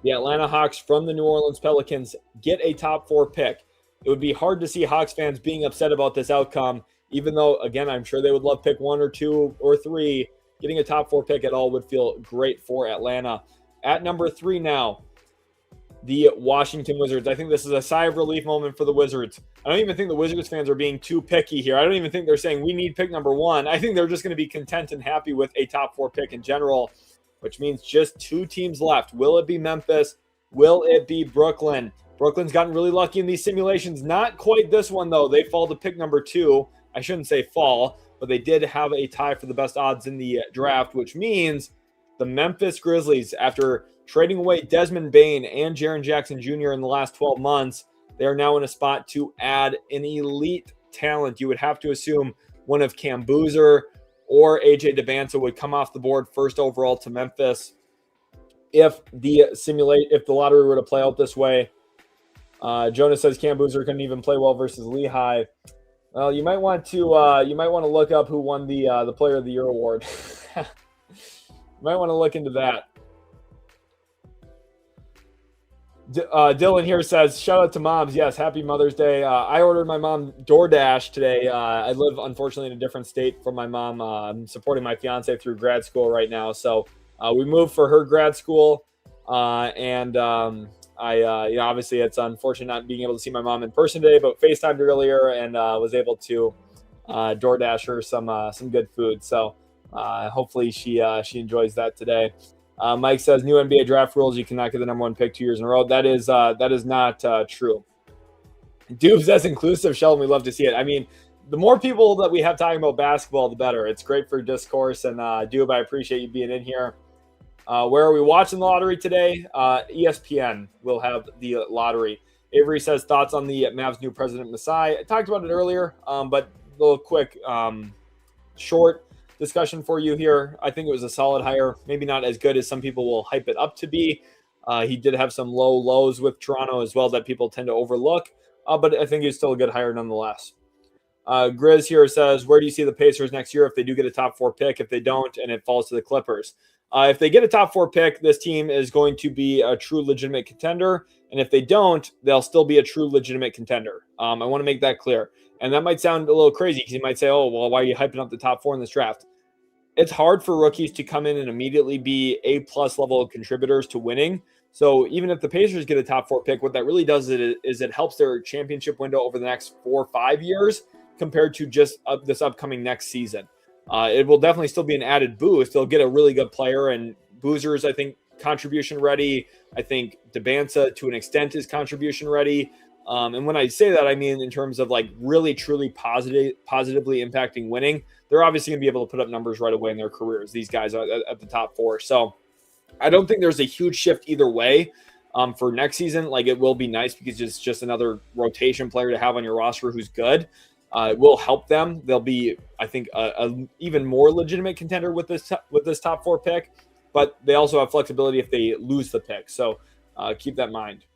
the Atlanta Hawks from the New Orleans Pelicans get a top 4 pick. It would be hard to see Hawks fans being upset about this outcome, even though, again, I'm sure they would love pick 1 or 2 or 3. Getting a top 4 pick at all would feel great for Atlanta. At number 3 now, the Washington Wizards. I think this is a sigh of relief moment for the Wizards. I don't even think the Wizards fans are being too picky here. I don't even think they're saying we need pick number 1. I think they're just going to be content and happy with a top 4 pick in general, which means just 2 teams left. Will it be Memphis? Will it be Brooklyn? Brooklyn's gotten really lucky in these simulations. Not quite this one, though. They fall to pick number 2. I shouldn't say fall, but they did have a tie for the best odds in the draft, which means the Memphis Grizzlies, after trading away Desmond Bane and Jaren Jackson Jr. in the last 12 months, they are now in a spot to add an elite talent. You would have to assume one of Cam Boozer or AJ Devanza would come off the board first overall to Memphis. If the lottery were to play out this way, Jonas says Cam Boozer couldn't even play well versus Lehigh. Well, you might want to look up who won the Player of the Year award. You might want to look into that. Dylan here says, shout out to moms. Yes, happy Mother's Day. I ordered my mom DoorDash today. I live, unfortunately, in a different state from my mom. I'm supporting my fiance through grad school right now. So we moved for her grad school. Obviously, it's unfortunate not being able to see my mom in person today, but FaceTimed earlier and was able to DoorDash her some good food. So hopefully she enjoys that today. Mike says new NBA draft rules: you cannot get the number 1 pick 2 years in a row. That is not true. Dube says inclusive. Sheldon, we love to see it. I mean, the more people that we have talking about basketball, the better. It's great for discourse. And Dube, I appreciate you being in here. Where are we watching the lottery today? ESPN will have the lottery. Avery says thoughts on the Mavs' new president, Masai. I talked about it earlier, but a little quick, short discussion for you here. I think it was a solid hire. Maybe not as good as some people will hype it up to be. He did have some low lows with Toronto as well that people tend to overlook, but I think he's still a good hire nonetheless. Grizz here says, where do you see the Pacers next year if they do get a top 4 pick? If they don't, and it falls to the Clippers? If they get a top 4 pick, this team is going to be a true legitimate contender. And if they don't, they'll still be a true legitimate contender. I want to make that clear. And that might sound a little crazy because you might say, oh, well, why are you hyping up the top 4 in this draft? It's hard for rookies to come in and immediately be A-plus level contributors to winning. So even if the Pacers get a top 4 pick, what that really does is it helps their championship window over the next 4 or 5 years compared to just this upcoming next season. It will definitely still be an added boost. They'll get a really good player, and Boozer's, I think, contribution ready. I think Debanza, to an extent, is contribution ready. And when I say that, I mean in terms of like really, truly positively impacting winning. They're obviously going to be able to put up numbers right away in their careers, these guys at the top 4. So I don't think there's a huge shift either way for next season. Like, it will be nice because it's just another rotation player to have on your roster who's good. It will help them. They'll be, I think, a even more legitimate contender with this top 4 pick. But they also have flexibility if they lose the pick. So keep that in mind.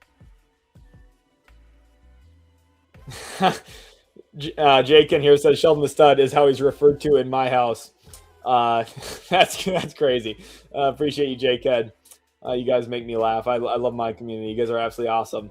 Jake in here says Sheldon the Stud is how he's referred to in my house. That's crazy. Appreciate you, Jake Ed. You guys make me laugh. I love my community. You guys are absolutely awesome.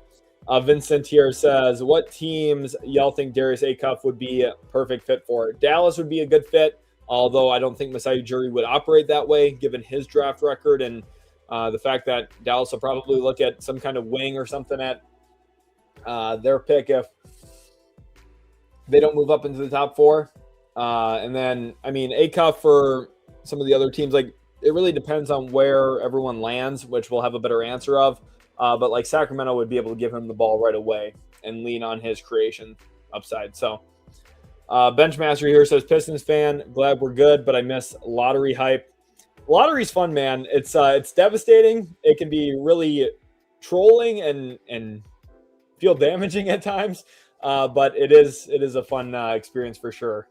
Vincent here says, what teams y'all think Darius Acuff would be a perfect fit for? Dallas would be a good fit, although I don't think Masai Ujiri would operate that way given his draft record and the fact that Dallas will probably look at some kind of wing or something at their pick if they don't move up into the top 4. And then, I mean, Acuff for some of the other teams, like, it really depends on where everyone lands, which we'll have a better answer of. But like Sacramento would be able to give him the ball right away and lean on his creation upside. So Benchmaster here says, Pistons fan, glad we're good, but I miss lottery hype. Lottery's fun, man. It's devastating. It can be really trolling and feel damaging at times. But it is a fun experience for sure.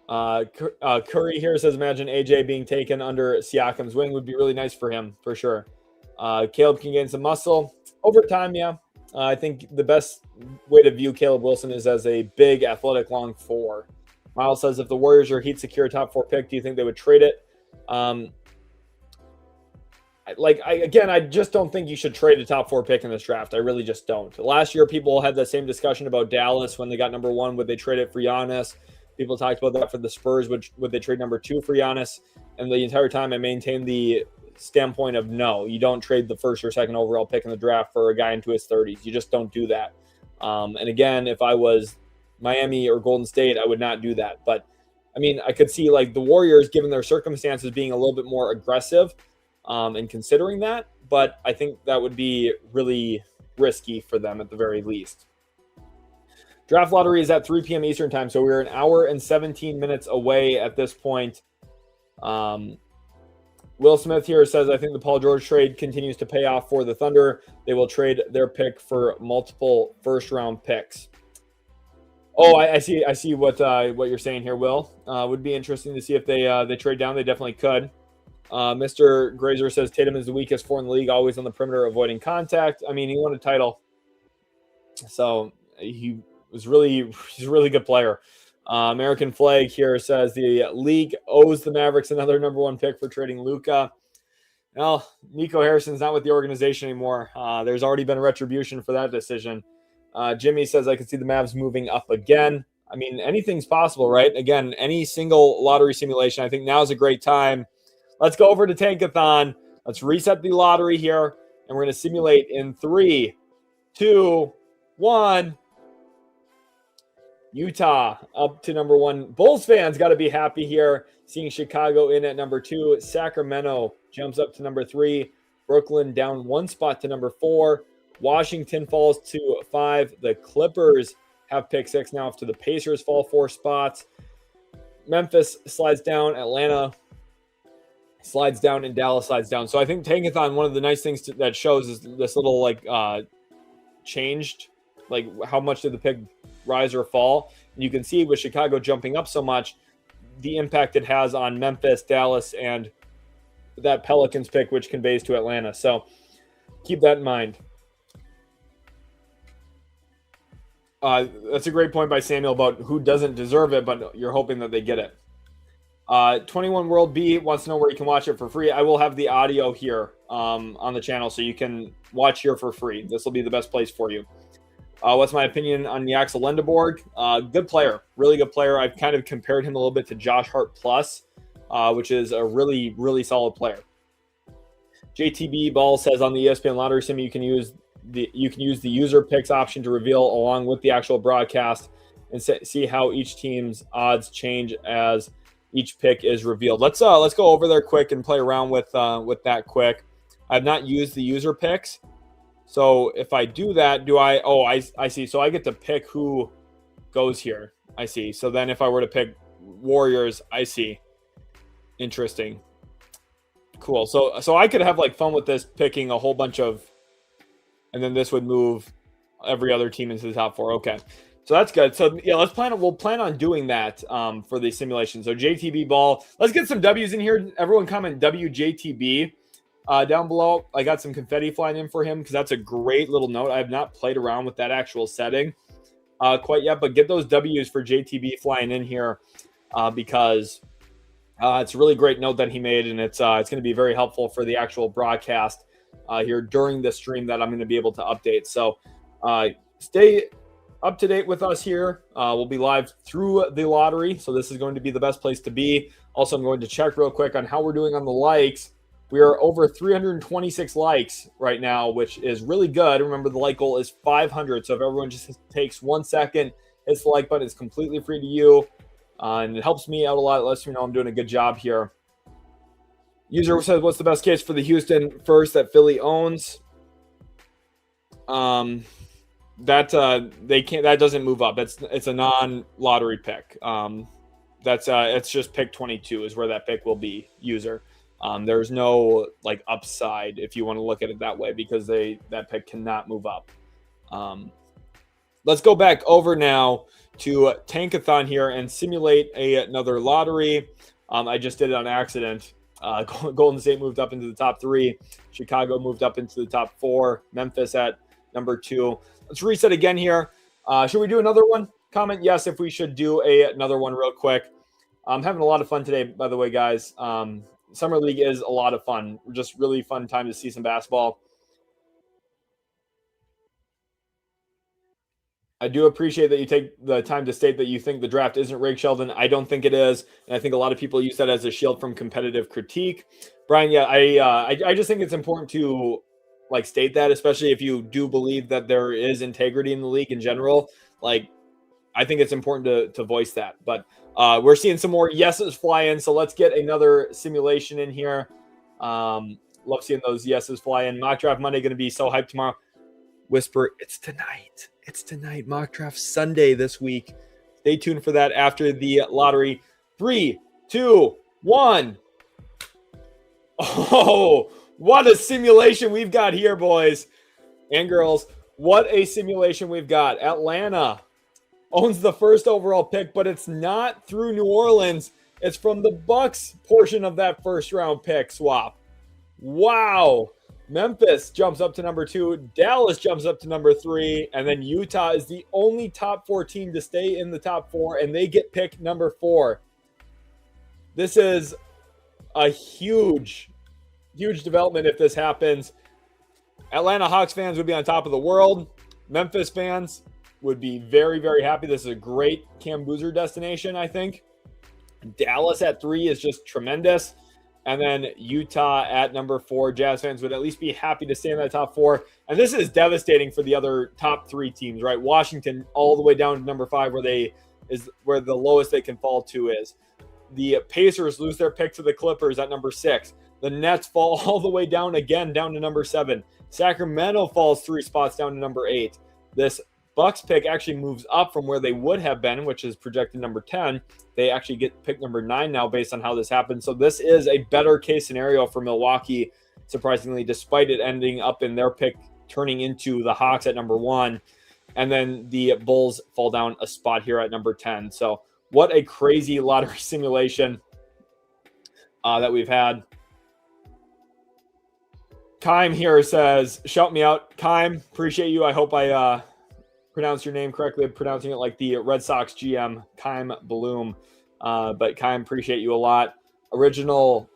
Curry here says, imagine AJ being taken under Siakam's wing would be really nice for him, for sure. Caleb can gain some muscle over time. Yeah. I think the best way to view Caleb Wilson is as a big, athletic, long 4. Miles says, if the Warriors or Heat secure a top 4 pick, do you think they would trade it? I just don't think you should trade a top 4 pick in this draft. I really just don't. Last year, people had the same discussion about Dallas when they got number 1. Would they trade it for Giannis? People talked about that for the Spurs. Would they trade number 2 for Giannis? And the entire time, I maintained the standpoint of no, you don't trade the 1st or 2nd overall pick in the draft for a guy into his 30s. You just don't do that. And again, if I was Miami or Golden State, I would not do that. But I mean, I could see like the Warriors, given their circumstances, being a little bit more aggressive and considering that. But I think that would be really risky for them at the very least. Draft lottery is at 3 p.m. Eastern time, so we're an hour and 17 minutes away at this point. Will Smith here says, I think the Paul George trade continues to pay off for the Thunder. They will trade their pick for multiple first-round picks. Oh, I see what you're saying here, Will. Would be interesting to see if they trade down. They definitely could. Mr. Grazer says Tatum is the weakest 4 in the league, always on the perimeter, avoiding contact. I mean, he won a title, so he's a really good player. American Flag here says the league owes the Mavericks another number 1 pick for trading Luka. Well, Nico Harrison's not with the organization anymore. There's already been a retribution for that decision. Jimmy says, I can see the Mavs moving up again. I mean, anything's possible, right? Again, any single lottery simulation. I think now is a great time. Let's go over to Tankathon. Let's reset the lottery here, and we're going to simulate in 3, 2, 1. Utah up to number 1. Bulls fans got to be happy here, seeing Chicago in at number 2. Sacramento jumps up to number 3. Brooklyn down 1 spot to number 4. Washington falls to 5. The Clippers have pick 6 now after the Pacers fall 4 spots. Memphis slides down. Atlanta slides down, and Dallas slides down. So I think Tankathon, one of the nice things that shows is this little changed, like how much did the pick rise or fall. And you can see with Chicago jumping up so much, the impact it has on Memphis, Dallas, and that Pelicans pick, which conveys to Atlanta. So keep that in mind. That's a great point by Samuel about who doesn't deserve it, but you're hoping that they get it. 21 World B wants to know where you can watch it for free. I will have the audio here on the channel, so you can watch here for free. This will be the best place for you. What's my opinion on the Axel Lindeborg? Good player, really good player. I've kind of compared him a little bit to Josh Hart Plus, which is a really, really solid player. JTB Ball says on the ESPN lottery sim you can use the user picks option to reveal along with the actual broadcast and see how each team's odds change as each pick is revealed. Let's go over there quick and play around with that quick. I've not used the user picks, so if I do that, do I? Oh, I see. So I get to pick who goes here. I see. So then if I were to pick Warriors, I see. Interesting. Cool. So I could have like fun with this, picking a whole bunch of, and then this would move every other team into the top 4. Okay. So that's good. So yeah, we'll plan on doing that for the simulation. So JTB Ball, let's get some W's in here. Everyone comment WJTB down below. I got some confetti flying in for him because that's a great little note. I have not played around with that actual setting quite yet, but get those W's for JTB flying in here because it's a really great note that he made, and it's going to be very helpful for the actual broadcast here during the stream that I'm going to be able to update. So stay up to date with us here. We'll be live through the lottery, so this is going to be the best place to be. Also, I'm going to check real quick on how we're doing on the likes. We are over 326 likes right now, which is really good. Remember, the like goal is 500, so if everyone just takes 1 second, hits the like button, it's completely free to you. And it helps me out a lot. It lets me know I'm doing a good job here. User says, what's the best case for the Houston first that Philly owns? That doesn't move up. It's a non-lottery pick. It's just pick 22 is where that pick will be, user. There's no like upside if you want to look at it that way, because that pick cannot move up. Let's go back over now to Tankathon here and simulate another lottery. I just did it on accident. Golden State moved up into the top 3. Chicago moved up into the top 4. Memphis at number 2. Let's reset again here. Should we do another one? Comment yes if we should do another one real quick. I'm having a lot of fun today, by the way, guys. Summer League is a lot of fun. Just really fun time to see some basketball. I do appreciate that you take the time to state that you think the draft isn't rigged, Sheldon. I don't think it is, and I think a lot of people use that as a shield from competitive critique. Brian, yeah, I just think it's important to like state that, especially if you do believe that there is integrity in the league in general. Like, I think it's important to voice that. But we're seeing some more yeses fly in, so let's get another simulation in here. Love seeing those yeses fly in. Mock Draft Monday going to be so hyped tomorrow. Whisper, it's tonight. It's tonight. Mock Draft Sunday this week. Stay tuned for that after the lottery. 3, 2, 1. Oh, what a simulation we've got here, boys and girls. What a simulation we've got. Atlanta owns the first overall pick, but it's not through New Orleans. It's from the Bucks portion of that first round pick swap. Wow. Memphis jumps up to number 2. Dallas jumps up to number 3. And then Utah is the only top 4 team to stay in the top 4, and they get pick number 4. This is a huge development if this happens. Atlanta Hawks fans would be on top of the world. Memphis fans would be very, very happy. This is a great Cam Boozer destination, I think. Dallas at 3 is just tremendous. And then Utah at number 4. Jazz fans would at least be happy to stay in that top 4. And this is devastating for the other top 3 teams, right? Washington all the way down to number 5, where the lowest they can fall to is. The Pacers lose their pick to the Clippers at number 6. The Nets fall all the way down again, down to number 7. Sacramento falls 3 spots down to number 8. This Bucks pick actually moves up from where they would have been, which is projected number 10. They actually get pick number 9 now based on how this happened. So this is a better case scenario for Milwaukee, surprisingly, despite it ending up in their pick turning into the Hawks at number 1. And then the Bulls fall down a spot here at number 10. So what a crazy lottery simulation that we've had. Kime here says, shout me out. Kime, appreciate you. I hope I pronounce your name correctly. I'm pronouncing it like the Red Sox GM, Kime Bloom. But Kai, appreciate you a lot. Original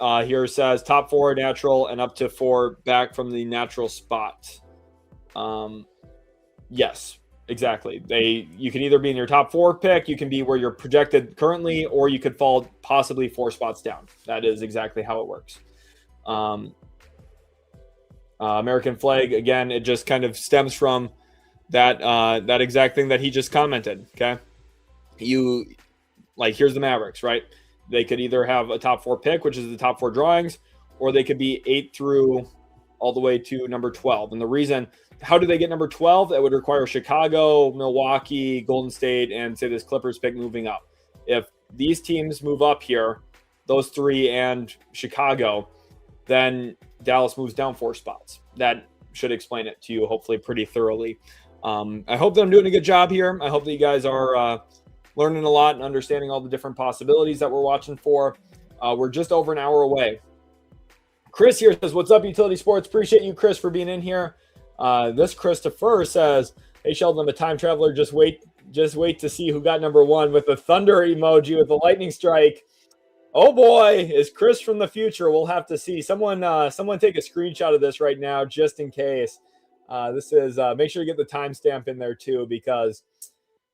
here says top 4 natural and up to 4 back from the natural spot. Yes, exactly. You can either be in your top 4 pick, you can be where you're projected currently, or you could fall possibly 4 spots down. That is exactly how it works. American flag, again, it just kind of stems from that exact thing that he just commented. Okay, here's the Mavericks, right? They could either have a top 4 pick, which is the top 4 drawings, or they could be 8 through all the way to number 12. And the reason, how do they get number 12? That would require Chicago, Milwaukee, Golden State, and say this Clippers pick moving up. If these teams move up here, those 3 and Chicago, then Dallas moves down 4 spots. That should explain it to you, hopefully, pretty thoroughly. I hope that I'm doing a good job here. I hope that you guys are learning a lot and understanding all the different possibilities that we're watching for. We're just over an hour away. Chris here says, what's up, Utility Sports? Appreciate you, Chris, for being in here. This Christopher says, hey, Sheldon, I'm a time traveler. Just wait to see who got number 1 with the thunder emoji with the lightning strike. Oh boy, is Chris from the future. We'll have to see. Someone take a screenshot of this right now, just in case. This is, make sure you get the timestamp in there too, because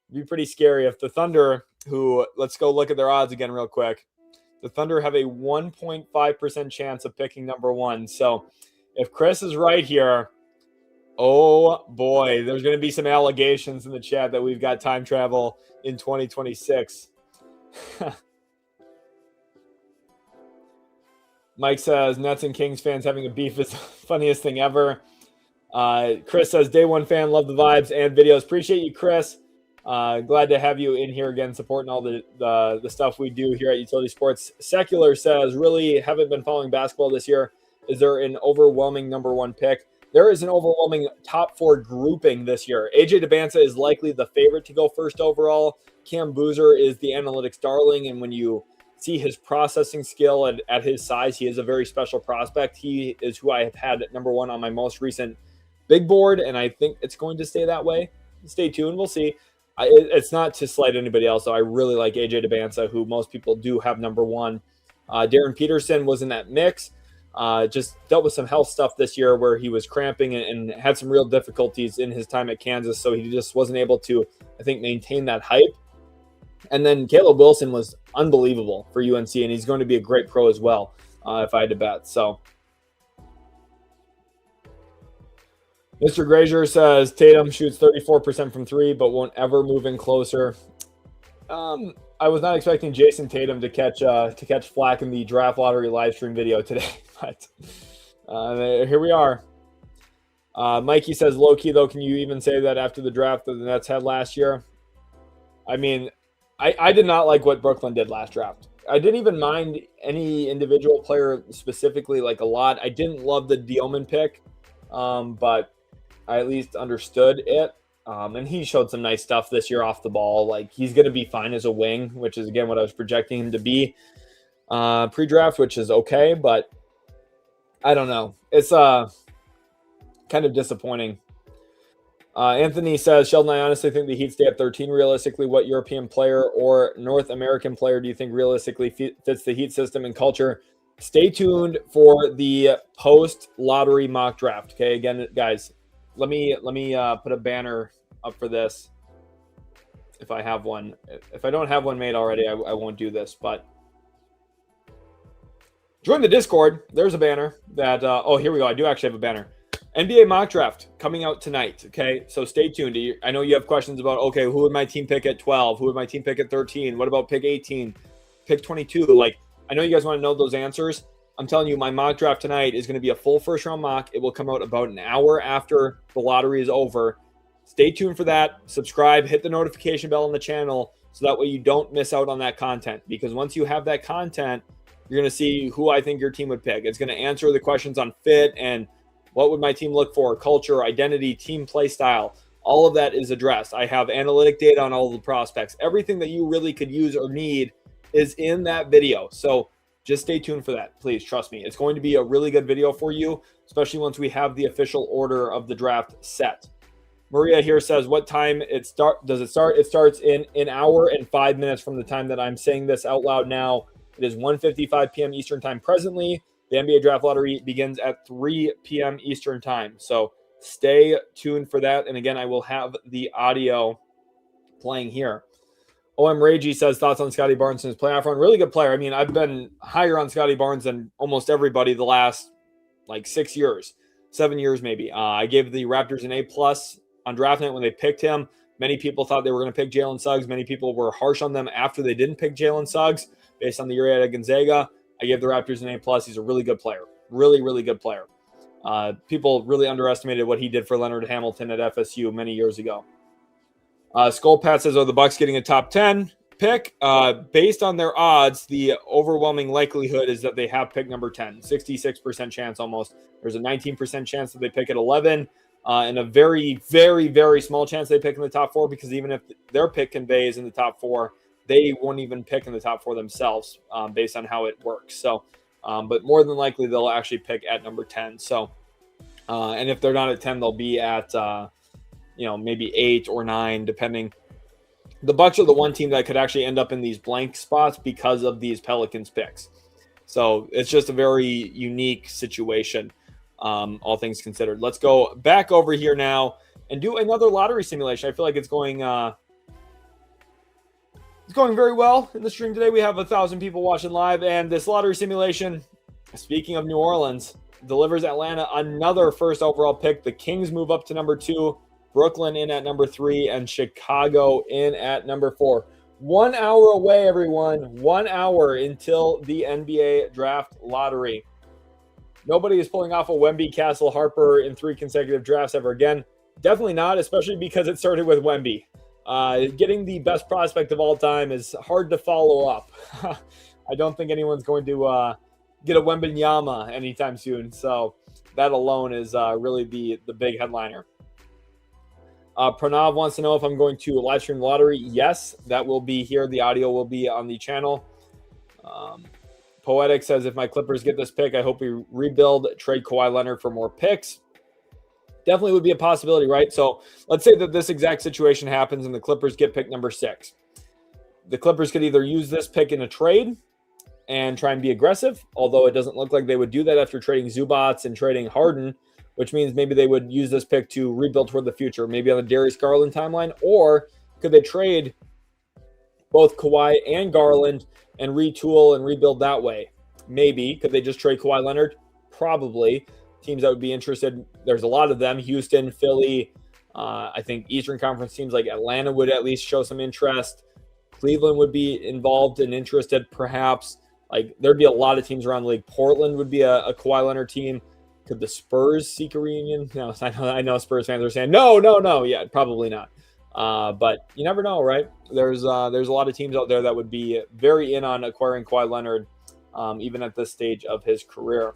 it'd be pretty scary if the Thunder, who, let's go look at their odds again real quick. The Thunder have a 1.5% chance of picking number 1. So if Chris is right here, oh boy, there's going to be some allegations in the chat that we've got time travel in 2026. Mike says, Nets and Kings fans having a beef is the funniest thing ever. Chris says, day 1 fan, love the vibes and videos. Appreciate you, Chris. Glad to have you in here again, supporting all the stuff we do here at Utility Sports. Secular says, really haven't been following basketball this year. Is there an overwhelming number 1 pick? There is an overwhelming top 4 grouping this year. AJ DeBanza is likely the favorite to go first overall. Cam Boozer is the analytics darling, and when you see his processing skill at his size, he is a very special prospect. He is who I have had at number 1 on my most recent big board, and I think it's going to stay that way. Stay tuned. We'll see. It's not to slight anybody else, though. I really like AJ DeBanza, who most people do have number 1. Darren Peterson was in that mix. Just dealt with some health stuff this year where he was cramping and had some real difficulties in his time at Kansas, so he just wasn't able to, I think, maintain that hype. And then Caleb Wilson was unbelievable for UNC, and he's going to be a great pro as well, if I had to bet. So Mr. Grazier says Tatum shoots 34% from 3, but won't ever move in closer. I was not expecting Jason Tatum to catch flack in the draft lottery live stream video today, but here we are. Mikey says, low key though, can you even say that after the draft that the Nets had last year? I mean, I did not like what Brooklyn did last draft. I didn't even mind any individual player specifically like a lot. I didn't love the Dioman pick, but I at least understood it. And he showed some nice stuff this year off the ball. Like, he's going to be fine as a wing, which is, again, what I was projecting him to be pre-draft, which is okay. But I don't know. It's kind of disappointing. Anthony says, Sheldon, I honestly think the Heat stay at 13. Realistically, what European player or North American player do you think realistically fits the Heat system and culture? Stay tuned for the post-lottery mock draft. Okay, again, guys, let me put a banner up for this if I have one. If I don't have one made already, I won't do this. But join the Discord. There's a banner that oh, here we go. I do actually have a banner. NBA mock draft coming out tonight. Okay, so stay tuned. I know you have questions about, okay, who would my team pick at 12? Who would my team pick at 13? What about pick 18? Pick 22? Like, I know you guys want to know those answers. I'm telling you, my mock draft tonight is going to be a full first round mock. It will come out about an hour after the lottery is over. Stay tuned for that. Subscribe, hit the notification bell on the channel so that way you don't miss out on that content. Because once you have that content, you're going to see who I think your team would pick. It's going to answer the questions on fit and what would my team look for, culture, identity, team play style. All of that is addressed. I have analytic data on all of the prospects. Everything that you really could use or need is in that video. So just stay tuned for that. Please trust me. It's going to be a really good video for you, especially once we have the official order of the draft set. Maria here says, what time does it start? It starts in an hour and 5 minutes from the time that I'm saying this out loud now. It is 1:55 p.m. Eastern time presently. The NBA Draft Lottery begins at 3 p.m. Eastern time. So stay tuned for that. And again, I will have the audio playing here. OM Ragey says, thoughts on Scotty Barnes and his playoff run? Really good player. I mean, I've been higher on Scotty Barnes than almost everybody the last 6 years, 7 years maybe. I gave the Raptors an A+ on draft night when they picked him. Many people thought they were going to pick Jalen Suggs. Many people were harsh on them after they didn't pick Jalen Suggs based on the year at Gonzaga. I gave the Raptors an A+. He's a really good player. Really, really good player. People really underestimated what he did for Leonard Hamilton at FSU many years ago. Skullpat says, are the Bucks getting a top 10 pick? Based on their odds, the overwhelming likelihood is that they have pick number 10. 66% chance almost. There's a 19% chance that they pick at 11. And a very, very, very small chance they pick in the top 4, because even if their pick conveys in the top 4, they won't even pick in the top 4 themselves based on how it works. So, but more than likely, they'll actually pick at number 10. So, and if they're not at 10, they'll be at, maybe 8 or 9, depending. The Bucks are the one team that could actually end up in these blank spots because of these Pelicans picks. So it's just a very unique situation. All things considered. Let's go back over here now and do another lottery simulation. I feel like it's going very well in the stream today. We have 1,000 people watching live, and this lottery simulation, speaking of New Orleans, delivers Atlanta another first overall pick. The Kings move up to number 2, Brooklyn in at number 3, and Chicago in at number 4. 1 hour away, everyone. 1 hour until the NBA draft lottery. Nobody is pulling off a Wemby, Castle, Harper in 3 consecutive drafts ever again. Definitely not, especially because it started with Wemby. Getting the best prospect of all time is hard to follow up. I don't think anyone's going to get a Wembanyama anytime soon. So that alone is really the big headliner. Pranav wants to know if I'm going to live stream the lottery. Yes, that will be here. The audio will be on the channel. Poetic says, if my Clippers get this pick, I hope we rebuild, trade Kawhi Leonard for more picks. Definitely would be a possibility, right? So let's say that this exact situation happens and the Clippers get pick number 6. The Clippers could either use this pick in a trade and try and be aggressive, although it doesn't look like they would do that after trading Zubats and trading Harden, which means maybe they would use this pick to rebuild toward the future, maybe on the Darius Garland timeline. Or could they trade both Kawhi and Garland and retool and rebuild that way? Maybe. Could they just trade Kawhi Leonard? Probably. Teams that would be interested, there's a lot of them. Houston, Philly, I think Eastern Conference teams like Atlanta would at least show some interest. Cleveland would be involved and interested, perhaps. Like, there'd be a lot of teams around the league. Portland would be a Kawhi Leonard team. Could the Spurs seek a reunion? No, I know Spurs fans are saying, no. Yeah, probably not. But you never know, right? There's a lot of teams out there that would be very in on acquiring Kawhi Leonard, even at this stage of his career.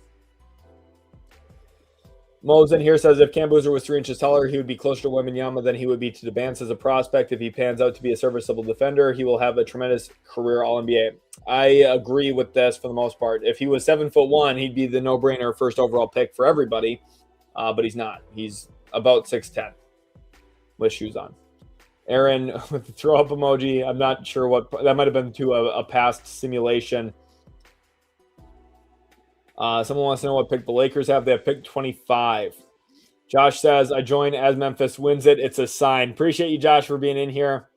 Mo's in here says, if Cam Boozer was 3 inches taller, he would be closer to Wembanyama than he would be to DeBance as a prospect. If he pans out to be a serviceable defender, he will have a tremendous career All-NBA. I agree with this for the most part. If he was 7'1", he'd be the no-brainer first overall pick for everybody, but he's not. He's about 6'10", with shoes on. Aaron with the throw-up emoji. I'm not sure what – that might have been to a past simulation. Someone wants to know what pick the Lakers have. They have pick 25. Josh says, I join as Memphis wins it. It's a sign. Appreciate you, Josh, for being in here.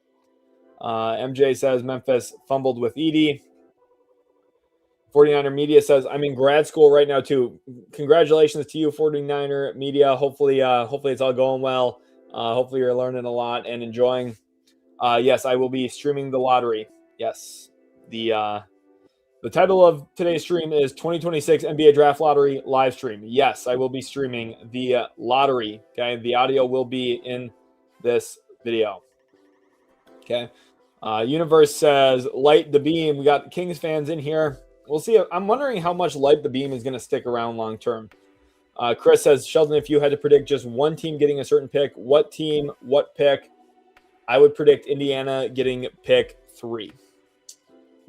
MJ says Memphis fumbled with Edie. 49er Media says, I'm in grad school right now, too. Congratulations to you, 49er Media. Hopefully it's all going well. Hopefully you're learning a lot and enjoying. Yes, I will be streaming the lottery. Yes. The title of today's stream is 2026 NBA Draft Lottery live stream. Yes, I will be streaming the lottery. Okay, the audio will be in this video. Okay. Universe says, light the beam. We got Kings fans in here. We'll see. I'm wondering how much light the beam is going to stick around long term. Chris says, Sheldon, if you had to predict just one team getting a certain pick, what team, what pick? I would predict Indiana getting pick 3.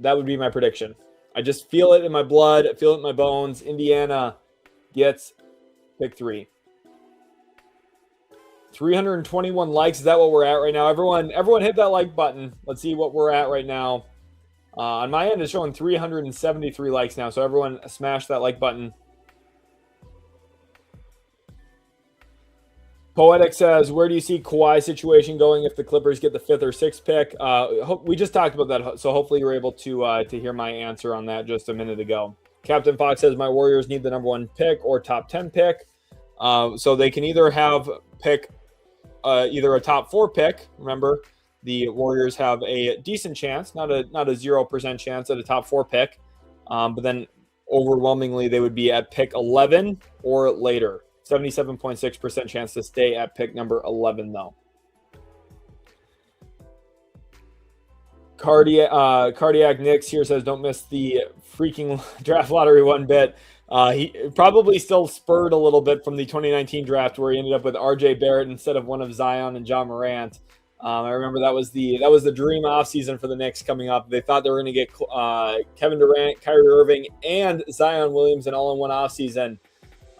That would be my prediction. I just feel it in my blood. I feel it in my bones. Indiana gets pick 3. 321 likes. Is that what we're at right now? Everyone hit that like button. Let's see what we're at right now. On my end, it's showing 373 likes now. So everyone smash that like button. Poetic says, where do you see Kawhi's situation going if the Clippers get the 5th or 6th pick? We just talked about that, so hopefully you're able to hear my answer on that just a minute ago. Captain Fox says, my Warriors need the number 1 pick or top 10 pick. So they can either have pick either a top 4 pick. Remember, the Warriors have a decent chance, not a 0% chance at a top 4 pick. But then overwhelmingly, they would be at pick 11 or later. 77.6% chance to stay at pick number 11, though. Cardiac Nix here says, don't miss the freaking draft lottery one bit. He probably still spurred a little bit from the 2019 draft where he ended up with RJ Barrett instead of one of Zion and John Morant. I remember that was the dream offseason for the Knicks coming up. They thought they were going to get Kevin Durant, Kyrie Irving, and Zion Williamson all in one offseason.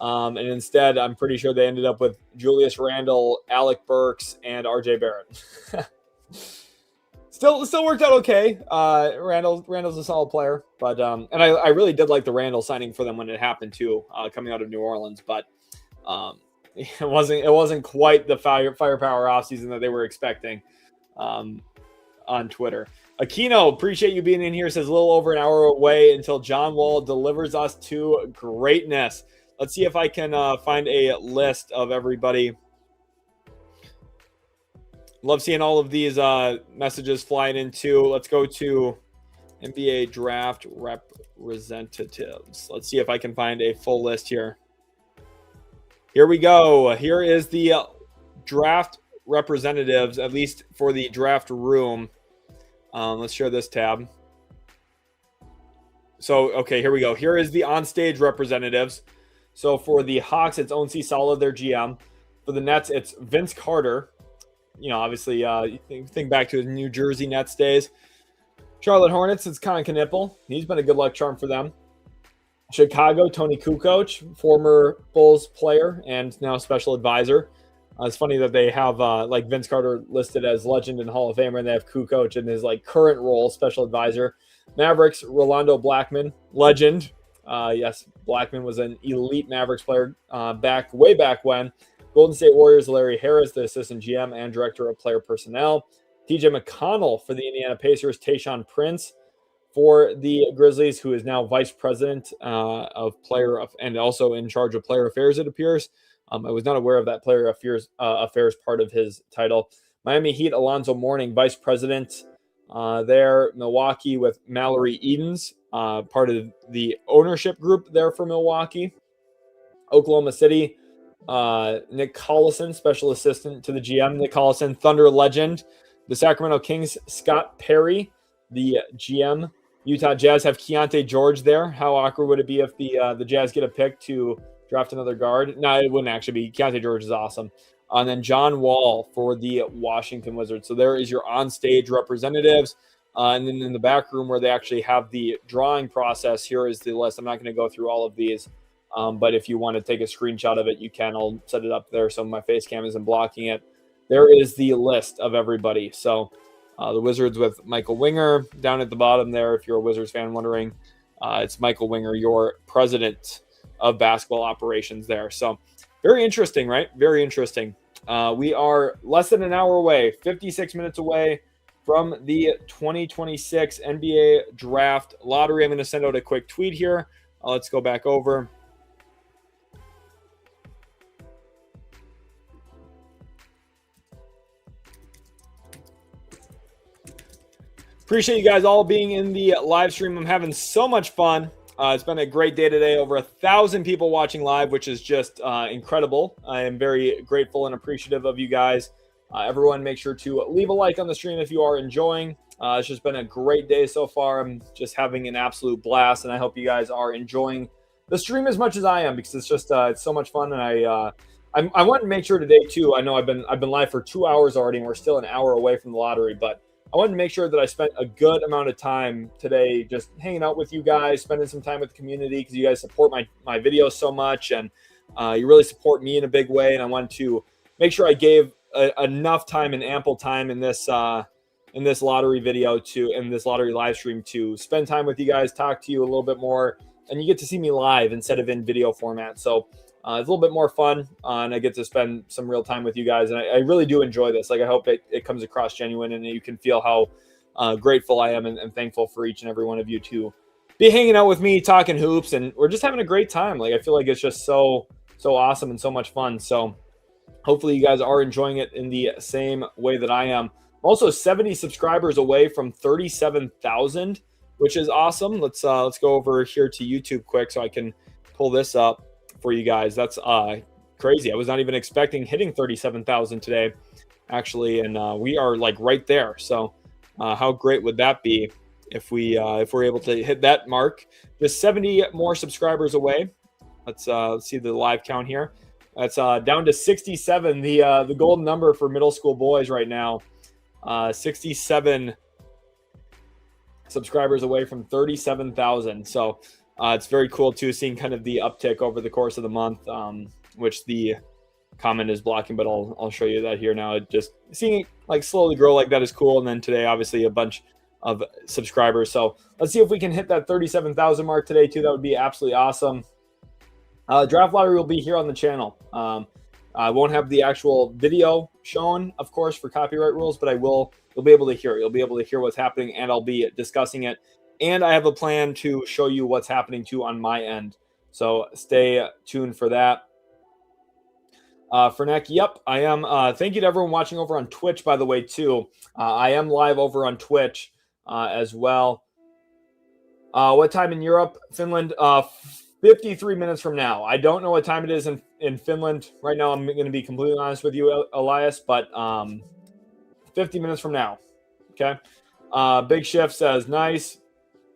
And instead, I'm pretty sure they ended up with Julius Randle, Alec Burks, and RJ Barrett. Still worked out okay. Randle's a solid player, but and I really did like the Randle signing for them when it happened too, coming out of New Orleans. But it wasn't quite the firepower offseason that they were expecting. On Twitter, Aquino, appreciate you being in here. Says a little over an hour away until John Wall delivers us to greatness. Let's see if I can find a list of everybody. Love seeing all of these messages flying into. Let's go to NBA draft representatives. Let's see if I can find a full list here. Here we go. Here is the draft representatives, at least for the draft room. Let's share this tab. So, okay, here we go. Here is the on-stage representatives. So for the Hawks, it's Onsi Sala, their GM. For the Nets, it's Vince Carter. You know, obviously, think back to his New Jersey Nets days. Charlotte Hornets, it's Con Knippel. He's been a good luck charm for them. Chicago, Tony Kukoc, former Bulls player and now special advisor. It's funny that they have like Vince Carter listed as legend and Hall of Famer, and they have Kukoc in his like current role, special advisor. Mavericks, Rolando Blackman, legend. Yes, Blackman was an elite Mavericks player way back when. Golden State Warriors, Larry Harris, the assistant GM and director of player personnel. TJ McConnell for the Indiana Pacers. Tayshaun Prince for the Grizzlies, who is now vice president of player and also in charge of player affairs, it appears. I was not aware of that player affairs part of his title. Miami Heat, Alonzo Mourning, vice president there. Milwaukee with Mallory Edens, part of the ownership group there for Milwaukee. Oklahoma City, Nick Collison, special assistant to the GM. Nick Collison, Thunder legend. The Sacramento Kings, Scott Perry, the GM. Utah Jazz have Keontae George there. How awkward would it be if the Jazz get a pick to draft another guard? No, it wouldn't actually be. Keontae George is awesome. And then John Wall for the Washington Wizards. So there is your on-stage representatives. And then in the back room where they actually have the drawing process, here is the list. I'm not going to go through all of these. But if you want to take a screenshot of it, you can. I'll set it up there so my face cam isn't blocking it. There is the list of everybody. So the Wizards with Michael Winger down at the bottom there. If you're a Wizards fan wondering, it's Michael Winger, your president of basketball operations there. So very interesting, right? Very interesting. We are less than an hour away, 56 minutes away from the 2026 NBA draft lottery. I'm going to send out a quick tweet here. Let's go back over. Appreciate you guys all being in the live stream. I'm having so much fun. It's been a great day today. Over 1,000 people watching live, which is just incredible. I am very grateful and appreciative of you guys. Everyone, make sure to leave a like on the stream if you are enjoying. It's just been a great day so far. I'm just having an absolute blast, and I hope you guys are enjoying the stream as much as I am, because it's just it's so much fun. And I want to make sure today too. I know I've been live for 2 hours already, and we're still an hour away from the lottery, but I wanted to make sure that I spent a good amount of time today just hanging out with you guys, spending some time with the community, because you guys support my videos so much, and you really support me in a big way. And I wanted to make sure I gave enough time and ample time in this lottery video in this lottery live stream to spend time with you guys, talk to you a little bit more, and you get to see me live instead of in video format. So it's a little bit more fun, and I get to spend some real time with you guys, and I really do enjoy this. Like, I hope it comes across genuine, and you can feel how grateful I am and thankful for each and every one of you to be hanging out with me, talking hoops, and we're just having a great time. Like, I feel like it's just so awesome and so much fun. So hopefully you guys are enjoying it in the same way that I am. I'm also 70 subscribers away from 37,000, which is awesome. Let's go over here to YouTube quick so I can pull this up for you guys. That's crazy. I was not even expecting hitting 37,000 today, actually, and we are like right there. So how great would that be if we're able to hit that mark? Just 70 more subscribers away. Let's see the live count here. That's down to 67, the golden number for middle school boys right now. 67 subscribers away from 37,000. So it's very cool too, seeing kind of the uptick over the course of the month, which the comment is blocking, but I'll show you that here now. Just seeing it like slowly grow like that is cool. And then today, obviously, a bunch of subscribers. So let's see if we can hit that 37,000 mark today too. That would be absolutely awesome. Draft lottery will be here on the channel. I won't have the actual video shown, of course, for copyright rules, but you'll be able to hear it. You'll be able to hear what's happening, and I'll be discussing it. And I have a plan to show you what's happening too on my end. So stay tuned for that. Ferneck, yep, I am. Thank you to everyone watching over on Twitch, by the way, too. I am live over on Twitch as well. What time in Europe? Finland? 53 minutes from now. I don't know what time it is in Finland right now. I'm going to be completely honest with you, Elias, but 50 minutes from now. Okay. Big Shift says, nice.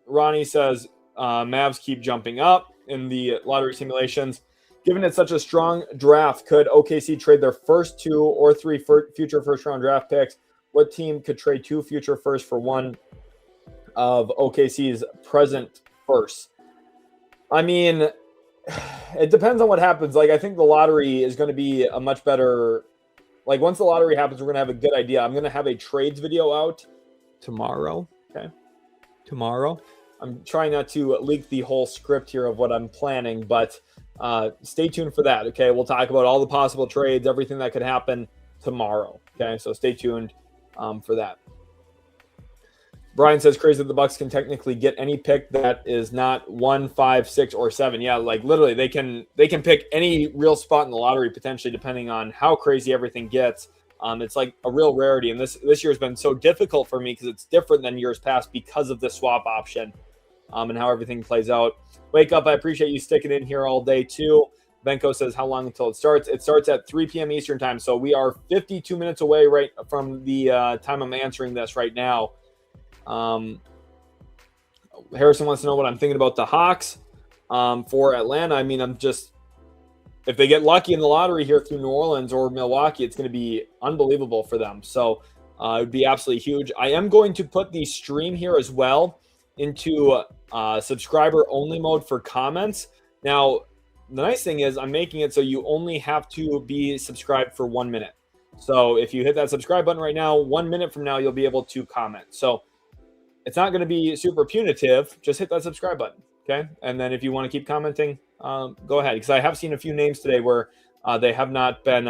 Ronnie says, Mavs keep jumping up in the lottery simulations. Given it's such a strong draft, could OKC trade their first 2 or 3 future first-round draft picks? What team could trade 2 future firsts for one of OKC's present firsts? I mean, it depends on what happens. Like, I think the lottery is going to be a much better. Like, once the lottery happens, we're going to have a good idea. I'm going to have a trades video out tomorrow. Okay. Tomorrow. I'm trying not to leak the whole script here of what I'm planning, but stay tuned for that. Okay. We'll talk about all the possible trades, everything that could happen tomorrow. Okay. So stay tuned for that. Brian says, crazy that the Bucks can technically get any pick that is not 1, 5, 6, or 7. Yeah, like literally they can pick any real spot in the lottery potentially, depending on how crazy everything gets. It's like a real rarity, and this year has been so difficult for me because it's different than years past because of the swap option and how everything plays out. Wake up! I appreciate you sticking in here all day too. Benko says, how long until it starts? It starts at 3 p.m. Eastern time, so we are 52 minutes away right from the time I'm answering this right now. Harrison wants to know what I'm thinking about the Hawks for Atlanta. I mean, if they get lucky in the lottery here through New Orleans or Milwaukee, it's going to be unbelievable for them. So it would be absolutely huge. I am going to put the stream here as well into subscriber only mode for comments. Now, the nice thing is I'm making it so you only have to be subscribed for 1 minute. So if you hit that subscribe button right now, 1 minute from now, you'll be able to comment. So it's not going to be super punitive. Just hit that subscribe button, okay? And then if you want to keep commenting, go ahead. Because I have seen a few names today where they have not been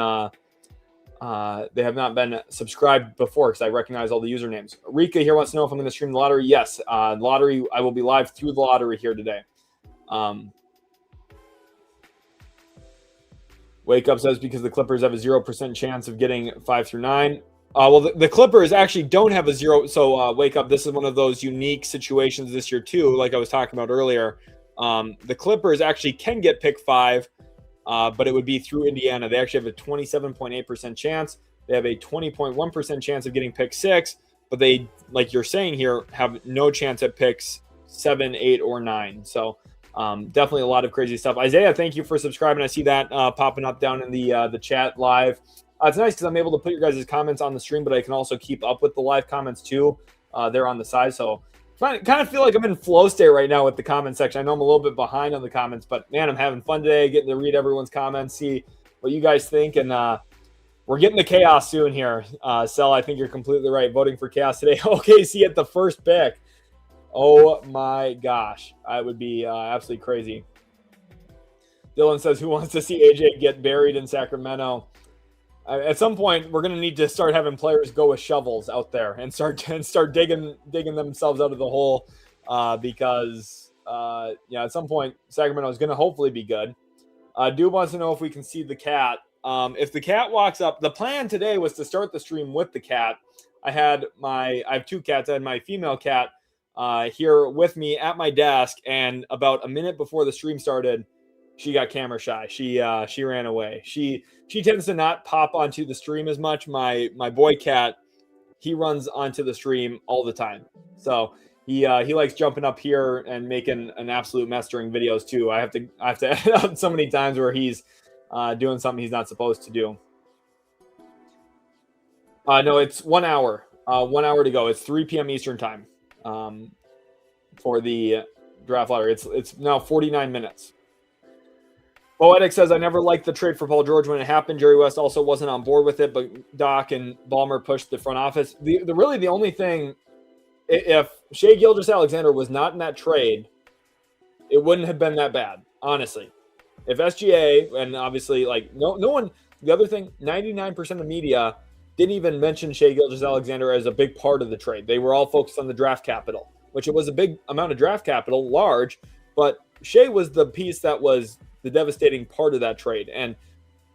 subscribed before because I recognize all the usernames. Rika here wants to know if I'm going to stream the lottery. Yes, lottery. I will be live through the lottery here today. Wake Up says because the Clippers have a 0% chance of getting 5 through 9. Well, the Clippers actually don't have a 0. So Wake Up, this is one of those unique situations this year too, like I was talking about earlier. The Clippers actually can get pick 5, but it would be through Indiana. They actually have a 27.8% chance. They have a 20.1% chance of getting pick 6, but they, like you're saying here, have no chance at picks 7, 8, or 9. So definitely a lot of crazy stuff. Isaiah, thank you for subscribing. I see that popping up down in the chat live. It's nice because I'm able to put your guys' comments on the stream, but I can also keep up with the live comments too. They're on the side. So I kind of feel like I'm in flow state right now with the comment section. I know I'm a little bit behind on the comments, but man, I'm having fun today, getting to read everyone's comments, see what you guys think. And We're getting the chaos soon here. Sel, I think you're completely right. Voting for chaos today. OKC at the first pick. Oh my gosh. I would be absolutely crazy. Dylan says, who wants to see AJ get buried in Sacramento? At some point, we're going to need to start having players go with shovels out there and start digging themselves out of the hole because at some point, Sacramento is going to hopefully be good. Dude wants to know if we can see the cat. If the cat walks up, the plan today was to start the stream with the cat. I have two cats. I had my female cat here with me at my desk, and about a minute before the stream started, she got camera shy. She ran away. She tends to not pop onto the stream as much. My boy cat, he runs onto the stream all the time. So he likes jumping up here and making an absolute mess during videos too. I have to edit out so many times where he's doing something he's not supposed to do. No, it's 1 hour. 1 hour to go. It's 3 p.m. Eastern time for the draft lottery. It's now 49 minutes. Poetic says, I never liked the trade for Paul George when it happened. Jerry West also wasn't on board with it, but Doc and Ballmer pushed the front office. The only thing, if Shai Gilgeous-Alexander was not in that trade, it wouldn't have been that bad, honestly. If SGA, and obviously, no one, the other thing, 99% of media didn't even mention Shai Gilgeous-Alexander as a big part of the trade. They were all focused on the draft capital, which it was a big amount of draft capital, large, but Shai was the piece that was the devastating part of that trade. And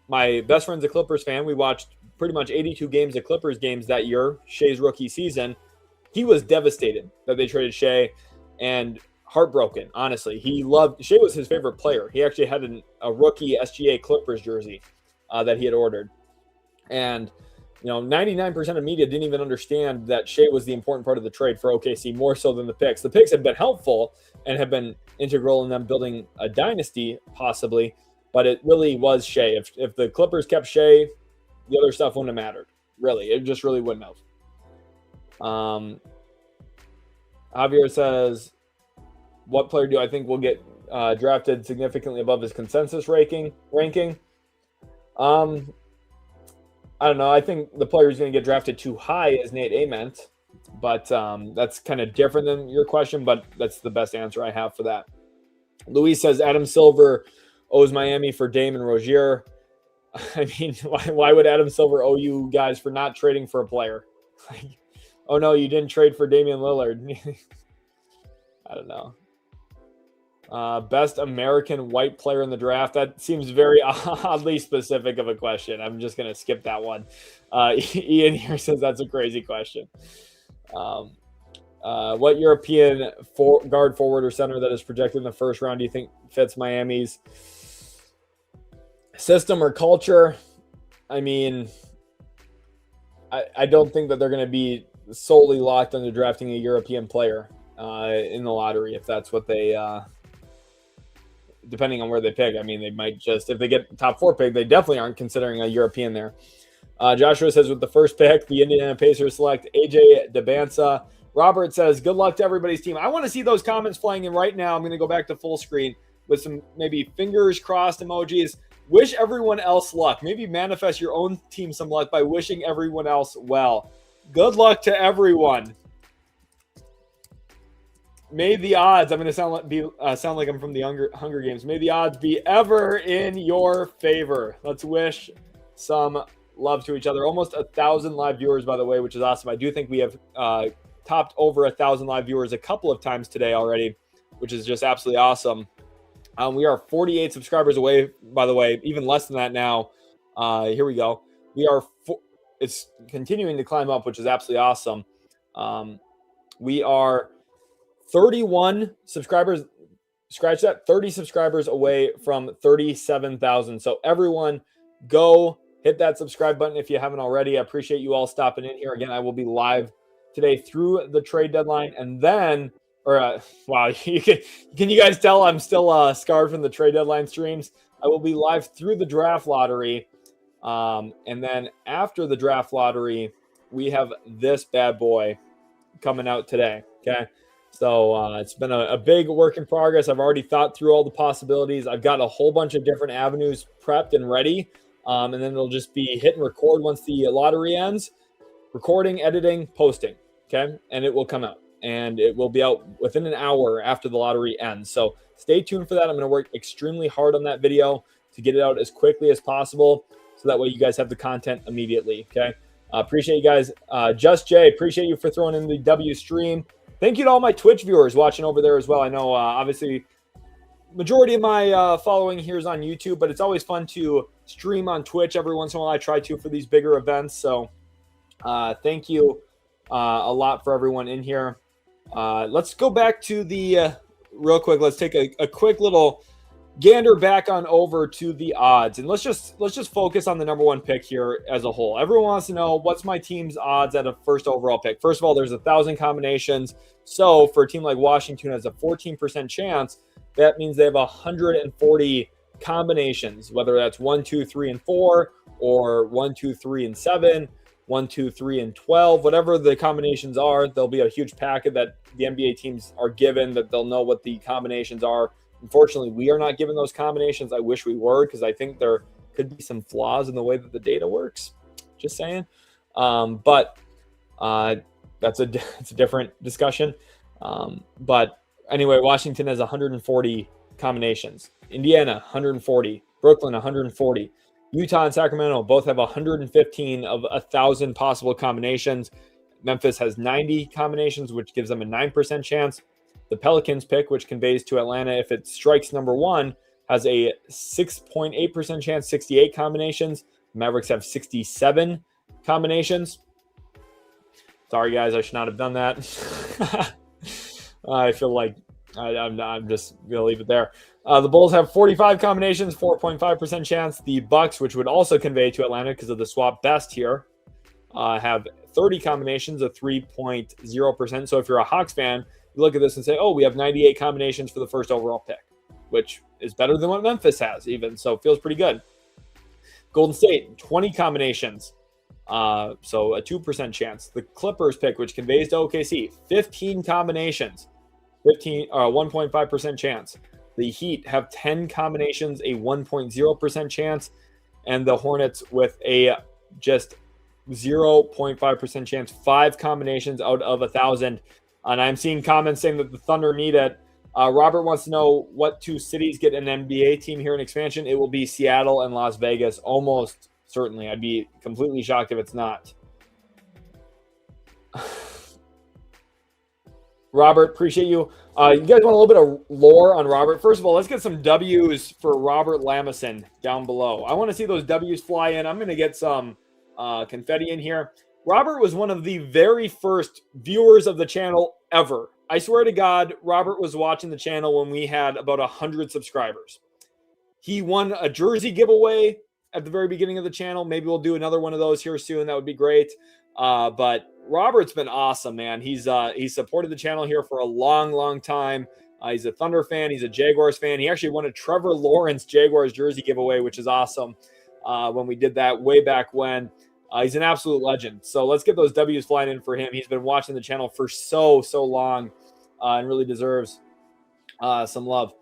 my best friend's a Clippers fan. We watched pretty much 82 games of Clippers games that year, Shai's rookie season. He was devastated that they traded Shai and heartbroken, honestly. Shai was his favorite player. He actually had a rookie SGA Clippers jersey that he had ordered. And 99% of media didn't even understand that Shai was the important part of the trade for OKC, more so than the picks. The picks have been helpful and have been integral in them building a dynasty, possibly, but it really was Shai. If the Clippers kept Shai, the other stuff wouldn't have mattered. Really, it just really wouldn't have. Javier says, what player do I think will get drafted significantly above his consensus ranking? I don't know. I think the player who's going to get drafted too high is Nate Ament, but that's kind of different than your question, but that's the best answer I have for that. Luis says Adam Silver owes Miami for Dame and Rozier. I mean, why would Adam Silver owe you guys for not trading for a player? Oh, no, you didn't trade for Damian Lillard. I don't know. Best American white player in the draft. That seems very oddly specific of a question. I'm just going to skip that one. Ian here says that's a crazy question. What European guard, forward, or center that is projected in the first round do you think fits Miami's system or culture? I mean, I don't think that they're going to be solely locked into drafting a European player in the lottery if that's what they depending on where they pick. I mean, they might just, if they get the top 4 pick, they definitely aren't considering a European there. Joshua says with the first pick, the Indiana Pacers select AJ DeBansa. Robert says, good luck to everybody's team. I want to see those comments flying in right now. I'm going to go back to full screen with some maybe fingers crossed emojis. Wish everyone else luck. Maybe manifest your own team some luck by wishing everyone else well. Good luck to everyone. May the odds, I'm going to sound like I'm from the Hunger Games. May the odds be ever in your favor. Let's wish some love to each other. Almost 1,000 live viewers, by the way, which is awesome. I do think we have topped over 1,000 live viewers a couple of times today already, which is just absolutely awesome. We are 48 subscribers away, by the way, even less than that now. Here we go. It's continuing to climb up, which is absolutely awesome. We are 31 subscribers, scratch that, 30 subscribers away from 37,000. So everyone go hit that subscribe button if you haven't already. I appreciate you all stopping in here. Again, I will be live today through the trade deadline. And then, wow, can you guys tell I'm still scarred from the trade deadline streams? I will be live through the draft lottery. And then after the draft lottery, we have this bad boy coming out today. Okay. So it's been a big work in progress. I've already thought through all the possibilities. I've got a whole bunch of different avenues prepped and ready. And then it'll just be hit and record once the lottery ends. Recording, editing, posting, okay? And it will come out. And it will be out within an hour after the lottery ends. So stay tuned for that. I'm going to work extremely hard on that video to get it out as quickly as possible, so that way you guys have the content immediately, okay? Appreciate you guys. Just Jay, appreciate you for throwing in the W stream. Thank you to all my Twitch viewers watching over there as well. I know, obviously, majority of my following here is on YouTube, but it's always fun to stream on Twitch every once in a while. I try to for these bigger events. So thank you a lot for everyone in here. Let's go back to the real quick. Let's take a quick little gander back on over to the odds, and let's just focus on the number one pick here as a whole. Everyone wants to know, what's my team's odds at a first overall pick? First of all, there's 1,000 combinations. So for a team like Washington has a 14% chance. That means they have 140 combinations, whether that's 1, 2, 3, and 4, or 1, 2, 3, and 7, 1, 2, 3, and 12, whatever the combinations are. There'll be a huge packet that the NBA teams are given, that they'll know what the combinations are. Unfortunately, we are not given those combinations. I wish we were, because I think there could be some flaws in the way that the data works. Just saying. But that's a different discussion. But anyway, Washington has 140 combinations. Indiana, 140. Brooklyn, 140. Utah and Sacramento both have 115 of 1,000 possible combinations. Memphis has 90 combinations, which gives them a 9% chance. The Pelicans pick, which conveys to Atlanta if it strikes number one, has a 6.8% chance, 68 combinations. Mavericks have 67 combinations. Sorry, guys, I should not have done that. I feel like I'm just going to leave it there. The Bulls have 45 combinations, 4.5% chance. The Bucks, which would also convey to Atlanta because of the swap best here, have 30 combinations, a 3.0%. So if you're a Hawks fan, you look at this and say, oh, we have 98 combinations for the first overall pick, which is better than what Memphis has even. So it feels pretty good. Golden State, 20 combinations. So a 2% chance. The Clippers pick, which conveys to OKC, 15 combinations, 1.5% chance. The Heat have 10 combinations, a 1.0% chance. And the Hornets with a just 0.5% chance, 5 combinations out of 1,000. And I'm seeing comments saying that the Thunder need it. Robert wants to know what two cities get an NBA team here in expansion. It will be Seattle and Las Vegas, almost certainly. I'd be completely shocked if it's not. Robert, appreciate you. You guys want a little bit of lore on Robert? First of all, let's get some W's for Robert Lamison down below. I want to see those W's fly in. I'm going to get some confetti in here. Robert was one of the very first viewers of the channel ever. I swear to God, Robert was watching the channel when we had about 100 subscribers. He won a jersey giveaway at the very beginning of the channel. Maybe we'll do another one of those here soon. That would be great. But Robert's been awesome, man. He's supported the channel here for a long, long time. He's a Thunder fan. He's a Jaguars fan. He actually won a Trevor Lawrence Jaguars jersey giveaway, which is awesome, when we did that way back when. He's an absolute legend. So let's get those W's flying in for him. He's been watching the channel for so long and really deserves some love.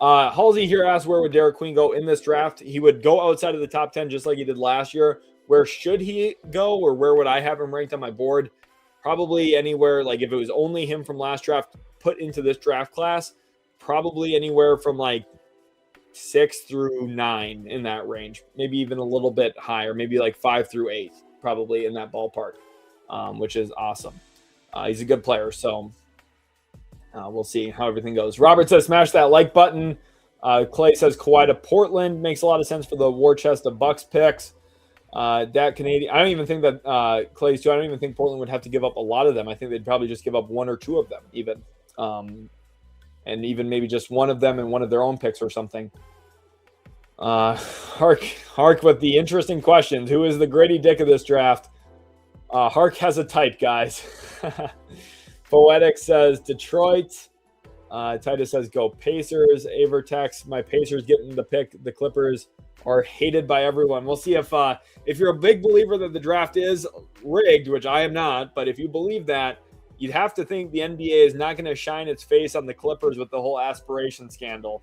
Halsey here asks, where would Derek Queen go in this draft? He would go outside of the top 10 just like he did last year. Where should he go, or where would I have him ranked on my board? Probably anywhere, like if it was only him from last draft put into this draft class, probably anywhere from like 6 through 9 in that range, maybe even a little bit higher, maybe like 5 through 8, probably in that ballpark, which is awesome. He's a good player, so we'll see how everything goes. Robert says, smash that like button. Clay says, Kawhi to Portland makes a lot of sense for the war chest of Bucks picks. That Canadian, I don't even think that Clay's too. I don't even think Portland would have to give up a lot of them. I think they'd probably just give up 1 or 2 of them, even. And even maybe just one of them and one of their own picks or something. Hark with the interesting questions. Who is the Grady Dick of this draft? Hark has a type, guys. Poetic says Detroit. Titus says go Pacers. Avertex, my Pacers getting the pick. The Clippers are hated by everyone. We'll see if you're a big believer that the draft is rigged, which I am not, but if you believe that, you'd have to think the NBA is not going to shine its face on the Clippers with the whole aspiration scandal.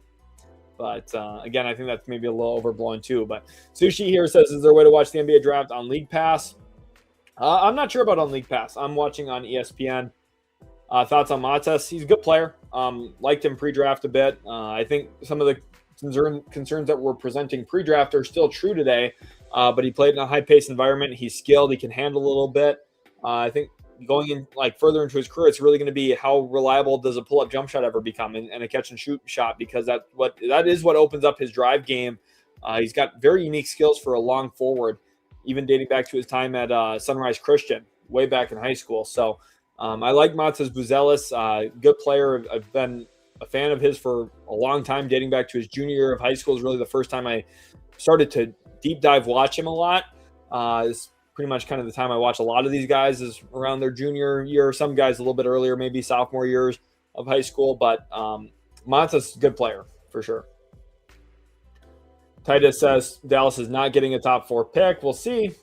But again, I think that's maybe a little overblown too. But Sushi here says, is there a way to watch the NBA draft on League Pass? I'm not sure about on League Pass. I'm watching on ESPN. Thoughts on Matas? He's a good player. Liked him pre-draft a bit. I think some of the concerns that we're presenting pre-draft are still true today, but he played in a high-paced environment. He's skilled. He can handle a little bit. I think going in further into his career, it's really going to be how reliable does a pull-up jump shot ever become, and a catch-and-shoot shot, because that is what opens up his drive game. He's got very unique skills for a long forward, even dating back to his time at Sunrise Christian way back in high school. So I like Matas Buzelis, good player. I've been a fan of his for a long time, dating back to his junior year of high school. Is really the first time I started to deep dive watch him a lot. It's pretty much kind of the time I watch a lot of these guys is around their junior year. Some guys a little bit earlier, maybe sophomore years of high school. But Matas, good player for sure. Titus says Dallas is not getting a top 4 pick. We'll see.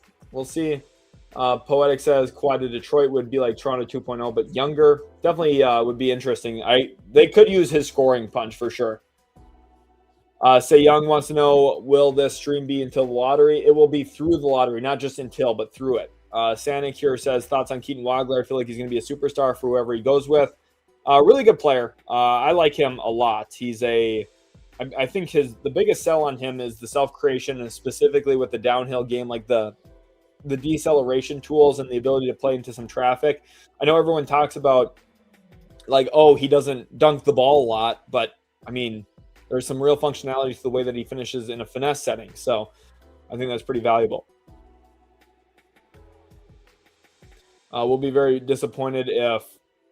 Poetic says Kawhi to Detroit would be like Toronto 2.0, but younger. Definitely would be interesting. They could use his scoring punch for sure. Say Young wants to know, will this stream be until the lottery? It will be through the lottery, not just until, but through it. Sanic here says, thoughts on Keaton Wagler? I feel like he's going to be a superstar for whoever he goes with. Really good player. I like him a lot. I think the biggest sell on him is the self-creation, and specifically with the downhill game, like the deceleration tools and the ability to play into some traffic. I know everyone talks about he doesn't dunk the ball a lot, but I mean, there's some real functionality to the way that he finishes in a finesse setting. So I think that's pretty valuable. We'll be very disappointed if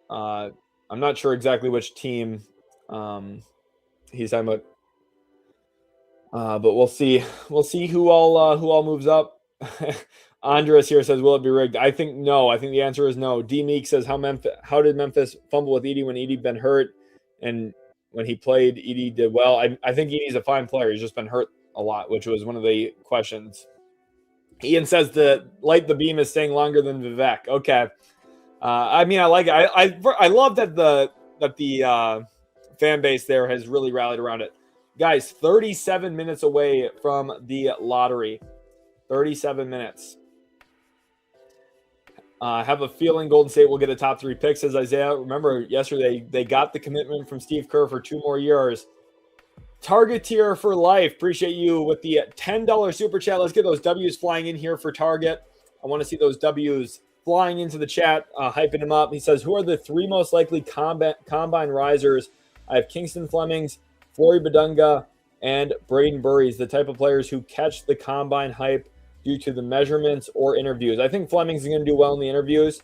I'm not sure exactly which team he's talking about, but we'll see. We'll see who all moves up. Andres here says, will it be rigged? I think no. I think the answer is no. D Meek says, how did Memphis fumble with Edey when Edey been hurt? And when he played, Edey did well. I think Edey's a fine player. He's just been hurt a lot, which was one of the questions. Ian says the light the beam is staying longer than Vivek. Okay. I mean, I like it. I love that the fan base there has really rallied around it. Guys, 37 minutes away from the lottery. 37 minutes. I have a feeling Golden State will get a top 3 pick, says Isaiah. Remember, yesterday they got the commitment from Steve Kerr for 2 more years. Targeteer for life. Appreciate you with the $10 super chat. Let's get those W's flying in here for Target. I want to see those W's flying into the chat, hyping them up. He says, who are the 3 most likely combine risers? I have Kingston Flemings, Flory Badunga, and Braden Burries, the type of players who catch the combine hype due to the measurements or interviews. I think Flemings is going to do well in the interviews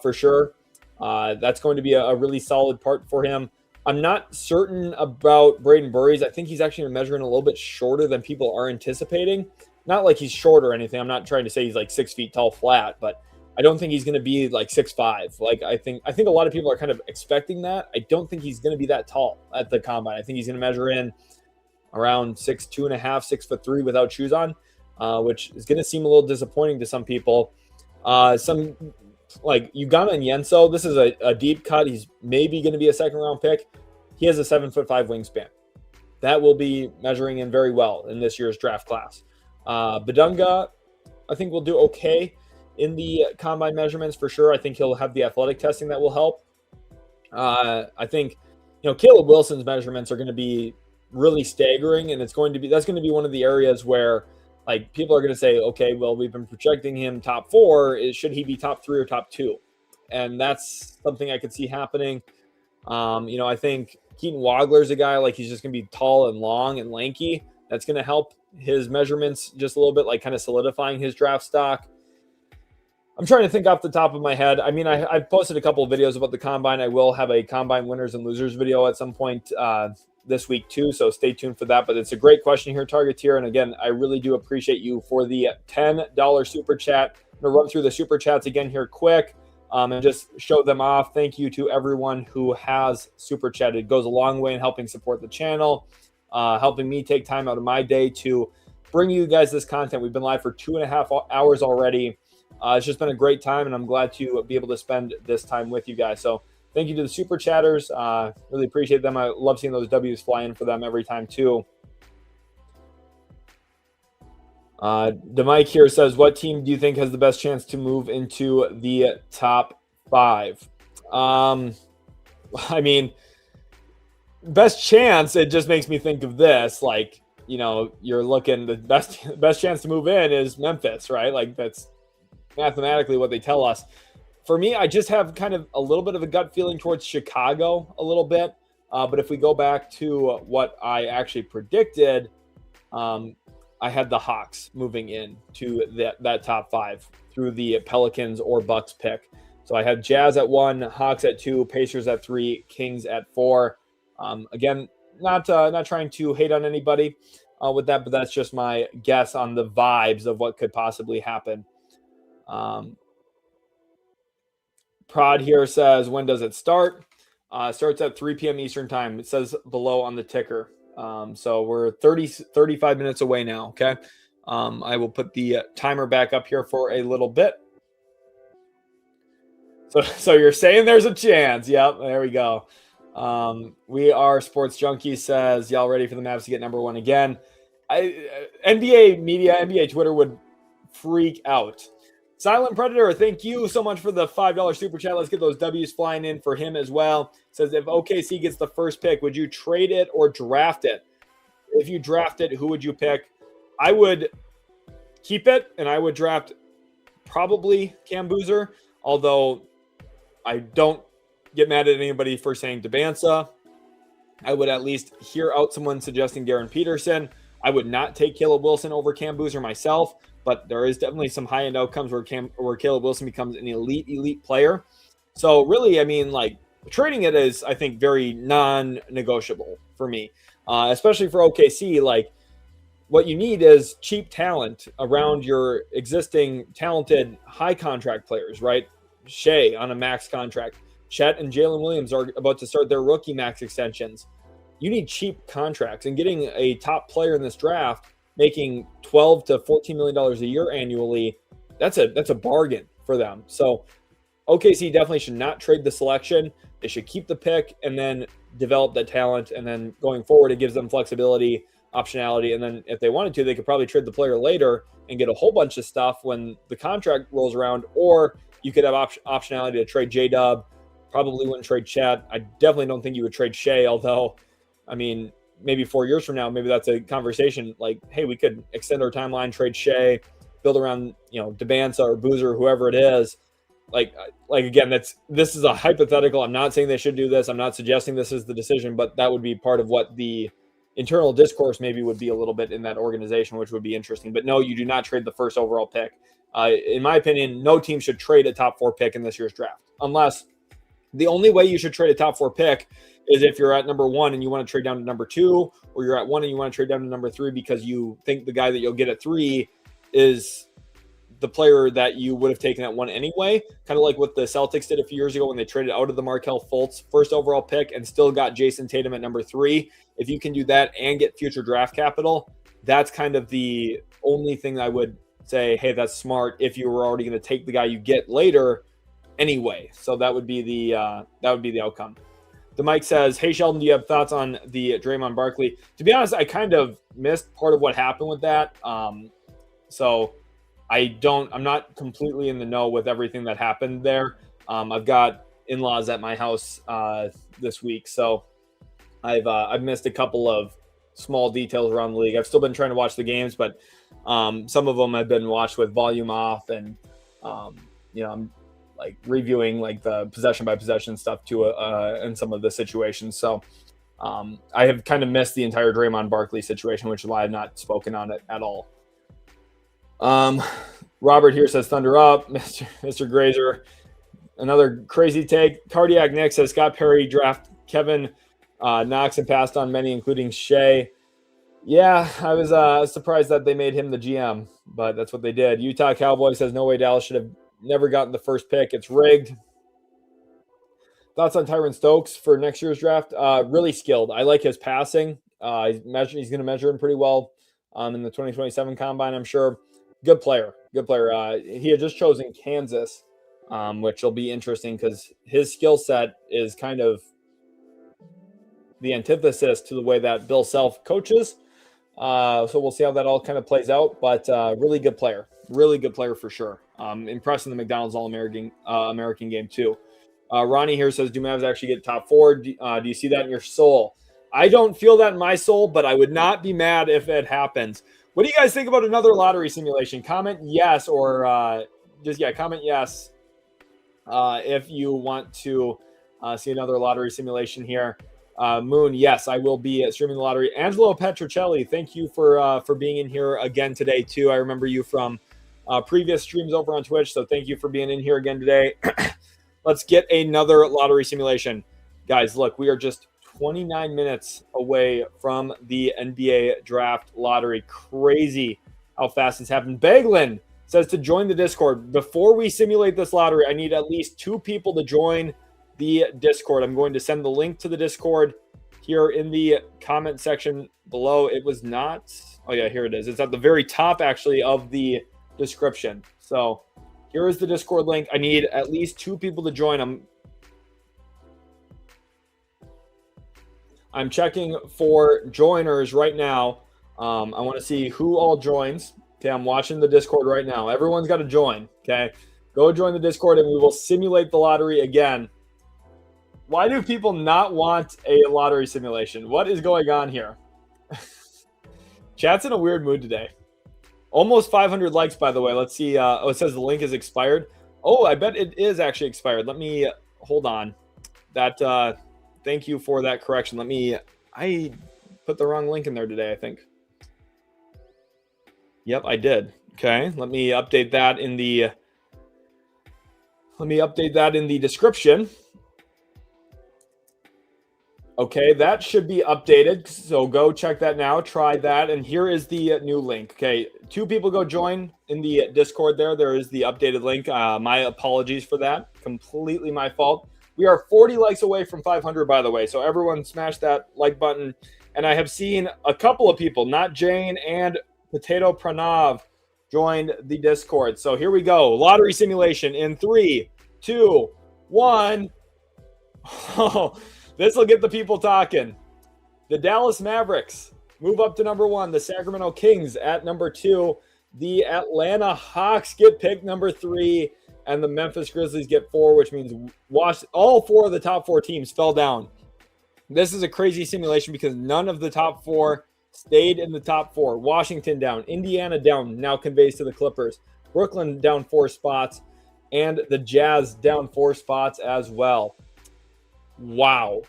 for sure. That's going to be a really solid part for him. I'm not certain about Braden Burries. I think he's actually measuring a little bit shorter than people are anticipating. Not like he's short or anything. I'm not trying to say he's like 6 feet tall flat, but I don't think he's going to be like 6'5". Like I think a lot of people are kind of expecting that. I don't think he's going to be that tall at the combine. I think he's going to measure in around 6'2.5", 6'3" without shoes on. Which is going to seem a little disappointing to some people. Some like Ugana and Yenso, this is a deep cut. He's maybe going to be a 2nd-round pick. He has a 7'5" wingspan. That will be measuring in very well in this year's draft class. Badunga, I think will do okay in the combine measurements for sure. I think he'll have the athletic testing that will help. I think Caleb Wilson's measurements are going to be really staggering, and that's going to be one of the areas where like people are going to say, okay, well, we've been projecting him top 4. Should he be top 3 or top 2? And that's something I could see happening. I think Keaton Wagler's a guy, like he's just going to be tall and long and lanky. That's going to help his measurements just a little bit, like kind of solidifying his draft stock. I'm trying to think off the top of my head. I mean, I've posted a couple of videos about the combine. I will have a combine winners and losers video at some point this week too, so stay tuned for that. But it's a great question here, Targeteer, and again, I really do appreciate you for the $10 super chat. I'm gonna run through the super chats again here quick and just show them off. Thank you to everyone who has super chatted. It goes a long way in helping support the channel, helping me take time out of my day to bring you guys this content. We've been live for 2.5 hours already. It's just been a great time, and I'm glad to be able to spend this time with you guys. So Thank you to the super chatters. Really appreciate them. I love seeing those W's fly in for them every time too. The Mike here says, what team do you think has the best chance to move into the top 5? I mean, best chance, it just makes me think of this. Like, you know, you're looking, the best chance to move in is Memphis, right? Like, that's mathematically what they tell us. For me, I just have kind of a little bit of a gut feeling towards Chicago a little bit. But if we go back to what I actually predicted, I had the Hawks moving in to that top 5 through the Pelicans or Bucks pick. So I had Jazz at 1, Hawks at 2, Pacers at 3, Kings at 4. Again, not trying to hate on anybody with that, but that's just my guess on the vibes of what could possibly happen. Prod here says, when does it start? Starts at 3 p.m. Eastern time. It says below on the ticker. So we're 35 minutes away now. Okay. I will put the timer back up here for a little bit. So you're saying there's a chance. Yep. There we go. We are Sports Junkie says, y'all ready for the Mavs to get number 1 again? NBA media, NBA Twitter would freak out. Silent Predator, thank you so much for the $5 super chat. Let's get those W's flying in for him as well. Says, if OKC gets the first pick, would you trade it or draft it? If you draft it, who would you pick? I would keep it, and I would draft probably Cam Boozer, although I don't get mad at anybody for saying Debansa. I would at least hear out someone suggesting Darren Peterson. I would not take Caleb Wilson over Cam Boozer myself, but there is definitely some high-end outcomes where Caleb Wilson becomes an elite player. So really, I mean, like, trading it is, I think, very non-negotiable for me, especially for OKC. Like, what you need is cheap talent around your existing talented high contract players, right? Shea on a max contract. Chet and Jalen Williams are about to start their rookie max extensions. You need cheap contracts, and getting a top player in this draft making $12 to $14 million a year annually, that's a bargain for them. So OKC definitely should not trade the selection. They should keep the pick and then develop that talent. And then going forward, it gives them flexibility, optionality. And then if they wanted to, they could probably trade the player later and get a whole bunch of stuff when the contract rolls around. Or you could have optionality to trade J-Dub. Probably wouldn't trade Chet. I definitely don't think you would trade Shea, although, I mean, maybe 4 years from now, maybe that's a conversation like, hey, we could extend our timeline, trade Shea, build around, you know, Debansa or Boozer, whoever it is. Like again, this is a hypothetical. I'm not saying they should do this. I'm not suggesting this is the decision, but that would be part of what the internal discourse maybe would be a little bit in that organization, which would be interesting. But no, you do not trade the first overall pick. In my opinion, no team should trade a top 4 pick in this year's draft, unless the only way you should trade a top 4 pick is if you're at number 1 and you want to trade down to number 2, or you're at 1 and you want to trade down to number 3 because you think the guy that you'll get at 3 is the player that you would have taken at 1 anyway. Kind of like what the Celtics did a few years ago when they traded out of the Markelle Fultz first overall pick and still got Jason Tatum at number 3. If you can do that and get future draft capital, that's kind of the only thing I would say, hey, that's smart if you were already going to take the guy you get later anyway. So that would be the outcome. The Mike says, hey, Sheldon, do you have thoughts on the Draymond Barkley? To be honest, I kind of missed part of what happened with that. So I'm not completely in the know with everything that happened there. I've got in-laws at my house this week, so I've missed a couple of small details around the league. I've still been trying to watch the games, but some of them have been watched with volume off, and I'm like reviewing like the possession by possession stuff too in some of the situations. So I have kind of missed the entire Draymond Barkley situation, which is why I've not spoken on it at all. Robert here says Thunder up. Mr. Grazer, another crazy take. Cardiac Nick says Scott Perry draft Kevin Knox and passed on many, including Shea. Yeah, I was surprised that they made him the GM, but that's what they did. Utah Cowboy says no way Dallas should have never gotten the first pick. It's rigged. Thoughts on Tyron Stokes for next year's draft? Really skilled. I like his passing. He's going to measure him pretty well in the 2027 combine, I'm sure. Good player. He had just chosen Kansas which will be interesting because his skill set is kind of the antithesis to the way that Bill Self coaches. So we'll see how that all kind of plays out. But really good player for sure. Impressed in the McDonald's All-American game too. Ronnie here says, do Mavs actually get top 4? Do you see that in your soul? I don't feel that in my soul, but I would not be mad if it happens. What do you guys think about another lottery simulation? Comment yes, or comment yes if you want to see another lottery simulation here. Moon, yes, I will be streaming the lottery. Angelo Petrocelli, thank you for being in here again today too. I remember you from previous streams over on Twitch, so thank you for being in here again today. Let's get another lottery simulation. Guys, look, we are just 29 minutes away from the NBA draft lottery. Crazy how fast it's happened. Baglin says to join the Discord. Before we simulate this lottery, I need at least 2 people to join the Discord. I'm going to send the link to the Discord here in the comment section below. It was not, oh yeah, here it is. It's at the very top actually of the description. So here is the Discord link. I need at least 2 people to join. I'm checking for joiners right now. I want to see who all joins. Okay, I'm watching the Discord right now. Everyone's got to join. Okay, go join the Discord and we will simulate the lottery again. Why do people not want a lottery simulation? What is going on here? Chat's in a weird mood today. Almost 500 likes, by the way. Let's see. It says the link is expired. Oh, I bet it is actually expired. Let me hold on. Thank you for that correction. I put the wrong link in there today, I think. Yep, I did. Okay, let me update that in the description. Okay, that should be updated. So go check that now. Try that. And here is the new link. Okay, 2 people go join in the Discord there. There is the updated link. My apologies for that. Completely my fault. We are 40 likes away from 500, by the way. So everyone smash that like button. And I have seen a couple of people, not Jane and Potato Pranav, joined the Discord. So here we go. Lottery simulation in 3, 2, 1. Oh, this will get the people talking. The Dallas Mavericks move up to number 1. The Sacramento Kings at number 2. The Atlanta Hawks get picked number 3. And the Memphis Grizzlies get 4, which means all 4 of the top 4 teams fell down. This is a crazy simulation because none of the top 4 stayed in the top 4. Washington down. Indiana down. Now conveys to the Clippers. Brooklyn down 4 spots. And the Jazz down 4 spots as well. Wow.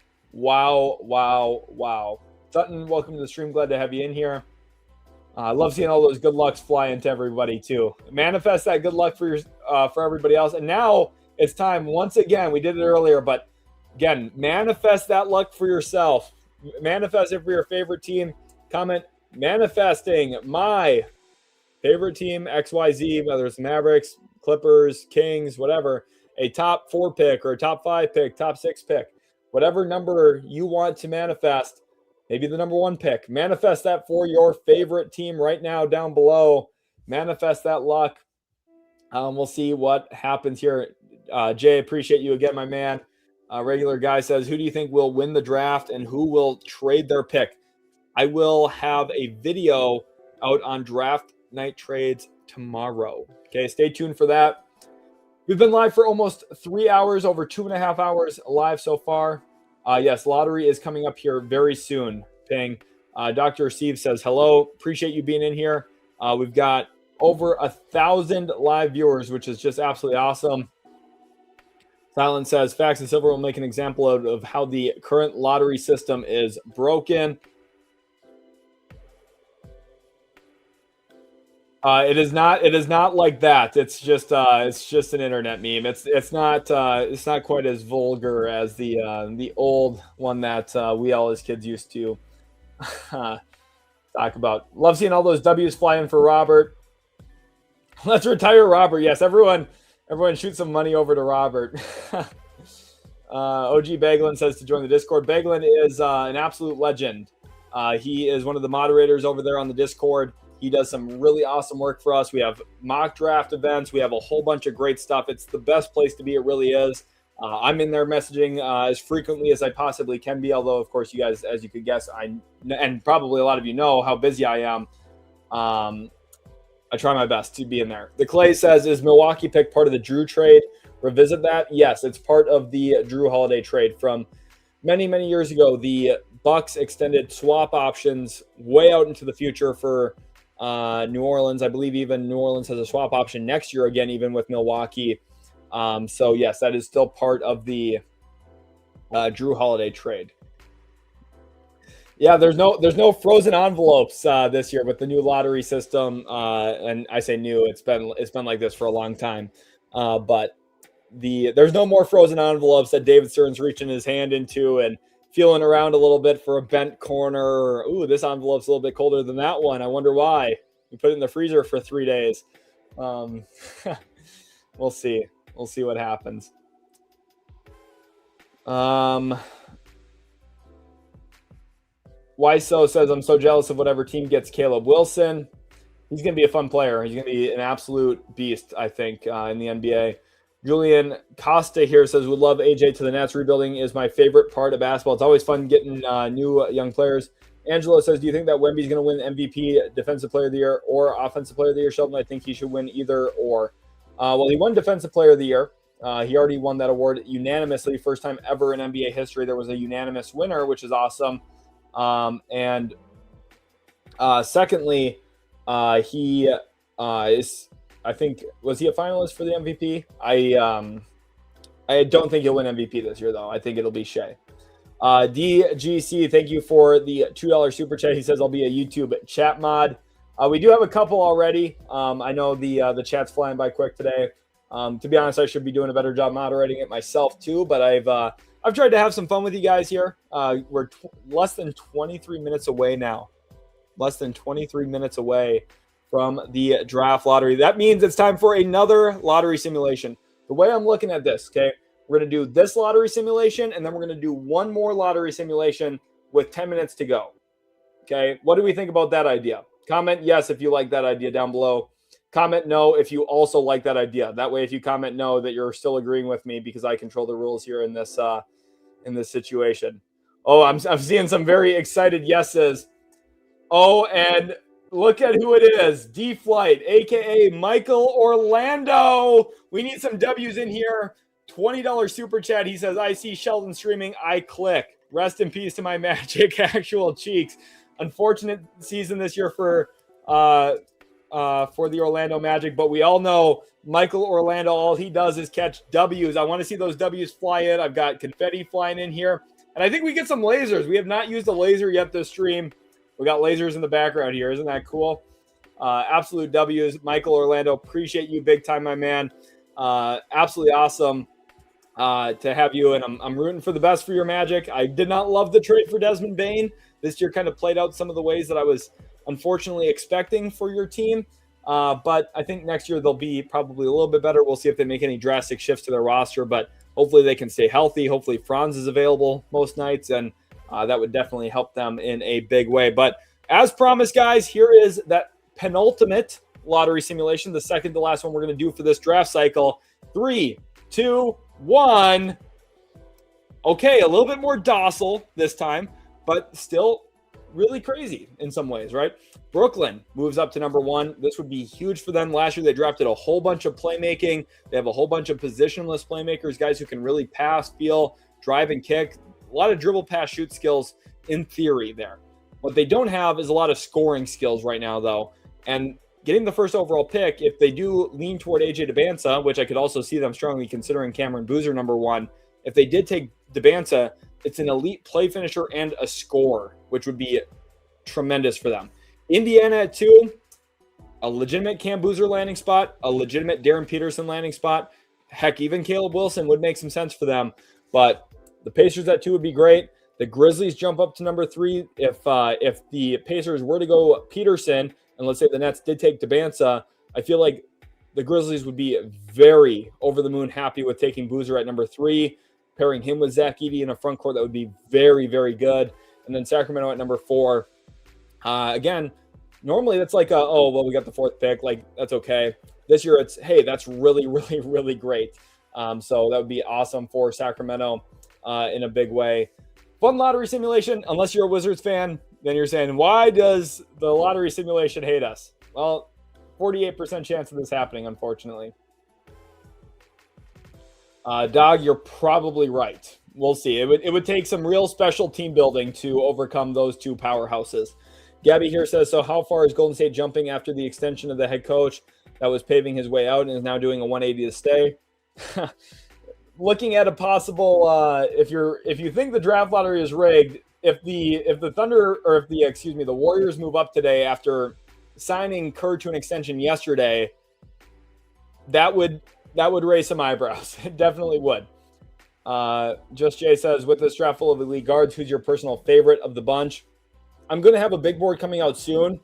Sutton, welcome to the stream. Glad to have you in here. I love seeing all those good lucks fly into everybody too. Manifest that good luck for everybody else. And now it's time once again. We did it earlier, but again, manifest that luck for yourself. Manifest it for your favorite team. Comment manifesting my favorite team XYZ, whether it's Mavericks, Clippers, Kings, whatever. A top 4 pick or a top 5 pick, top 6 pick. Whatever number you want to manifest, maybe the number 1 pick. Manifest that for your favorite team right now down below. Manifest that luck. We'll see what happens here. Jay, appreciate you again, my man. Regular guy says, who do you think will win the draft and who will trade their pick? I will have a video out on draft night trades tomorrow. Okay, stay tuned for that. We've been live for almost 3 hours, over 2.5 hours live so far. Yes, lottery is coming up here very soon. Ping. Dr. Steve says, hello. Appreciate you being in here. We've got over 1,000 live viewers, which is just absolutely awesome. Silent says, Facts and Silver will make an example of how the current lottery system is broken. It is not like that. It's just an internet meme. It's not quite as vulgar as the old one that we all as kids used to talk about. Love seeing all those W's fly in for Robert. Let's retire Robert. Yes, everyone shoot some money over to Robert. OG Baglin says to join the Discord. Baglin is an absolute legend. He is one of the moderators over there on the Discord. He does some really awesome work for us. We have mock draft events. We have a whole bunch of great stuff. It's the best place to be. It really is. I'm in there messaging as frequently as I possibly can be, although, of course, you guys, as you could guess, and probably a lot of you know how busy I am. I try my best to be in there. The Clay says, is Milwaukee pick part of the Drew trade? Revisit that. Yes, it's part of the Drew Holiday trade from many, many years ago. The Bucks extended swap options way out into the future for New Orleans. I believe even New Orleans has a swap option next year again, even with Milwaukee. So yes, that is still part of the Drew Holiday trade. Yeah, there's no frozen envelopes this year with the new lottery system, and I say new. It's been like this for a long time, but there's no more frozen envelopes that David Stern's reaching his hand into and feeling around a little bit for a bent corner. Or, ooh, this envelope's a little bit colder than that one. I wonder why. We put it in the freezer for 3 days. We'll see. We'll see what happens. Wyso says, I'm so jealous of whatever team gets Caleb Wilson. He's going to be a fun player. He's going to be an absolute beast, I think, in the NBA. Julian Costa here says, would love AJ to the Nets. Rebuilding is my favorite part of basketball. It's always fun getting new young players. Angelo says, do you think that Wemby's going to win MVP, Defensive Player of the Year, or Offensive Player of the Year? Sheldon, I think he should win either or. Well, he won Defensive Player of the Year. He already won that award unanimously. First time ever in NBA history there was a unanimous winner, which is awesome. Secondly, he is, I think, was he a finalist for the MVP? I don't think he'll win MVP this year, though. I think it'll be Shea. DGC, thank you for the $2 super chat. He says, I'll be a YouTube chat mod. We do have a couple already. I know the chat's flying by quick today. To be honest, I should be doing a better job moderating it myself too, but I've tried to have some fun with you guys here. We're less than 23 minutes away now. Less than 23 minutes away from the draft lottery. That means it's time for another lottery simulation. The way I'm looking at this, okay, we're going to do this lottery simulation, and then we're going to do one more lottery simulation with 10 minutes to go. Okay, what do we think about that idea? Comment yes if you like that idea down below. Comment no if you also like that idea. That way, if you comment no, that you're still agreeing with me because I control the rules here in this situation. Oh, I'm seeing some very excited yeses. Oh, and look at who it is. D-Flight, a.k.a. Michael Orlando. We need some W's in here. $20 super chat. He says, I see Sheldon streaming. I click. Rest in peace to my Magic actual cheeks. Unfortunate season this year for the Orlando Magic, but we all know Michael Orlando, all he does is catch W's. I want to see those W's fly in. I've got confetti flying in here, and I think we get some lasers. We have not used a laser yet this stream. We got lasers in the background here. Isn't that cool? Absolute W's. Michael Orlando, appreciate you big time, my man. Absolutely awesome to have you, and I'm rooting for the best for your Magic. I did not love the trade for Desmond Bane. This year kind of played out some of the ways that I was unfortunately expecting for your team. But I think next year they'll be probably a little bit better. We'll see if they make any drastic shifts to their roster, but hopefully they can stay healthy. Hopefully Franz is available most nights, and that would definitely help them in a big way. But as promised, guys, here is that penultimate lottery simulation, the second to last one we're going to do for this draft cycle. 3, 2, 1. Okay, a little bit more docile this time, but still really crazy in some ways, right? Brooklyn moves up to number 1. This would be huge for them. Last year, they drafted a whole bunch of playmaking. They have a whole bunch of positionless playmakers, guys who can really pass, feel, drive, and kick. A lot of dribble, pass, shoot skills in theory there. What they don't have is a lot of scoring skills right now, though. And getting the first overall pick, if they do lean toward AJ Debinsa, which I could also see them strongly considering Cameron Boozer number 1, if they did take Debinsa, it's an elite play finisher and a scorer, which would be tremendous for them. Indiana at 2, a legitimate Cam Boozer landing spot, a legitimate Darren Peterson landing spot. Heck, even Caleb Wilson would make some sense for them. But the Pacers at 2 would be great. The Grizzlies jump up to number 3. If the Pacers were to go Peterson, and let's say the Nets did take Debinsa, I feel like the Grizzlies would be very over the moon happy with taking Boozer at number 3, pairing him with Zach Edey in a front court that would be very, very good. And then Sacramento at number 4. Again, Normally that's like, oh, well, we got the 4th pick. Like, that's okay. This year it's, hey, that's really, really, really great. So that would be awesome for Sacramento in a big way. Fun lottery simulation, unless you're a Wizards fan, then you're saying, why does the lottery simulation hate us? Well, 48% chance of this happening, unfortunately. Dog, you're probably right. We'll see. It would take some real special team building to overcome those two powerhouses. Gabby here says, so how far is Golden State jumping after the extension of the head coach that was paving his way out and is now doing a 180 to stay? Looking at a possible, if you think the draft lottery is rigged, if the Thunder or if the Warriors move up today after signing Kerr to an extension yesterday, that would raise some eyebrows. It definitely would. Just Jay says, with this draft full of elite guards, who's your personal favorite of the bunch? I'm going to have a big board coming out soon.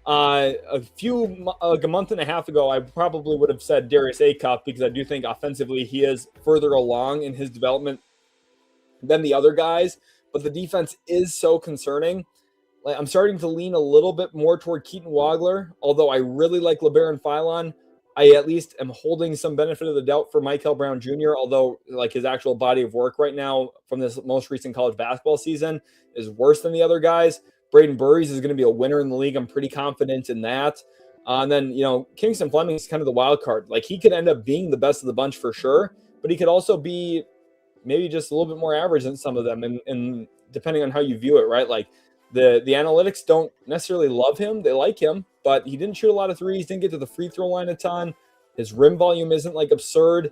Like a month and a half ago, I probably would have said Darius Acuff because I do think offensively he is further along in his development than the other guys. But the defense is so concerning. Like, I'm starting to lean a little bit more toward Keaton Wagler, although I really like LeBaron Philon. I at least am holding some benefit of the doubt for Michael Brown Jr., although like his actual body of work right now from this most recent college basketball season is worse than the other guys. Braden Burries is going to be a winner in the league. I'm pretty confident in that. And then, Kingston Fleming is kind of the wild card. Like, he could end up being the best of the bunch for sure, but he could also be maybe just a little bit more average than some of them. And depending on how you view it, right? Like the analytics don't necessarily love him. They like him, but he didn't shoot a lot of threes, didn't get to the free throw line a ton. His rim volume isn't like absurd.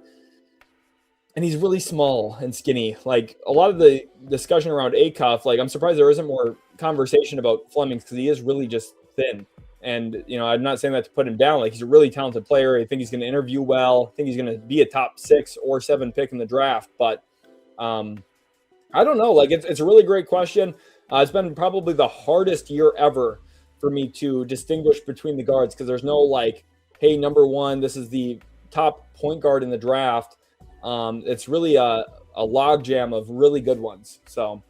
And he's really small and skinny. Like, a lot of the discussion around Acuff, like, I'm surprised there isn't more conversation about Fleming because he is really just thin. And, I'm not saying that to put him down. Like, he's a really talented player. I think he's going to interview well. I think he's going to be a top 6 or 7 pick in the draft. But I don't know. Like, it's a really great question. It's been probably the hardest year ever for me to distinguish between the guards because there's no, like, hey, number one, this is the top point guard in the draft. It's really a logjam of really good ones. So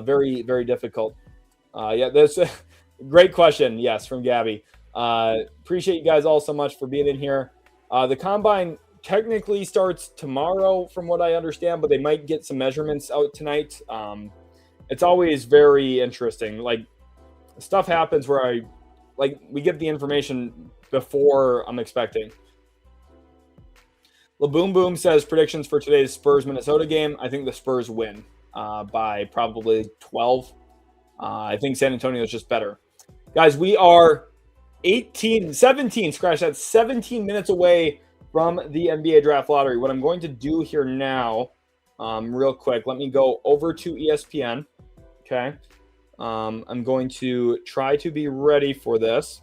very, very difficult. That's a great question. Yes, from Gabby. Appreciate you guys all so much for being in here. The combine technically starts tomorrow from what I understand, but they might get some measurements out tonight. It's always very interesting. Like, stuff happens where we get the information before I'm expecting. LaBoom Boom says predictions for today's Spurs-Minnesota game. I think the Spurs win by probably 12. I think San Antonio is just better. Guys, we are 17 minutes away from the NBA Draft Lottery. What I'm going to do here now, real quick, let me go over to ESPN. Okay. I'm going to try to be ready for this.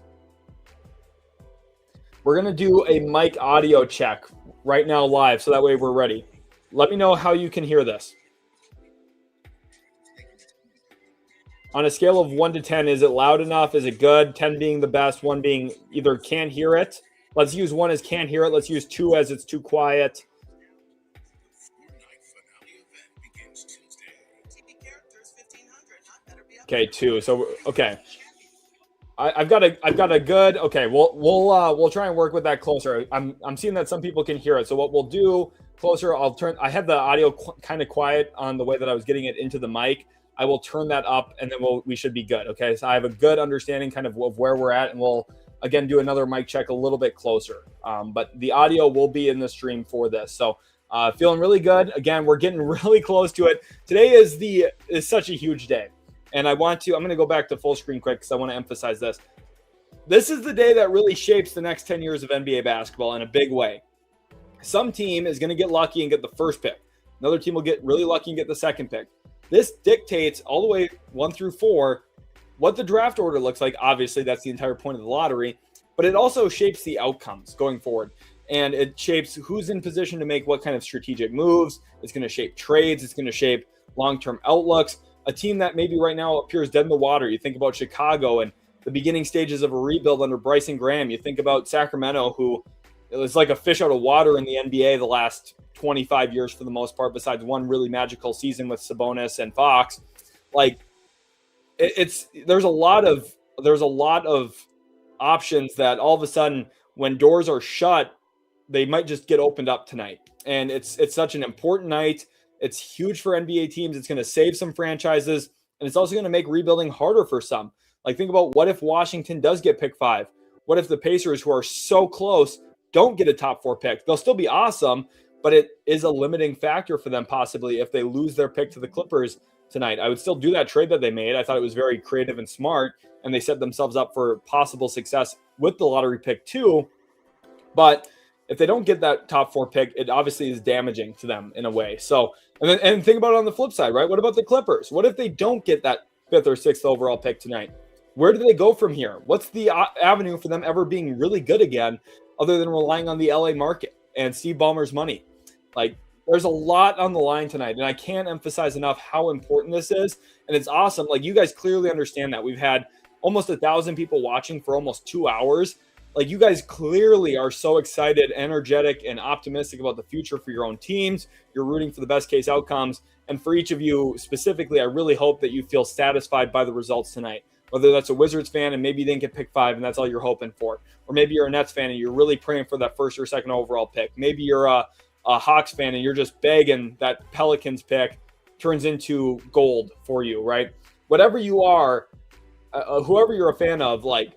We're going to do a mic audio check right now live, so that way we're ready. Let me know how you can hear this. On a scale of 1 to 10, is it loud enough? Is it good? 10 being the best, 1 being either can't hear it. Let's use 1 as can't hear it. Let's use 2 as it's too quiet. Okay, 2. So okay. I've got a good. Okay, we'll try and work with that closer. I'm seeing that some people can hear it. So what we'll do closer, I had the audio kind of quiet on the way that I was getting it into the mic. I will turn that up, and then we should be good. Okay, so I have a good understanding kind of where we're at, and we'll again do another mic check a little bit closer. But the audio will be in the stream for this. So feeling really good. Again, we're getting really close to it. Today is such a huge day. And I'm going to go back to full screen quick because I want to emphasize this. This is the day that really shapes the next 10 years of NBA basketball in a big way. Some team is going to get lucky and get the first pick. Another team will get really lucky and get the second pick. This dictates all the way 1 through 4 what the draft order looks like. Obviously, that's the entire point of the lottery. But it also shapes the outcomes going forward. And it shapes who's in position to make what kind of strategic moves. It's going to shape trades. It's going to shape long-term outlooks. A team that maybe right now appears dead in the water. You think about Chicago and the beginning stages of a rebuild under Bryson Graham. You think about Sacramento, who it was like a fish out of water in the NBA the last 25 years for the most part, besides one really magical season with Sabonis and Fox. Like, there's a lot of there's a lot of options that all of a sudden, when doors are shut, they might just get opened up tonight. And it's such an important night. It's huge for NBA teams. It's going to save some franchises, and it's also going to make rebuilding harder for some. Like, think about what if Washington does get pick 5? What if the Pacers, who are so close, don't get a top 4 pick? They'll still be awesome, but it is a limiting factor for them possibly if they lose their pick to the Clippers tonight. I would still do that trade that they made. I thought it was very creative and smart, and they set themselves up for possible success with the lottery pick too. But if they don't get that top 4 pick, it obviously is damaging to them in a way. So, and think about it on the flip side, right? What about the Clippers? What if they don't get that 5th or 6th overall pick tonight? Where do they go from here? What's the avenue for them ever being really good again, other than relying on the LA market and Steve Ballmer's money? Like, there's a lot on the line tonight, and I can't emphasize enough how important this is. And it's awesome. Like, you guys clearly understand that. We've had almost 1,000 people watching for almost 2 hours. Like, you guys clearly are so excited, energetic, and optimistic about the future for your own teams. You're rooting for the best case outcomes. And for each of you specifically, I really hope that you feel satisfied by the results tonight. Whether that's a Wizards fan and maybe you didn't get pick 5 and that's all you're hoping for. Or maybe you're a Nets fan and you're really praying for that 1st or 2nd overall pick. Maybe you're a Hawks fan and you're just begging that Pelicans pick turns into gold for you, right? Whatever you are, whoever you're a fan of, like,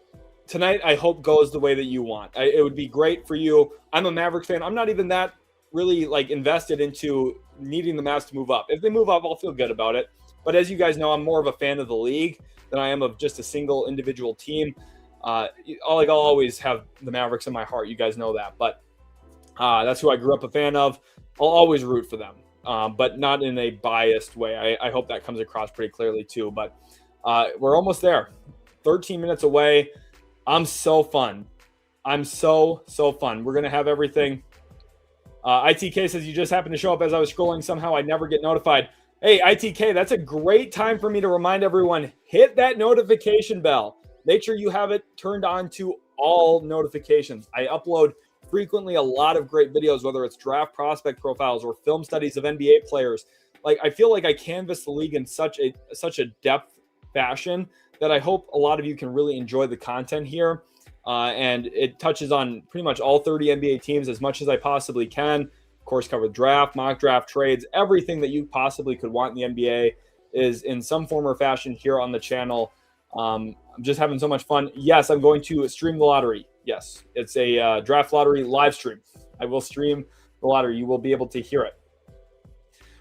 tonight I hope goes the way that you want. It would be great for you. I'm a Mavericks fan. I'm not even that really like invested into needing the Mavs to move up. If they move up, I'll feel good about it. But as you guys know, I'm more of a fan of the league than I am of just a single individual team. I'll always have the Mavericks in my heart. You guys know that. But that's who I grew up a fan of. I'll always root for them, but not in a biased way. I hope that comes across pretty clearly too. But we're almost there. 13 minutes away. I'm so fun. I'm so fun. We're going to have everything. ITK says, you just happened to show up as I was scrolling. Somehow I never get notified. Hey, ITK, that's a great time for me to remind everyone, hit that notification bell. Make sure you have it turned on to all notifications. I upload frequently a lot of great videos, whether it's draft prospect profiles or film studies of NBA players. Like, I feel like I canvas the league in such a depth fashion that I hope a lot of you can really enjoy the content here. And it touches on pretty much all 30 NBA teams as much as I possibly can. Of course, cover draft, mock draft, trades, everything that you possibly could want in the NBA is in some form or fashion here on the channel. I'm just having so much fun. Yes, I'm going to stream the lottery. Yes, it's a draft lottery live stream. I will stream the lottery. You will be able to hear it.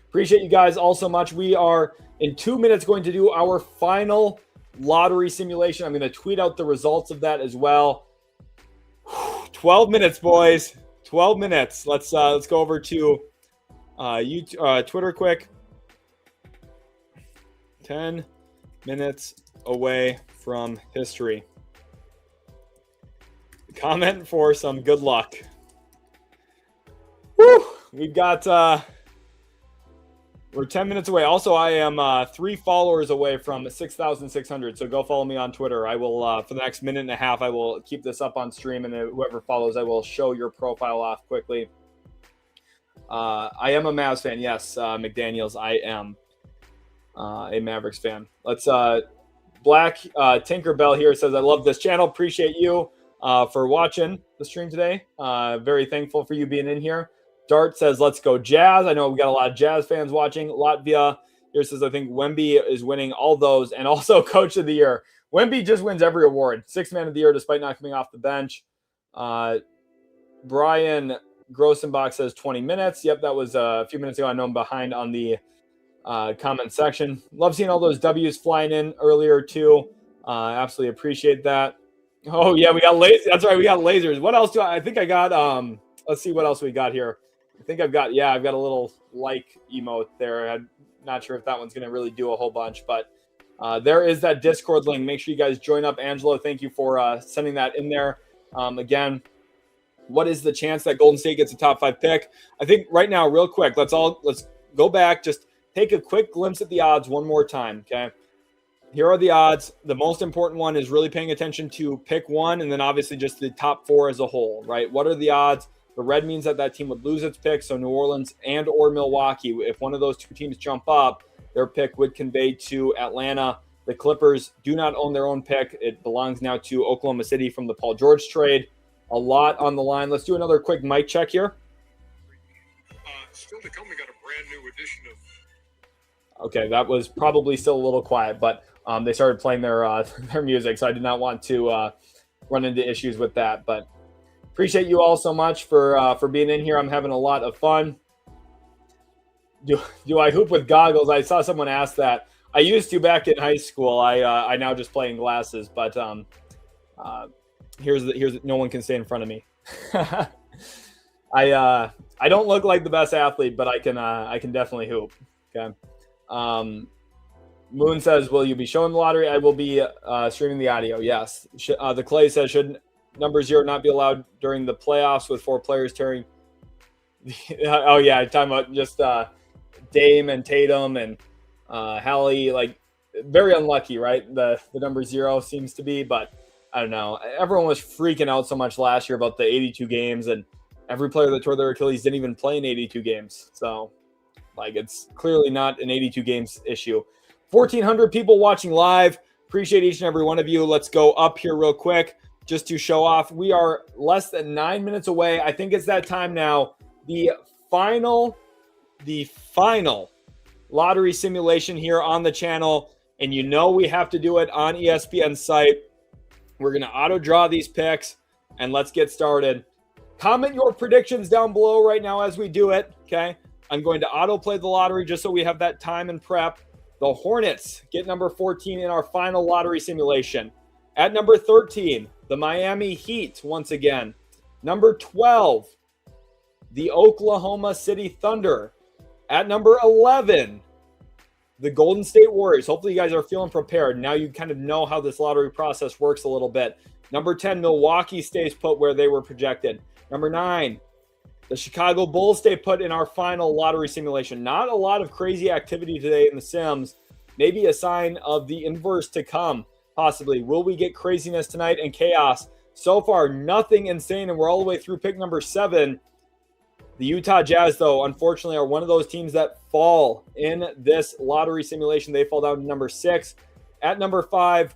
Appreciate you guys all so much. We are in 2 minutes going to do our final lottery simulation. I'm going to tweet out the results of that as well. 12 minutes, boys. 12 minutes. Let's go over to Twitter quick. 10 minutes away from history. Comment for some good luck. Woo! We've got we're 10 minutes away. Also, I am 3 followers away from 6,600. So go follow me on Twitter. I will, for the next minute and a half, I will keep this up on stream. And whoever follows, I will show your profile off quickly. I am a Mavs fan. Yes, McDaniels, I am a Mavericks fan. Let's, Black Tinkerbell here says, I love this channel. Appreciate you for watching the stream today. Very thankful for you being in here. Dart says, let's go Jazz. I know we got a lot of Jazz fans watching. Latvia here says, I think Wemby is winning all those and also Coach of the Year. Wemby just wins every award. 6th Man of the Year despite not coming off the bench. Brian Grossenbach says 20 minutes. Yep, that was a few minutes ago. I know I'm behind on the comment section. Love seeing all those W's flying in earlier too. Absolutely appreciate that. Oh, yeah, we got lasers. That's right, we got lasers. What else do I think I got? Let's see what else we got here. I think I've got a little like emote there. I'm not sure if that one's going to really do a whole bunch, but there is that Discord link. Make sure you guys join up. Angelo, thank you for sending that in there. Again, what is the chance that Golden State gets a top 5 pick? I think right now, real quick, let's go back. Just take a quick glimpse at the odds one more time, okay? Here are the odds. The most important one is really paying attention to pick 1 and then obviously just the top 4 as a whole, right? What are the odds? The red means that team would lose its pick, so New Orleans or Milwaukee. If one of those two teams jump up, their pick would convey to Atlanta. The Clippers do not own their own pick. It belongs now to Oklahoma City from the Paul George trade. A lot on the line. Let's do another quick mic check here. Still to come, we got a brand new edition of... Okay, that was probably still a little quiet, but they started playing their music, so I did not want to run into issues with that. But appreciate you all so much for being in here. I'm having a lot of fun. Do I hoop with goggles? I saw someone ask that. I used to back in high school. I now just play in glasses, but here's no one can stay in front of me. I don't look like the best athlete, but I can definitely hoop. Okay. Moon says, will you be showing the lottery? I will be streaming the audio. Yes. The Clay says, should number 0 not be allowed during the playoffs with 4 players tearing? Oh yeah, talking about just Dame and Tatum and Hallie, like very unlucky, right? The number 0 seems to be, but I don't know. Everyone was freaking out so much last year about the 82 games, and every player that tore their Achilles didn't even play in 82 games. So, like, it's clearly not an 82 games issue. 1,400 people watching live. Appreciate each and every one of you. Let's go up here real quick just to show off. We are less than 9 minutes away. I think it's that time now. The final lottery simulation here on the channel, and you know we have to do it on ESPN's site. We're going to auto draw these picks, and let's get started. Comment your predictions down below right now as we do it, okay? I'm going to auto play the lottery just so we have that time and prep. The Hornets get number 14 in our final lottery simulation. At number 13, the Miami Heat once again. Number 12, the Oklahoma City Thunder. At number 11, the Golden State Warriors. Hopefully you guys are feeling prepared. Now you kind of know how this lottery process works a little bit. Number 10, Milwaukee stays put where they were projected. Number 9, the Chicago Bulls stay put in our final lottery simulation. Not a lot of crazy activity today in the Sims. Maybe a sign of the inverse to come, possibly. Will we get craziness tonight and chaos? So far, nothing insane, and we're all the way through pick number 7. The Utah Jazz, though, unfortunately, are one of those teams that fall in this lottery simulation. They fall down to number 6. At number 5,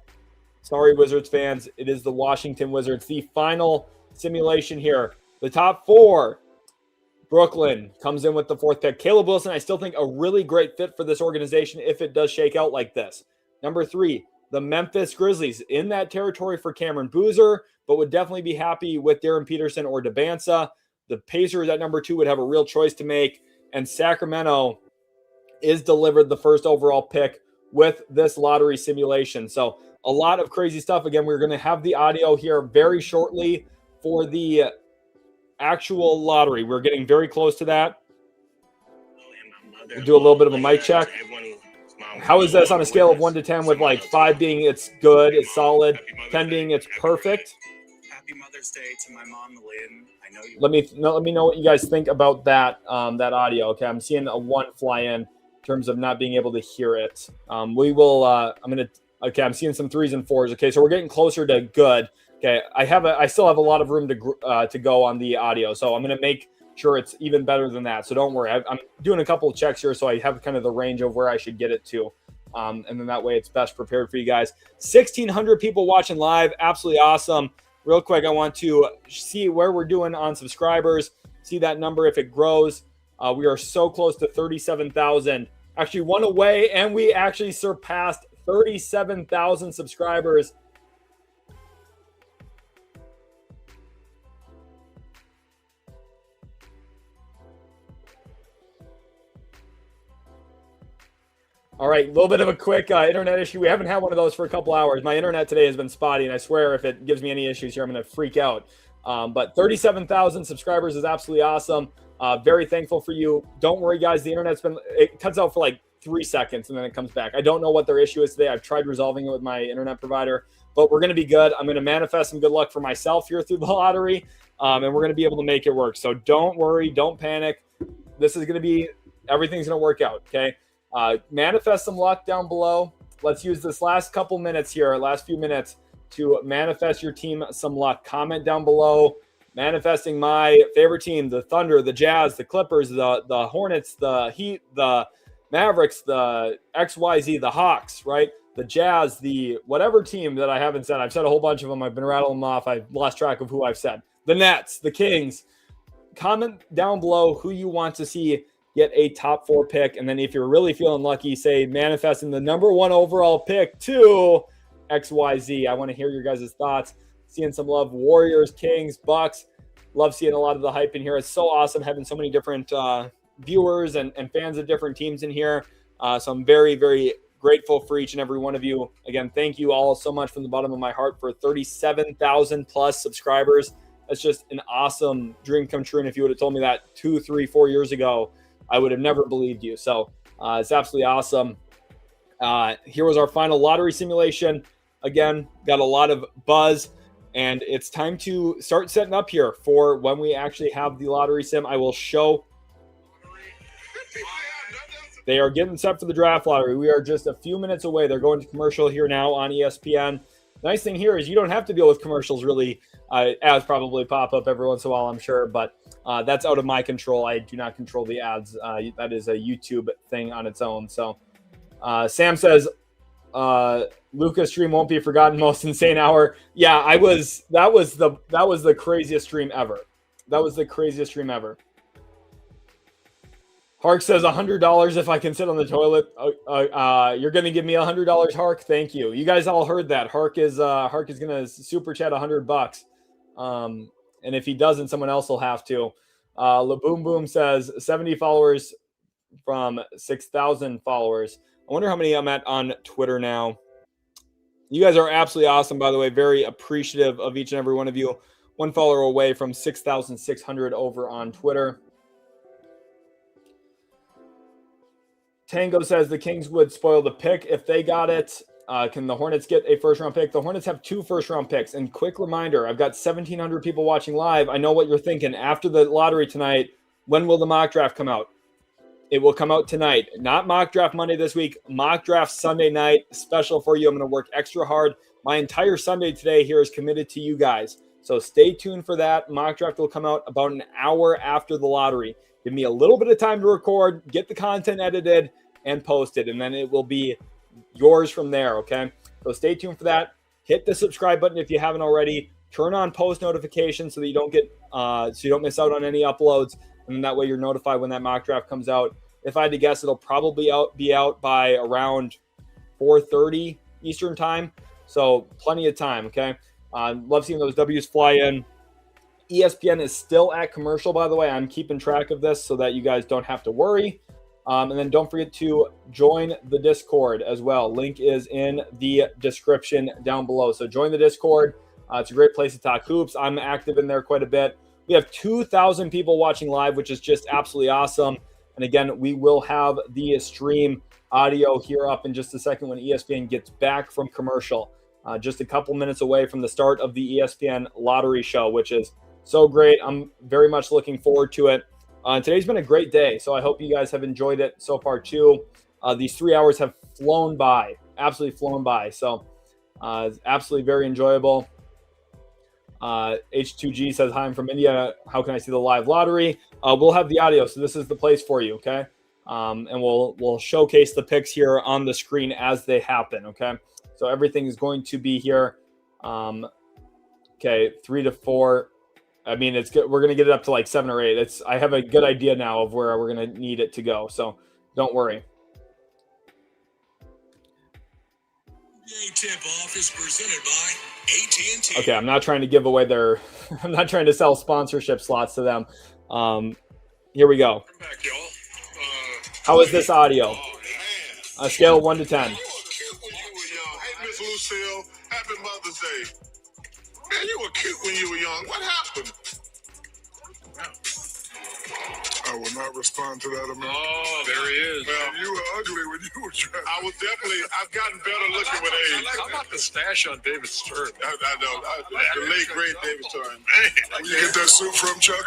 sorry, Wizards fans, it is the Washington Wizards. The final simulation here. The top 4, Brooklyn comes in with the 4th pick. Caleb Wilson, I still think a really great fit for this organization if it does shake out like this. Number 3, the Memphis Grizzlies, in that territory for Cameron Boozer, but would definitely be happy with Darren Peterson or DeBansa. The Pacers at number 2 would have a real choice to make. And Sacramento is delivered the first overall pick with this lottery simulation. So a lot of crazy stuff. Again, we're going to have the audio here very shortly for the actual lottery. We're getting very close to that. We'll do a little bit of a mic check. How is this on a scale of 1 to 10, with like 5 being it's good, it's solid, 10 being it's perfect? Happy Mother's Day to my mom, Lynn. I know you. Let me know what you guys think about that that audio. Okay, I'm seeing a 1 fly in terms of not being able to hear it. We will. I'm seeing some 3s and 4s. Okay, so we're getting closer to good. Okay, I still have a lot of room to go on the audio, so I'm gonna make sure it's even better than that. So don't worry. I'm doing a couple of checks here, so I have kind of the range of where I should get it to. And then that way it's best prepared for you guys. 1,600 people watching live. Absolutely awesome. Real quick, I want to see where we're doing on subscribers. See that number if it grows. We are so close to 37,000. Actually, 1 away, and we actually surpassed 37,000 subscribers. All right, a little bit of a quick internet issue. We haven't had one of those for a couple hours. My internet today has been spotty, and I swear if it gives me any issues here, I'm going to freak out. But 37,000 subscribers is absolutely awesome. Very thankful for you. Don't worry, guys. The internet's it cuts out for like 3 seconds, and then it comes back. I don't know what their issue is today. I've tried resolving it with my internet provider, but we're going to be good. I'm going to manifest some good luck for myself here through the lottery, and we're going to be able to make it work. So don't worry. Don't panic. This is going to be – everything's going to work out, okay? Manifest some luck down below. Let's use this last couple minutes here, last few minutes, to manifest your team some luck. Comment down below, manifesting my favorite team, the Thunder, the Jazz, the Clippers, the Hornets, the Heat, the Mavericks, the XYZ, the Hawks, right? the Jazz, the whatever team that I haven't said. I've said a whole bunch of them. I've been rattling them off. I've lost track of who I've said. The Nets, the Kings. Comment down below who you want to see get a top 4 pick. And then if you're really feeling lucky, say manifesting the number 1 overall pick to XYZ. I want to hear your guys' thoughts. Seeing some love. Warriors, Kings, Bucks. Love seeing a lot of the hype in here. It's so awesome having so many different viewers and fans of different teams in here. So I'm very, very grateful for each and every one of you. Again, thank you all so much from the bottom of my heart for 37,000 plus subscribers. That's just an awesome dream come true. And if you would have told me that 2, 3, 4 years ago, I would have never believed you. So it's absolutely awesome. Here was our final lottery simulation. Again, got a lot of buzz, and it's time to start setting up here for when we actually have the lottery sim. I will show. They are getting set for the draft lottery. We are just a few minutes away. They're going to commercial here now on ESPN. Nice thing here is you don't have to deal with commercials really. Ads probably pop up every once in a while, I'm sure, but that's out of my control. I do not control the ads. That is a YouTube thing on its own. So Sam says, Lucas stream won't be forgotten. Most insane hour. Yeah, that was the craziest stream ever. That was the craziest stream ever. Hark says $100 if I can sit on the toilet. You're going to give me $100, Hark. Thank you. You guys all heard that. Hark is going to super chat $100. And if he doesn't, someone else will have to. LaBoom Boom says 70 followers from 6,000 followers. I wonder how many I'm at on Twitter now. You guys are absolutely awesome, by the way. Very appreciative of each and every one of you. 1 follower away from 6,600 over on Twitter. Tango says the Kings would spoil the pick if they got it. Can the Hornets get a first-round pick? The Hornets have 2 first-round picks. And quick reminder, I've got 1,700 people watching live. I know what you're thinking. After the lottery tonight, when will the mock draft come out? It will come out tonight. Not mock draft Monday this week. Mock draft Sunday night. Special for you. I'm going to work extra hard. My entire Sunday today here is committed to you guys. So stay tuned for that. Mock draft will come out about an hour after the lottery. Give me a little bit of time to record, get the content edited, and posted, and then it will be yours from there, okay? So stay tuned for that. Hit the subscribe button if you haven't already. Turn on post notifications so that you don't get so you don't miss out on any uploads, and that way you're notified when that mock draft comes out. If I had to guess, it'll probably be out by around 4:30 Eastern time, so plenty of time, okay? Love seeing those W's fly in. ESPN is still at commercial, by the way. I'm keeping track of this so that you guys don't have to worry. And then don't forget to join the Discord as well. Link is in the description down below. So join the Discord. It's a great place to talk hoops. I'm active in there quite a bit. We have 2,000 people watching live, which is just absolutely awesome. And again, we will have the stream audio here up in just a second when ESPN gets back from commercial. Just a couple minutes away from the start of the ESPN lottery show, which is so great. I'm very much looking forward to it. Today's been a great day, so I hope you guys have enjoyed it so far too. These 3 hours have flown by, absolutely flown by. So it's absolutely very enjoyable. H2G says, hi, I'm from India. How can I see the live lottery? We'll have the audio, so this is the place for you, okay? And we'll showcase the picks here on the screen as they happen, okay? So everything is going to be here. Okay, 3 to 4. I mean, it's good. We're going to get it up to like 7 or 8. I have a good idea now of where we're going to need it to go. So don't worry. Tip-off is presented by AT&T. Okay, I'm not trying to give away their – I'm not trying to sell sponsorship slots to them. Here we go. Come back, y'all. How is this audio? Oh, A scale of 1 to 10. you were cute when you were young. Hey, Miss Lucille, happy Mother's Day. Man, you were cute when you were young. What happened? I will not respond to that amount. Oh, there he is. Well, you were ugly when you were trying. I've gotten better looking with age. How about the stash on David Stern? I know. The late, great David Stern. Where you get that suit from, Chuck?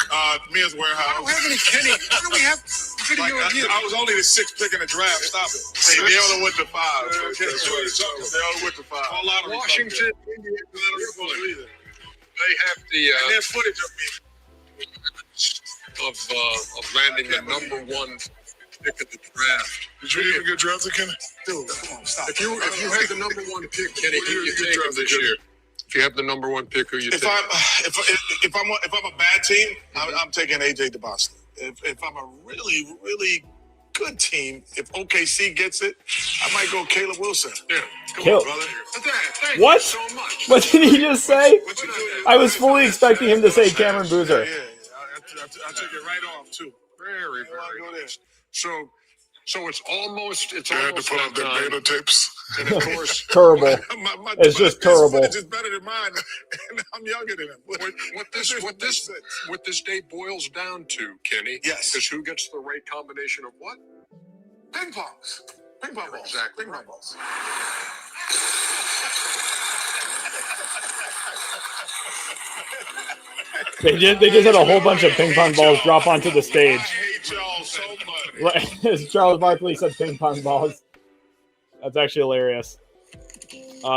Men's Warehouse. I don't have any Kenny. Why do we have video of you? I was only the 6th pick in the draft. Stop it. They only went to 5. They only went to 5. Washington, Indiana. They have the And there's footage of me. of landing the number 1 pick of the draft. Did you even get drafted, Kenny? Dude, come on, stop. If you had the number one pick, Kenny, who you take him this year? If you have the number one pick, who you take? If I'm a bad team, I'm taking AJ DeBosta. If I'm a really, really good team, if OKC gets it, I might go Caleb Wilson. Yeah, Come come on, on, brother. Thank What? you so much. What did he just say? What you do? I was fully expecting him to say Cameron Boozer. Yeah. I took it right off too. Very, very Go there. So it's almost I had to put out the that beta time. tapes. And of course, Terrible. It's just terrible. It's better than mine, and I'm younger than him. what this day boils down to, Kenny, Yes. is who gets the right combination of what? Ping pongs. Ping pong balls. Exactly. Ping pong balls. They just had a whole bunch of ping pong balls drop onto the stage. I hate y'all so much. As Charles Barkley said, ping pong balls. That's actually hilarious.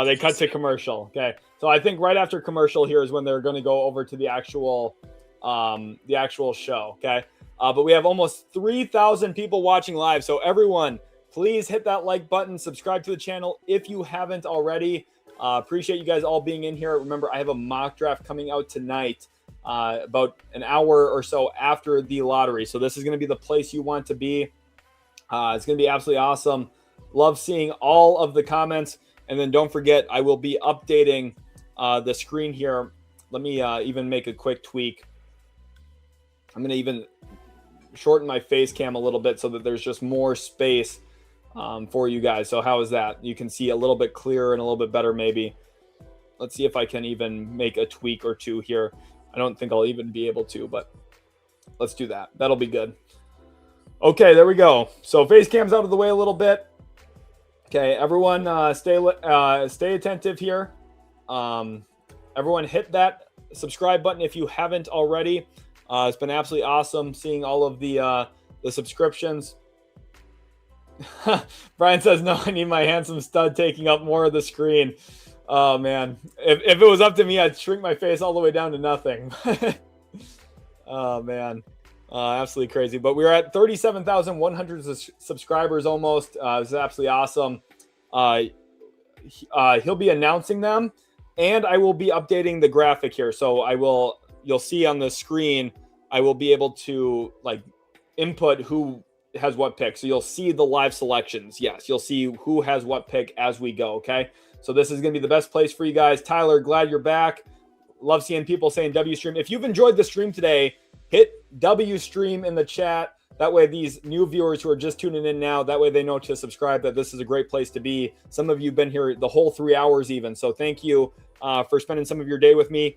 They cut to commercial. Okay, so I think right after commercial here is when they're going to go over to the actual show. Okay, but we have almost 3,000 people watching live. So everyone, please hit that like button, subscribe to the channel if you haven't already. Appreciate you guys all being in here. Remember, I have a mock draft coming out tonight, about an hour or so after the lottery. So this is going to be the place you want to be. It's going to be absolutely awesome. Love seeing all of the comments. And then don't forget, I will be updating the screen here. Let me even make a quick tweak. I'm going to even shorten my face cam a little bit so that there's just more space for you guys. So how is that? You can see a little bit clearer and a little bit better maybe. Let's see if I can even make a tweak or two here. I don't think I'll even be able to, but let's do that. That'll be good. Okay, there we go. So face cam's out of the way a little bit. Okay, everyone stay attentive here. Everyone hit that subscribe button if you haven't already. It's been absolutely awesome seeing all of the subscriptions. Brian says, no, I need my handsome stud taking up more of the screen. Oh, man. If it was up to me, I'd shrink my face all the way down to nothing. Oh, man. Absolutely crazy. But we're at 37,100 subscribers almost. It's absolutely awesome. He'll be announcing them, and I will be updating the graphic here. So you'll see on the screen, I will be able to input who has what pick. So you'll see the live selections. Yes, you'll see who has what pick as we go. Okay. So this is going to be the best place for you guys. Tyler, glad you're back. Love seeing people saying W stream. If you've enjoyed the stream today, hit W stream in the chat. That way these new viewers who are just tuning in now, that way they know to subscribe, that this is a great place to be. Some of you have been here the whole 3 hours even. So thank you for spending some of your day with me.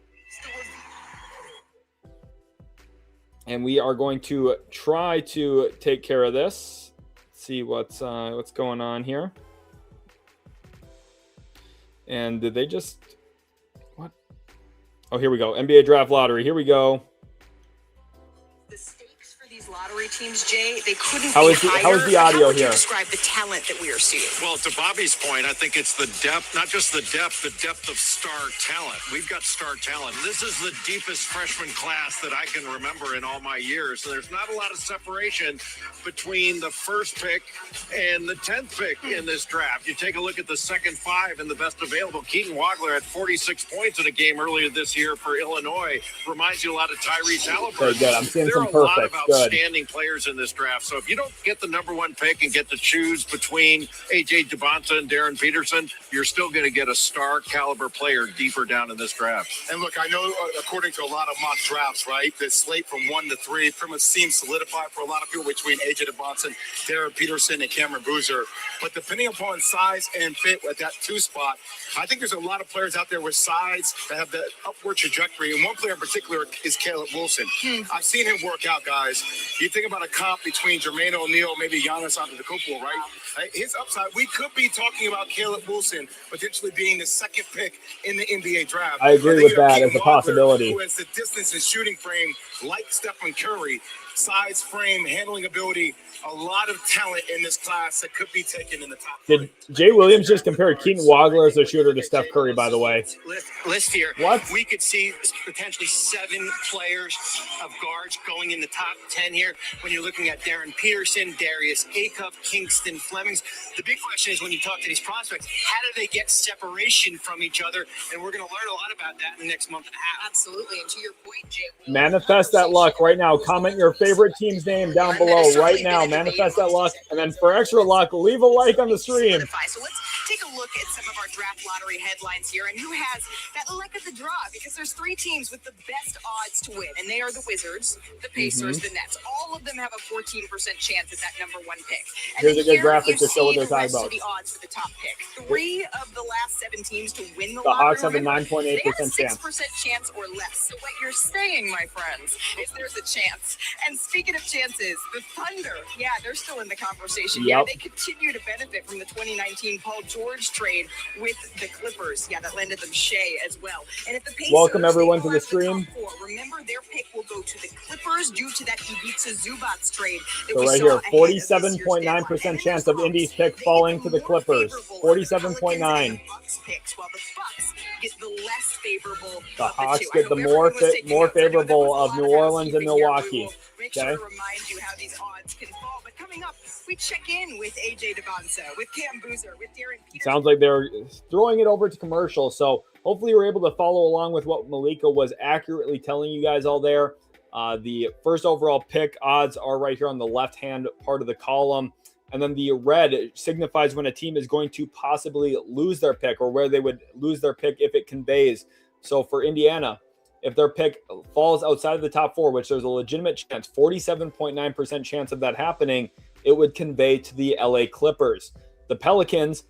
And we are going to try to take care of this. See what's going on here. And did they just... What? Oh, here we go. NBA Draft Lottery. Here we go. The stakes for these lottery teams, Jay, they couldn't How be is the higher. audio How would you here? describe the talent that we are seeing? Well, to Bobby's point, I think it's the depth, not just the depth of star talent. We've got star talent. This is the deepest freshman class that I can remember in all my years. So there's not a lot of separation between the first pick and the 10th pick in this draft. You take a look at the second five and the best available. Keaton Wagler had 46 points in a game earlier this year for Illinois. Reminds you a lot of Tyrese Halliburton. Very good. I'm seeing There some are a lot of perfect. Good. outstanding players in this draft. So if you don't get the number one pick and get to choose between AJ DeBonta and Darren Peterson, you're still going to get a star caliber player deeper down in this draft. And look, I know according to a lot of mock drafts, right, the slate from 1 to 3 pretty much seems solidified for a lot of people between AJ DeBonta, Darren Peterson, and Cameron Boozer. But depending upon size and fit at that 2 spot, I think there's a lot of players out there with size that have the upward trajectory. And one player in particular is Caleb Wilson. I've seen him work out, guys. You think about a comp between Jermaine O'Neal, maybe Giannis Antetokounmpo, right? His upside, we could be talking about Caleb Wilson potentially being the second pick in the NBA draft. I agree with that as a possibility. Who has the distance and shooting frame like Stephen Curry. size, frame, handling ability, a lot of talent in this class that could be taken in the top. Did Jay Williams just compare Keaton Wagler as a shooter to Steph Curry, by the way? List here. What? We could see potentially 7 players of guards going in the top 10 here. When you're looking at Darren Peterson, Darius Acuff, Kingston Flemings. The big question is when you talk to these prospects, how do they get separation from each other? And we're going to learn a lot about that in the next month and a half. Absolutely. And to your point, Jay. Manifest that luck right now. Comment your favorite team's name down below right now. Manifest that luck. And then for extra luck, leave a like on the stream. So let's take a look at some of our draft lottery headlines here. And who has that luck of the draw? Because there's 3 teams with the best odds to win. And they are the Wizards, the Pacers, the Nets. All of them have a 14% chance at that number 1 pick. And Here's a good graphic to show what they're talking about. The odds for the top pick. 3 of the last 7 teams to win the The lottery. Hawks have a 9.8% chance. 6% chance or less. So what you're saying, my friends, is there's a chance. And speaking of chances, the Thunder, yeah, they're still in the conversation. Yeah, they continue to benefit from the 2019 Paul George trade with the Clippers. Yeah, that landed them Shea as well. And if the Pacers, welcome everyone to the stream. Remember, their pick will go to the Clippers due to that Ivica Zubats trade. So right here, 47.9% chance of Indy's pick falling to the Clippers. 47.9. While the Bucks get the less favorable. The Hawks get the more favorable of New Orleans and Milwaukee. Make sure to remind you how these odds can fall. But coming up, we check in with AJ Devonsa, with Cam Boozer, with Darren Peterson. Sounds like they're throwing it over to commercial. So hopefully you're able to follow along with what Malika was accurately telling you guys all there. The first overall pick odds are right here on the left-hand part of the column. And then the red signifies when a team is going to possibly lose their pick or where they would lose their pick if it conveys. So for Indiana, if their pick falls outside of the top 4, which there's a legitimate chance, 47.9% chance of that happening, it would convey to the LA Clippers. The Pelicans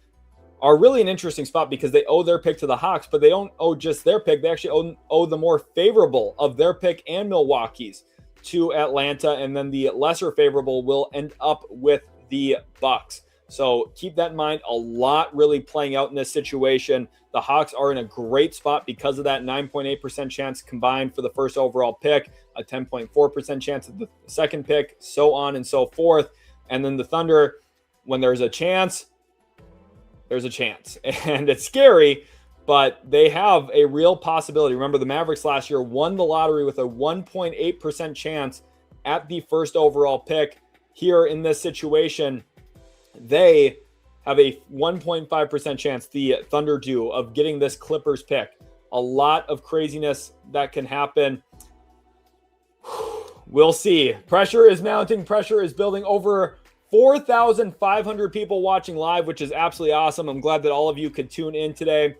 are really an interesting spot because they owe their pick to the Hawks, but they don't owe just their pick. They actually owe the more favorable of their pick and Milwaukee's to Atlanta, and then the lesser favorable will end up with the Bucks. So keep that in mind. A lot really playing out in this situation. The Hawks are in a great spot because of that 9.8% chance combined for the first overall pick, a 10.4% chance of the second pick, so on and so forth. And then the Thunder, when there's a chance, there's a chance. And it's scary, but they have a real possibility. Remember, the Mavericks last year won the lottery with a 1.8% chance at the first overall pick. Here in this situation, they have a 1.5% chance, the Thunder do, of getting this Clippers pick. A lot of craziness that can happen. We'll see. Pressure is mounting. Pressure is building. Over 4,500 people watching live, which is absolutely awesome. I'm glad that all of you could tune in today.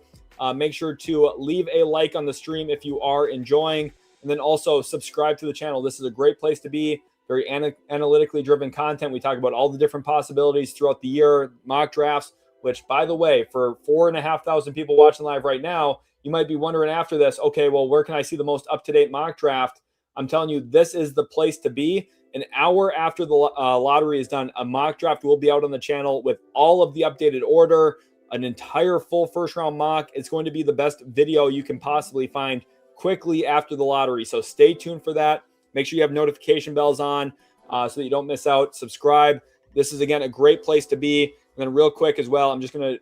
Make sure to leave a like on the stream if you are enjoying. And then also subscribe to the channel. This is a great place to be. Very analytically driven content. We talk about all the different possibilities throughout the year, mock drafts, which, by the way, for 4,500 people watching live right now, you might be wondering after this, okay, well, where can I see the most up-to-date mock draft? I'm telling you, this is the place to be. An hour after the lottery is done, a mock draft will be out on the channel with all of the updated order, an entire full first-round mock. It's going to be the best video you can possibly find quickly after the lottery. So stay tuned for that. Make sure you have notification bells on so that you don't miss out. Subscribe. This is, again, a great place to be. And then real quick as well, I'm just going to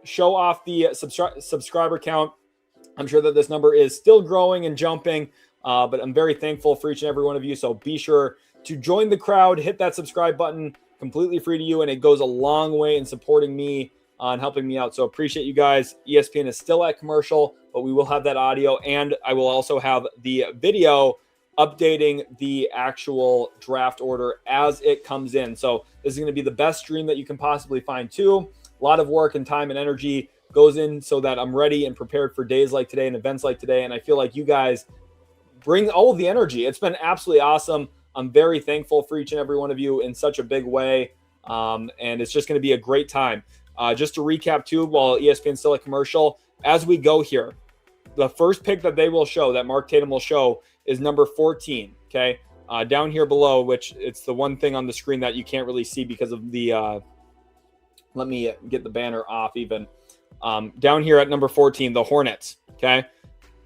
show off the subscriber count. I'm sure that this number is still growing and jumping, but I'm very thankful for each and every one of you. So be sure to join the crowd. Hit that subscribe button. Completely free to you, and it goes a long way in supporting me and helping me out. So appreciate you guys. ESPN is still at commercial, but we will have that audio, and I will also have the video updating the actual draft order as it comes in. So this is going to be the best stream that you can possibly find too. A lot of work and time and energy goes in so that I'm ready and prepared for days like today and events like today. And I feel like you guys bring all of the energy. It's been absolutely awesome. I'm very thankful for each and every one of you in such a big way. And it's just going to be a great time. Just to recap too, while ESPN's still at commercial, as we go here, the first pick that they will show, that Mark Tatum will show, is number 14, okay? Down here below, which it's the one thing on the screen that you can't really see because of the, let me get the banner off even. Down here at number 14, the Hornets, okay?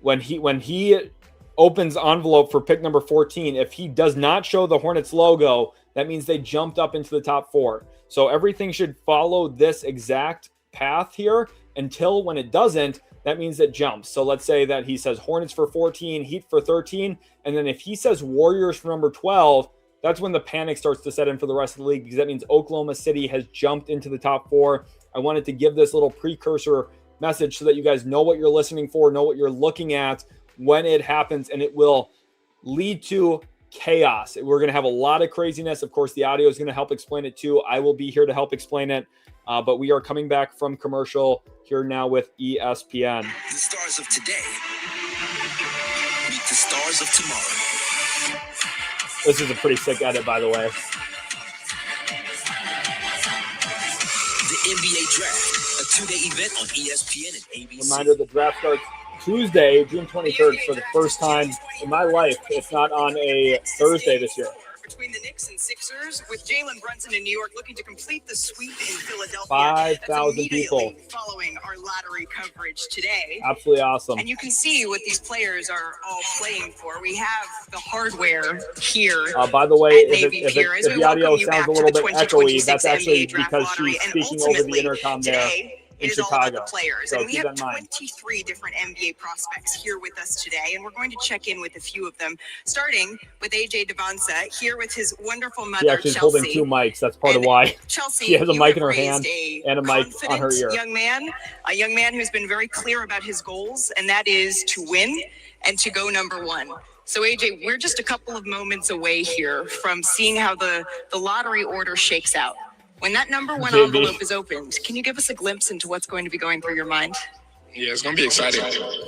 When he opens envelope for pick number 14, if he does not show the Hornets logo, that means they jumped up into the top 4. So everything should follow this exact path here until when it doesn't, that means it jumps. So let's say that he says Hornets for 14, Heat for 13. And then if he says Warriors for number 12, that's when the panic starts to set in for the rest of the league, because that means Oklahoma City has jumped into the top 4. I wanted to give this little precursor message so that you guys know what you're listening for, know what you're looking at when it happens, and it will lead to chaos. We're going to have a lot of craziness. Of course, the audio is going to help explain it too. I will be here to help explain it. But we are coming back from commercial here now with ESPN. The stars of today meet the stars of tomorrow. This is a pretty sick edit, by the way. The NBA Draft, a 2-day event on ESPN and ABC. Reminder, the draft starts Tuesday, June 23rd, for the first time in my life. It's not on a Thursday this year. Between the Knicks and Sixers, with Jalen Brunson in New York looking to complete the sweep in Philadelphia. 5,000 people following our lottery coverage today. Absolutely awesome. And you can see what these players are all playing for. We have the hardware here. By the way, if the audio welcome you sounds back a little to bit the echoey, that's 2026 actually NBA Draft because Lottery. she's And speaking over the ultimately, intercom there today, in it is all about Chicago. the players. So And we keep have that in mind. 23 different NBA prospects here with us today, and we're going to check in with a few of them, starting with AJ Devonsa, here with his wonderful mother, She actually is Chelsea. holding 2 mics. That's part of And why. Chelsea, She has a you mic in have her hand raised and a mic on her ear. a young man who's been very clear about his goals, and that is to win and to go number 1. So AJ, we're just a couple of moments away here from seeing how the lottery order shakes out. When that number 1 JB. envelope is opened, can you give us a glimpse into what's going to be going through your mind? Yeah, it's going to be exciting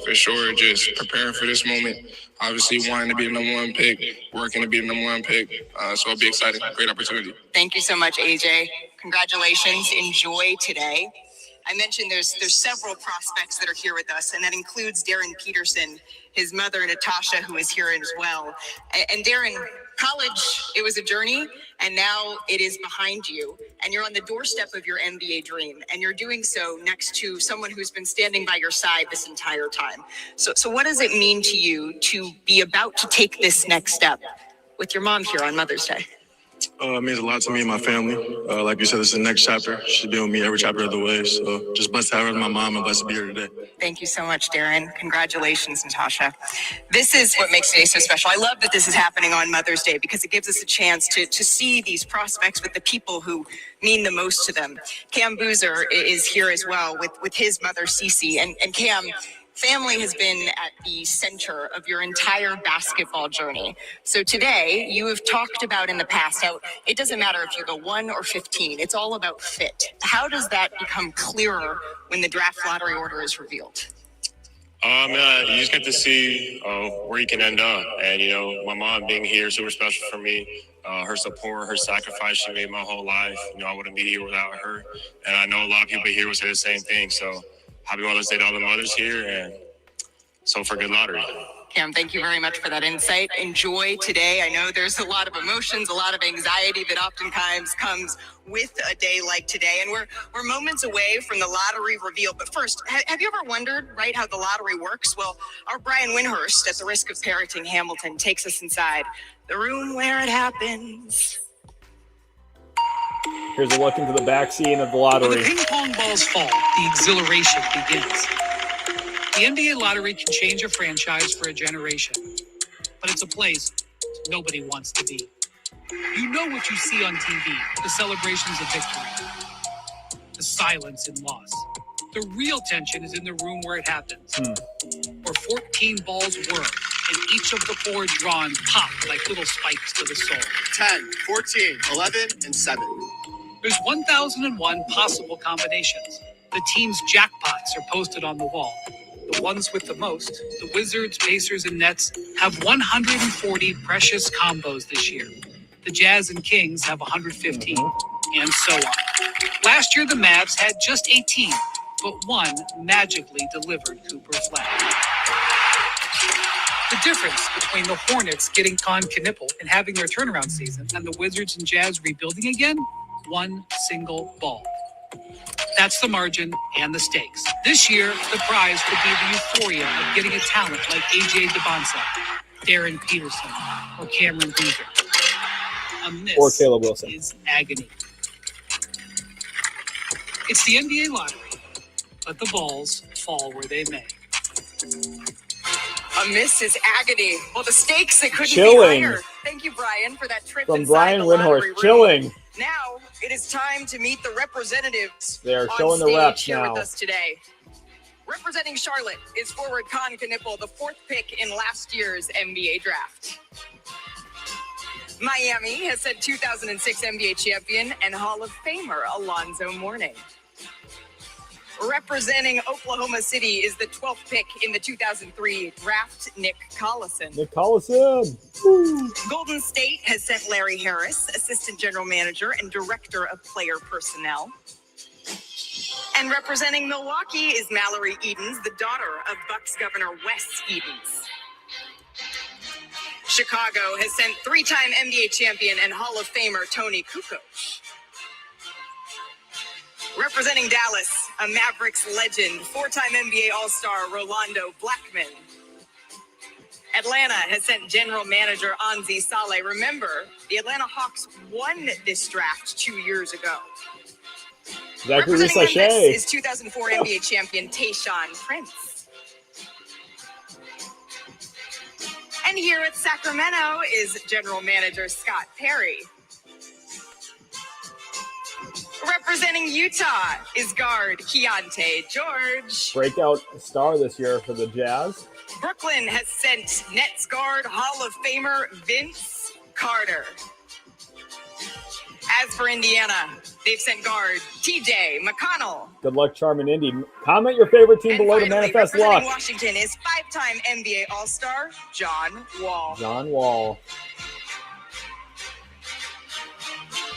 for sure. Just preparing for this moment. Obviously, wanting to be the number 1 pick, working to be the number 1 pick. So it'll be exciting. Great opportunity. Thank you so much, AJ. Congratulations. Enjoy today. I mentioned there's several prospects that are here with us, and that includes Darren Peterson, his mother, Natasha, who is here as well. And Darren, college, it was a journey, and now it is behind you, and you're on the doorstep of your NBA dream, and you're doing so next to someone who's been standing by your side this entire time. So what does it mean to you to be about to take this next step with your mom here on Mother's Day? It means a lot to me and my family. Like you said, this is the next chapter. She's been with me every chapter of the way. So just blessed to have her as my mom and blessed to be here today. Thank you so much, Darren. Congratulations, Natasha. This is what makes today so special. I love that this is happening on Mother's Day because it gives us a chance to see these prospects with the people who mean the most to them. Cam Boozer is here as well with his mother, Cece. And Cam, family has been at the center of your entire basketball journey. So today, you have talked about in the past how it doesn't matter if you go 1 or 15. It's all about fit. How does that become clearer when the draft lottery order is revealed? You just get to see where you can end up. And, my mom being here is super special for me. Her support, her sacrifice she made my whole life. I wouldn't be here without her. And I know a lot of people here would say the same thing. So happy Mother's Day to all the mothers here, and so for good lottery. Cam, thank you very much for that insight. Enjoy today. I know there's a lot of emotions, a lot of anxiety that oftentimes comes with a day like today, and we're moments away from the lottery reveal. But first, have you ever wondered, right, how the lottery works? Well, our Brian Windhurst, at the risk of parroting Hamilton, takes us inside the room where it happens. Here's a look into the back scene of the lottery. When the ping pong balls fall, the exhilaration begins. The NBA lottery can change a franchise for a generation, but it's a place nobody wants to be. You know what you see on TV, the celebrations of victory, the silence in loss. The real tension is in the room where it happens, where 14 balls whir, and each of the 4 drawn pop like little spikes to the soul. 10, 14, 11, and 7. There's 1,001 possible combinations. The team's jackpots are posted on the wall. The ones with the most, the Wizards, Pacers, and Nets, have 140 precious combos this year. The Jazz and Kings have 115, and so on. Last year, the Mavs had just 18, but one magically delivered Cooper Flag. The difference between the Hornets getting Con Knippel and having their turnaround season and the Wizards and Jazz rebuilding again? One single ball. That's the margin and the stakes. This year, the prize could be the euphoria of getting a talent like AJ DeBonsa, Darren Peterson, or Cameron Boozer. A miss Or Caleb Wilson. is agony. It's the NBA lottery, but the balls fall where they may. A miss is agony. Well, the stakes, they couldn't Chilling. be higher. Thank you, Brian, for that trip From inside Brian the lottery Windhorst. room. Chilling. Now it is time to meet the representatives. They are on showing the stage reps here now. with us today. Representing Charlotte is forward Con Knipple, the 4th pick in last year's NBA draft. Miami has sent 2006 NBA champion and Hall of Famer Alonzo Mourning. Representing Oklahoma City is the 12th pick in the 2003 draft, Nick Collison. Nick Collison. Woo. Golden State has sent Larry Harris, assistant general manager and director of player personnel. And representing Milwaukee is Mallory Edens, the daughter of Bucks governor Wes Edens. Chicago has sent 3-time NBA champion and Hall of Famer Tony Kukoc. Representing Dallas, a Mavericks legend, 4-time NBA All-Star Rolando Blackman. Atlanta has sent general manager Anzi Saleh. Remember, the Atlanta Hawks won this draft 2 years ago. Zachary Representing Memphis Sachet. is 2004 NBA champion Tayshaun Prince. And here at Sacramento is general manager Scott Perry. Representing Utah is guard Keontae George. Breakout star this year for the Jazz. Brooklyn has sent Nets guard Hall of Famer Vince Carter. As for Indiana, they've sent guard TJ McConnell. Good luck charming Indy. Comment your favorite team And below to finally, manifest representing luck. Washington is 5-time NBA All-Star John Wall. John Wall.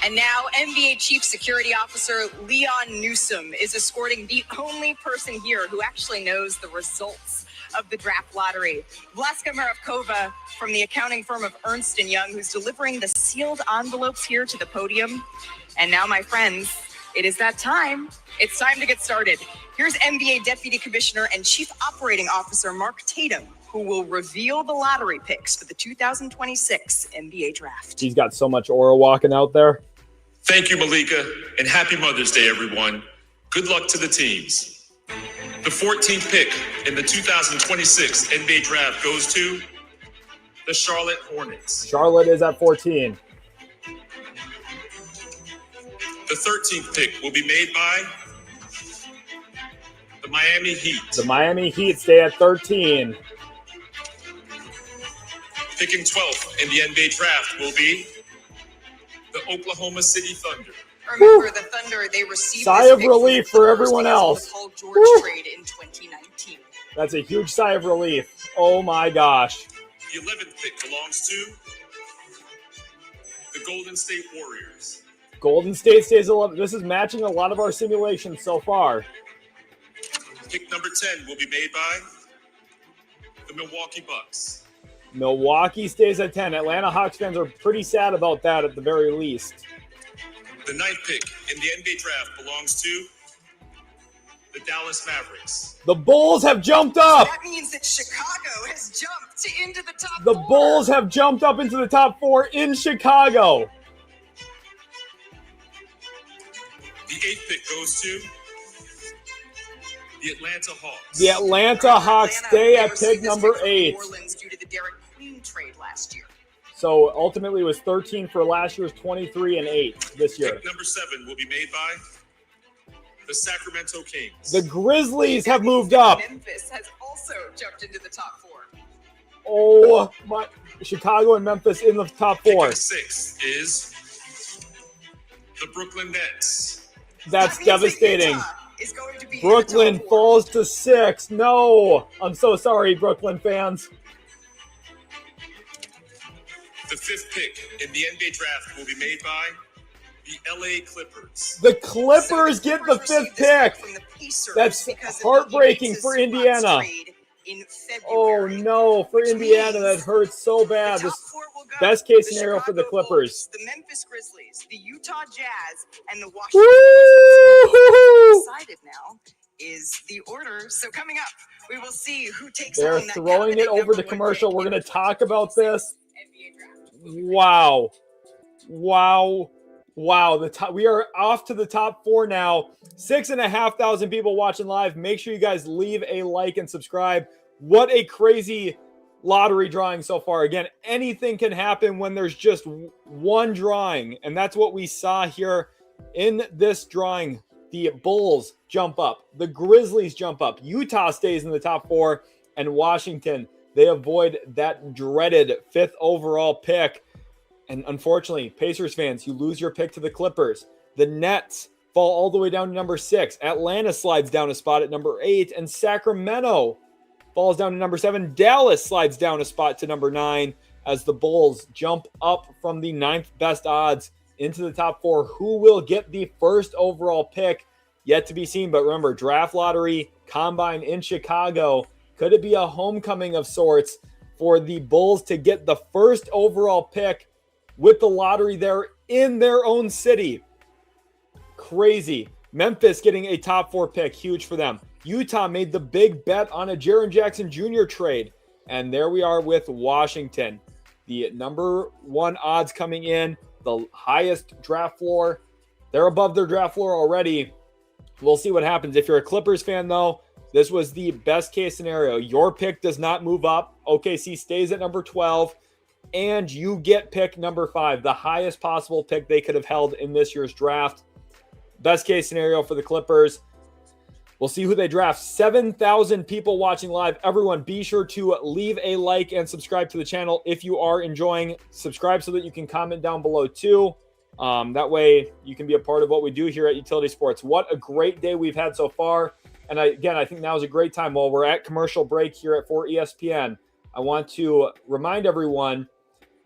And now NBA Chief Security Officer Leon Newsom is escorting the only person here who actually knows the results of the draft lottery. Vlaska Maravkova from the accounting firm of Ernst & Young, who's delivering the sealed envelopes here to the podium. And now, my friends, it is that time. It's time to get started. Here's NBA Deputy Commissioner and Chief Operating Officer Mark Tatum, who will reveal the lottery picks for the 2026 NBA Draft. He's got so much aura walking out there. Thank you, Malika, and happy Mother's Day, everyone. Good luck to the teams. The 14th pick in the 2026 NBA Draft goes to the Charlotte Hornets. Charlotte is at 14. The 13th pick will be made by the Miami Heat. The Miami Heat stay at 13. Picking 12th in the NBA Draft will be the Oklahoma City Thunder. Remember, the Thunder, they received Sigh this of pick relief for everyone because of else. the Paul George trade in 2019. That's a huge sigh of relief. Oh my gosh. The 11th pick belongs to the Golden State Warriors. Golden State stays 11. This is matching a lot of our simulations so far. Pick number 10 will be made by the Milwaukee Bucks. Milwaukee stays at 10. Atlanta Hawks fans are pretty sad about that at the very least. The 9th pick in the NBA Draft belongs to the Dallas Mavericks. The Bulls have jumped up. That means that Chicago has jumped into the top The 4. Bulls have jumped up into the top 4 in Chicago. The 8th pick goes to the Atlanta Hawks. The Atlanta Hawks stay at pick number 8. New Orleans due to the Derek Queen trade last year. So ultimately it was 13 for last year's 23 and 8 this year. Pick number 7 will be made by the Sacramento Kings. The Grizzlies have moved up. Memphis has also jumped into the top 4. Oh my! Chicago and Memphis in the top 4. Pick 6 is the Brooklyn Nets. That's That means that devastating. Utah is going to be in the Brooklyn top 4. falls to 6. No, I'm so sorry, Brooklyn fans. The 5th pick in the NBA Draft will be made by the LA Clippers. The Clippers get the 5th pick. From the Pacers That's because of the heartbreaking Uranus for spots Indiana. trade in Oh February. no, for Which Indiana, means that hurts so The bad. top This 4 will Best case scenario for the Clippers. The Memphis Grizzlies, the Utah Jazz, and the Washington Wizards. Decided now is the order. So coming up, we will see who takes They're on that throwing it over to commercial. We're going to talk about this. Wow. Wow. Wow. We are off to the top 4 now. 6,500 people watching live. Make sure you guys leave a like and subscribe. What a crazy lottery drawing so far. Again, anything can happen when there's just one drawing. And that's what we saw here in this drawing. The Bulls jump up. The Grizzlies jump up. Utah stays in the top 4. And Washington, they avoid that dreaded 5th overall pick. And unfortunately, Pacers fans, you lose your pick to the Clippers. The Nets fall all the way down to number 6. Atlanta slides down a spot at number 8. And Sacramento falls down to number 7. Dallas slides down a spot to number 9 as the Bulls jump up from the 9th best odds into the top 4. Who will get the 1st overall pick? Yet to be seen. But remember, draft lottery, combine in Chicago. Could it be a homecoming of sorts for the Bulls to get the 1st overall pick with the lottery there in their own city? Crazy. Memphis getting a top 4 pick. Huge for them. Utah made the big bet on a Jaren Jackson Jr. trade. And there we are with Washington. The number 1 odds coming in. The highest draft floor. They're above their draft floor already. We'll see what happens. If you're a Clippers fan, though, this was the best case scenario. Your pick does not move up. OKC stays at number 12. And you get pick number 5, the highest possible pick they could have held in this year's draft. Best case scenario for the Clippers. We'll see who they draft. 7,000 people watching live. Everyone, be sure to leave a like and subscribe to the channel if you are enjoying. Subscribe so that you can comment down below too. That way you can be a part of what we do here at Utility Sports. What a great day we've had so far. And I think now is a great time. While we're at commercial break here for ESPN, I want to remind everyone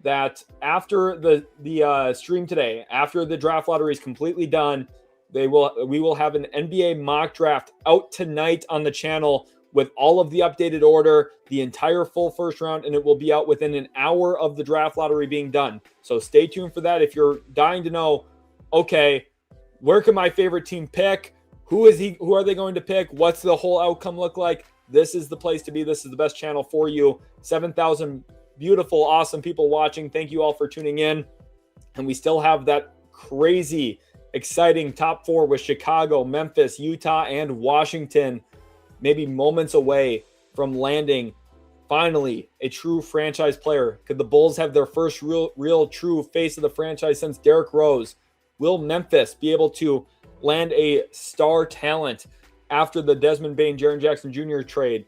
that after the stream today, after the draft lottery is completely done, we will have an NBA mock draft out tonight on the channel with all of the updated order, the entire full first round, and it will be out within an hour of the draft lottery being done. So stay tuned for that. If you're dying to know, okay, where can my favorite team pick? Who are they going to pick? What's the whole outcome look like? This is the place to be. This is the best channel for you. 7,000 beautiful, awesome people watching. Thank you all for tuning in. And we still have that crazy, exciting top 4 with Chicago, Memphis, Utah, and Washington, maybe moments away from landing finally a true franchise player. Could the Bulls have their first real true face of the franchise since Derrick Rose? Will Memphis be able to land a star talent after the Desmond Bane, Jaren Jackson Jr. trade?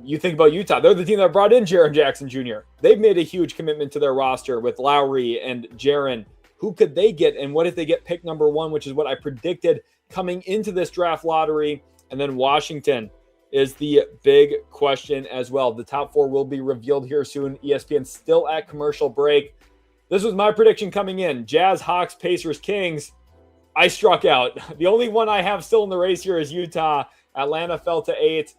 You think about Utah. They're the team that brought in Jaren Jackson Jr. They've made a huge commitment to their roster with Lowry and Jaren. Who could they get? And what if they get pick number 1, which is what I predicted coming into this draft lottery? And then Washington is the big question as well. The top 4 will be revealed here soon. ESPN still at commercial break. This was my prediction coming in. Jazz, Hawks, Pacers, Kings. I struck out. The only one I have still in the race here is Utah. Atlanta fell to 8.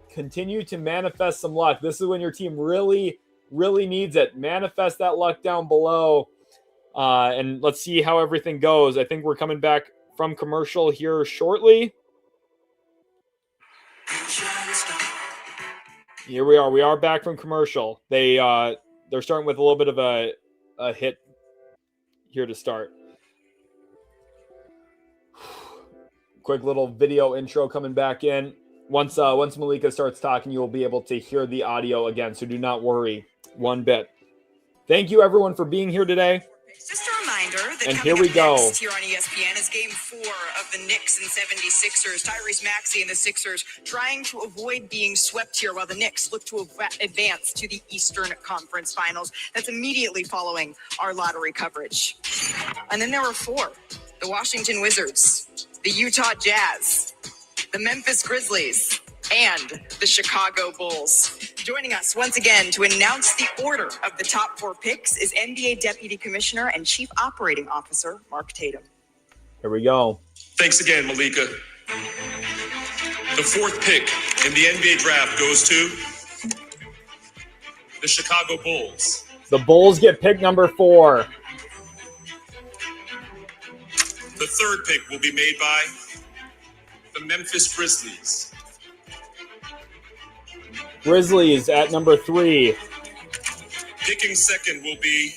Continue to manifest some luck. This is when your team really, really needs it. Manifest that luck down below. And let's see how everything goes. I think we're coming back from commercial here shortly. Here we are. We are back from commercial. They're starting with a little bit of a hit here to start. Quick little video intro coming back in. Once Malika starts talking, you will be able to hear the audio again. So do not worry one bit. Thank you everyone for being here today. Just a reminder that and here we go. Next here on ESPN is Game 4 of the Knicks and 76ers. Tyrese Maxey and the Sixers trying to avoid being swept here while the Knicks look to advance to the Eastern Conference Finals. That's immediately following our lottery coverage. And then there were 4. The Washington Wizards, the Utah Jazz, the Memphis Grizzlies, and the Chicago Bulls. Joining us once again to announce the order of the top 4 picks is NBA Deputy Commissioner and Chief Operating Officer Mark Tatum. Here we go. Thanks again, Malika. The 4th pick in the NBA draft goes to the Chicago Bulls. The Bulls get pick number 4. The third pick will be made by the Memphis Grizzlies. Grizzlies at number 3. Picking second will be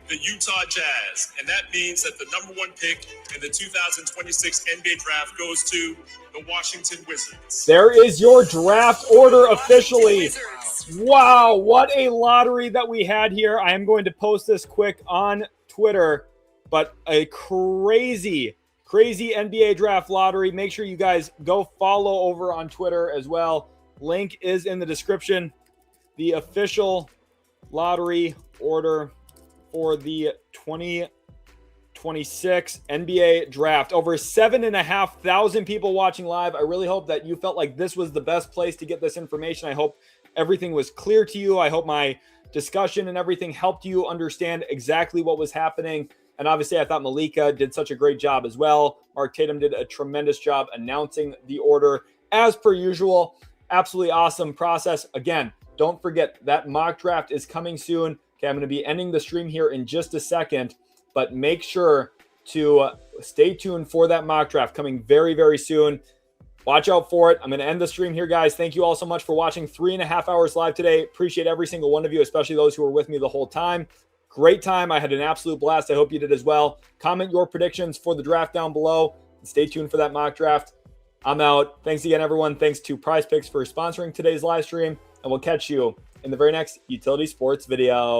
the Utah Jazz, and that means that the number 1 pick in the 2026 NBA draft goes to the Washington Wizards. There is your draft order officially. Wow, what a lottery that we had here. I am going to post this quick on Twitter, but a crazy NBA draft lottery. Make sure you guys go follow over on Twitter as well. Link is in the description. The official lottery order for the 2026 NBA draft. Over 7,500 people watching live. I really hope that you felt like this was the best place to get this information. I hope everything was clear to you. I hope my discussion and everything helped you understand exactly what was happening. And obviously, I thought Malika did such a great job as well. Mark Tatum did a tremendous job announcing the order as per usual. Absolutely awesome process. Again, don't forget that mock draft is coming soon. Okay, I'm going to be ending the stream here in just a second, but make sure to stay tuned for that mock draft coming very, very soon. Watch out for it. I'm going to end the stream here, guys. Thank you all so much for watching 3.5 hours live today. Appreciate every single one of you, especially those who were with me the whole time. Great time. I had an absolute blast. I hope you did as well. Comment your predictions for the draft down below. And stay tuned for that mock draft. I'm out. Thanks again, everyone. Thanks to Prize Picks for sponsoring today's live stream. And we'll catch you in the very next Utility Sports video.